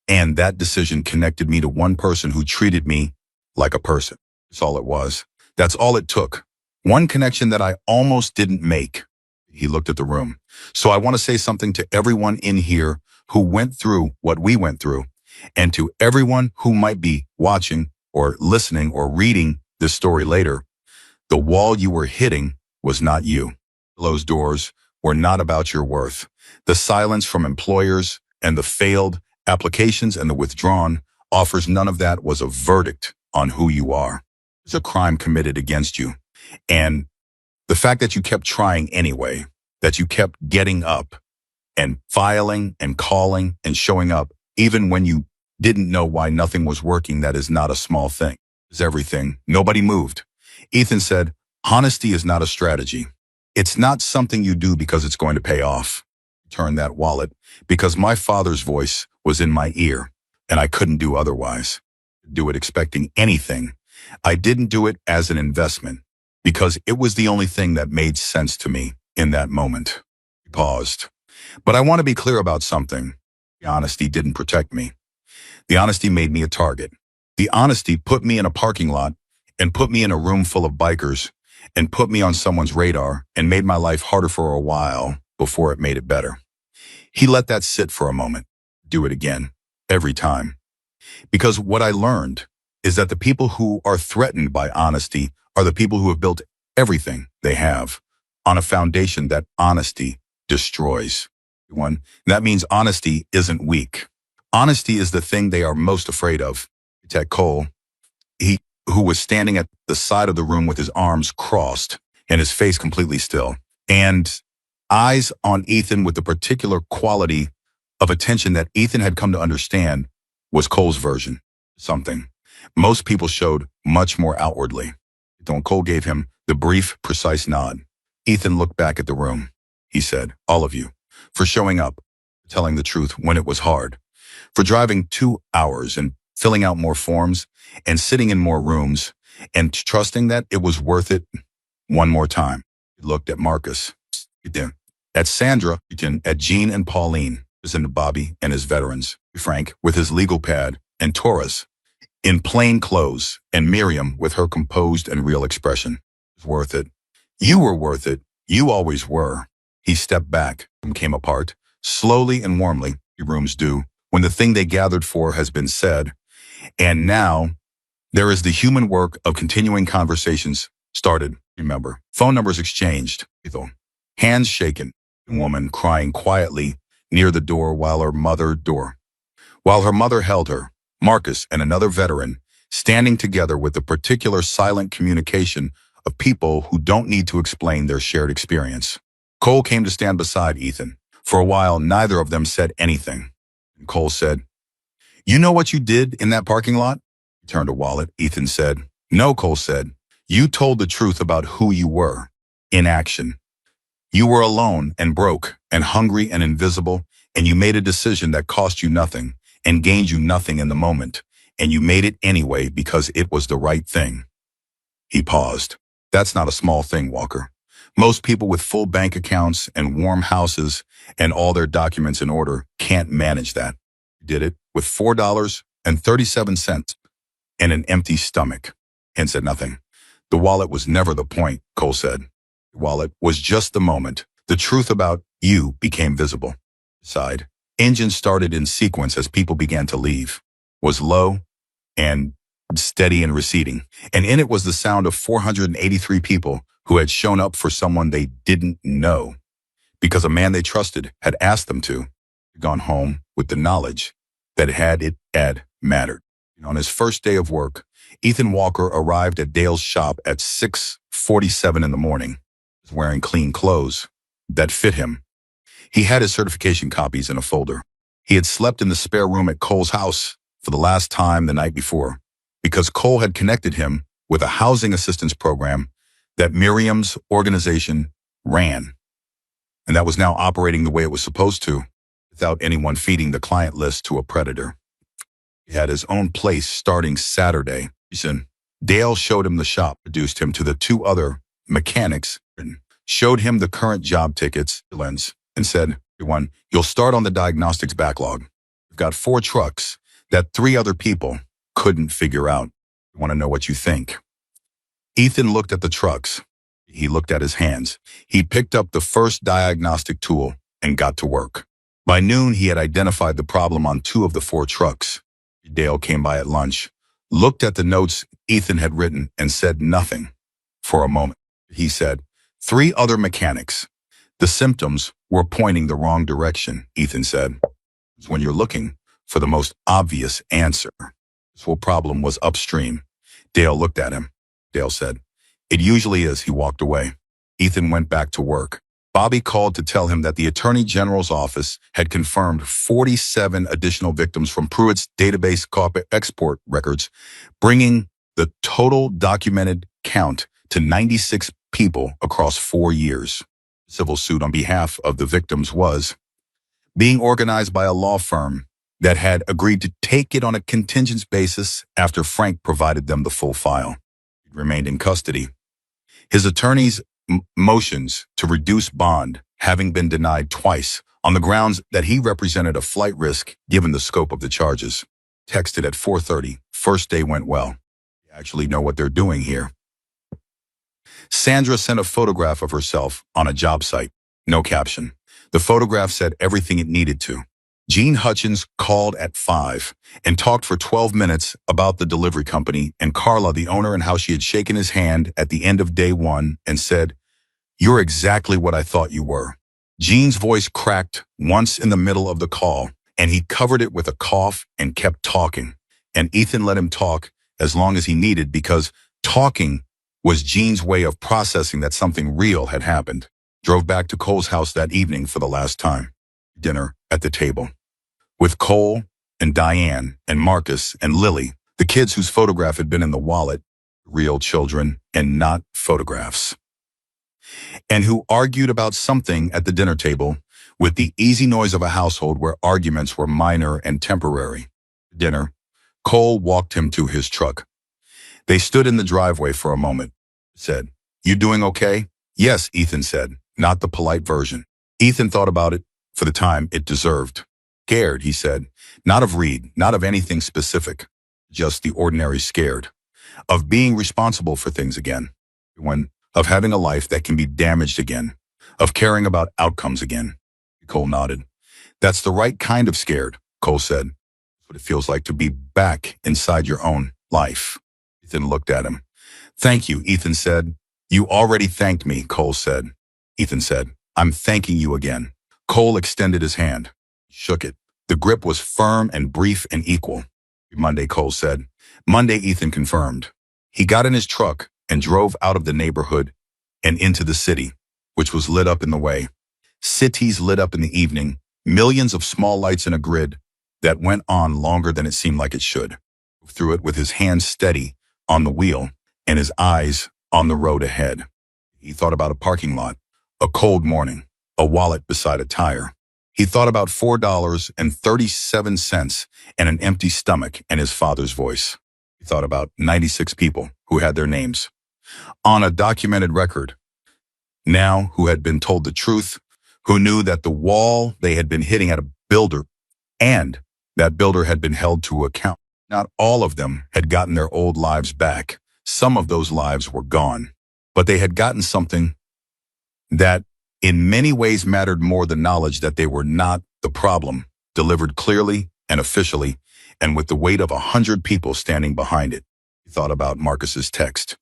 And that decision connected me to one person who treated me like a person. That's all it was. That's all it took. One connection that I almost didn't make. He looked at the room. So I want to say something to everyone in here who went through what we went through, and to everyone who might be watching or listening or reading this story later. The wall you were hitting was not you. Closed doors were not about your worth. The silence from employers and the failed applications and the withdrawn offers, none of that was a verdict on who you are. It's a crime committed against you. And the fact that you kept trying anyway, that you kept getting up and filing and calling and showing up, even when you didn't know why nothing was working, that is not a small thing. It's everything. Nobody moved. Ethan said, honesty is not a strategy. It's not something you do because it's going to pay off. Turn that wallet because my father's voice was in my ear and I couldn't do otherwise. Do it expecting anything. I didn't do it as an investment because it was the only thing that made sense to me in that moment. He paused. But I want to be clear about something. The honesty didn't protect me. The honesty made me a target. The honesty put me in a parking lot and put me in a room full of bikers and put me on someone's radar and made my life harder for a while before it made it better. He let that sit for a moment. Do it again, every time. Because what I learned is that the people who are threatened by honesty are the people who have built everything they have on a foundation that honesty destroys. That means honesty isn't weak. Honesty is the thing they are most afraid of. Ted Cole, who was standing at the side of the room with his arms crossed and his face completely still, and eyes on Ethan with the particular quality of attention that Ethan had come to understand was Cole's version. Something most people showed much more outwardly. Cole gave him the brief, precise nod. Ethan looked back at the room. He said, all of you, for showing up, telling the truth when it was hard, for driving 2 hours and filling out more forms and sitting in more rooms and trusting that it was worth it one more time. He looked at Marcus, at Sandra, at Jean and Pauline, and Bobby and his veterans, Frank with his legal pad, and Taurus in plain clothes, and Miriam with her composed and real expression. It was worth it. You were worth it. You always were. He stepped back and came apart, slowly and warmly, rooms do, when the thing they gathered for has been said. And now, there is the human work of continuing conversations started, remember. Phone numbers exchanged, hands shaken, woman crying quietly near the door while her mother held her, Marcus and another veteran, standing together with the particular silent communication of people who don't need to explain their shared experience. Cole came to stand beside Ethan. For a while, neither of them said anything. And Cole said, you know what you did in that parking lot? He turned to Wallet. Ethan said, no, Cole said. You told the truth about who you were, in action. You were alone and broke and hungry and invisible, and you made a decision that cost you nothing and gained you nothing in the moment, and you made it anyway because it was the right thing. He paused. That's not a small thing, Walker. Most people with full bank accounts and warm houses and all their documents in order can't manage that. You did it with $4.37 and an empty stomach, and said nothing. The wallet was never the point, Cole said. The wallet was just the moment. The truth about you became visible. Sighed. Engine started in sequence as people began to leave. Was low and steady and receding. And in it was the sound of 483 people who had shown up for someone they didn't know because a man they trusted had asked them to, gone home with the knowledge that it had mattered. On his first day of work, Ethan Walker arrived at Dale's shop at 6:47 in the morning, wearing clean clothes that fit him. He had his certification copies in a folder. He had slept in the spare room at Cole's house for the last time the night before because Cole had connected him with a housing assistance program that Miriam's organization ran, and that was now operating the way it was supposed to without anyone feeding the client list to a predator. He had his own place starting Saturday. Reason. Dale showed him the shop, introduced him to the two other mechanics, and showed him the current job tickets, and said, "Everyone, you'll start on the diagnostics backlog. We've got 4 trucks that 3 other people couldn't figure out. I want to know what you think." Ethan looked at the trucks. He looked at his hands. He picked up the first diagnostic tool and got to work. By noon, he had identified the problem on 2 of the 4 trucks. Dale came by at lunch, looked at the notes Ethan had written, and said nothing. For a moment, he said, "3 other mechanics. The symptoms were pointing the wrong direction," Ethan said. "When you're looking for the most obvious answer." This whole problem was upstream. Dale looked at him. Dale said, "It usually is." He walked away. Ethan went back to work. Bobby called to tell him that the Attorney General's office had confirmed 47 additional victims from Pruitt's database export records, bringing the total documented count to 96 people across 4 years. The civil suit on behalf of the victims was being organized by a law firm that had agreed to take it on a contingent basis after Frank provided them the full file. He remained in custody. His attorney's motions to reduce bond having been denied twice on the grounds that he represented a flight risk given the scope of the charges. Texted at 4:30. "First day went well. They actually know what they're doing here." Sandra sent a photograph of herself on a job site. No caption. The photograph said everything it needed to. Gene Hutchins called at 5 and talked for 12 minutes about the delivery company and Carla, the owner, and how she had shaken his hand at the end of day 1 and said, "You're exactly what I thought you were." Gene's voice cracked once in the middle of the call, and he covered it with a cough and kept talking. And Ethan let him talk as long as he needed, because talking was Gene's way of processing that something real had happened. Drove back to Cole's house that evening for the last time. Dinner at the table with Cole and Diane and Marcus and Lily, the kids whose photograph had been in the wallet, real children and not photographs, and who argued about something at the dinner table with the easy noise of a household where arguments were minor and temporary. Dinner, Cole walked him to his truck. They stood in the driveway for a moment. Said, "You doing okay?" "Yes," Ethan said, not the polite version. Ethan thought about it for the time it deserved. "Scared," he said, "not of Reed, not of anything specific, just the ordinary scared. Of being responsible for things again. Of having a life that can be damaged again. Of caring about outcomes again." Cole nodded. "That's the right kind of scared," Cole said. "That's what it feels like to be back inside your own life." Ethan looked at him. "Thank you," Ethan said. "You already thanked me," Cole said. Ethan said, "I'm thanking you again." Cole extended his hand. Shook it. The grip was firm and brief and equal. "Monday," Cole said. "Monday," Ethan confirmed. He got in his truck and drove out of the neighborhood and into the city, which was lit up in the way. Cities lit up in the evening, millions of small lights in a grid that went on longer than it seemed like it should. Through it with his hands steady on the wheel and his eyes on the road ahead. He thought about a parking lot, a cold morning, a wallet beside a tire. He thought about $4.37 and an empty stomach and his father's voice. He thought about 96 people who had their names on a documented record, now who had been told the truth, who knew that the wall they had been hitting had a builder, and that builder had been held to account. Not all of them had gotten their old lives back. Some of those lives were gone, but they had gotten something that in many ways mattered more than knowledge that they were not the problem, delivered clearly and officially, and with the weight of 100 people standing behind it. He thought about Marcus's text,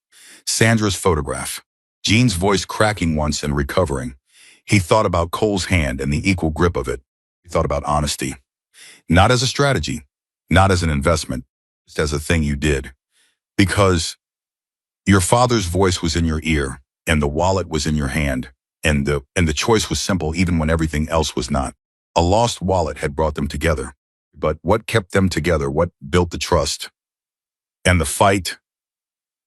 Sandra's photograph, Gene's voice cracking once and recovering. He thought about Cole's hand and the equal grip of it. He thought about honesty, not as a strategy, not as an investment, just as a thing you did. Because your father's voice was in your ear, and the wallet was in your hand, and the choice was simple even when everything else was not. A lost wallet had brought them together. But what kept them together, what built the trust, and the fight,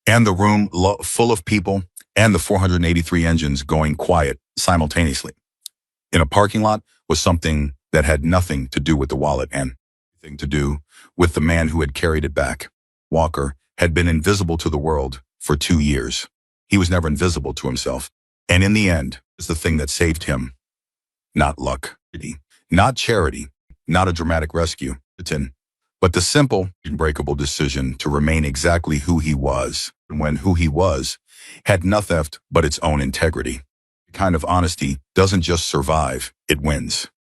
and the room full of people, and the 483 engines going quiet simultaneously in a parking lot was something that had nothing to do with the wallet and everything to do with the man who had carried it back. Walker had been invisible to the world for 2 years. He was never invisible to himself. And in the end, it's the thing that saved him. Not luck, not charity, not a dramatic rescue, but the simple, unbreakable decision to remain exactly who he was, when who he was had nothing but its own integrity. The kind of honesty doesn't just survive, it wins.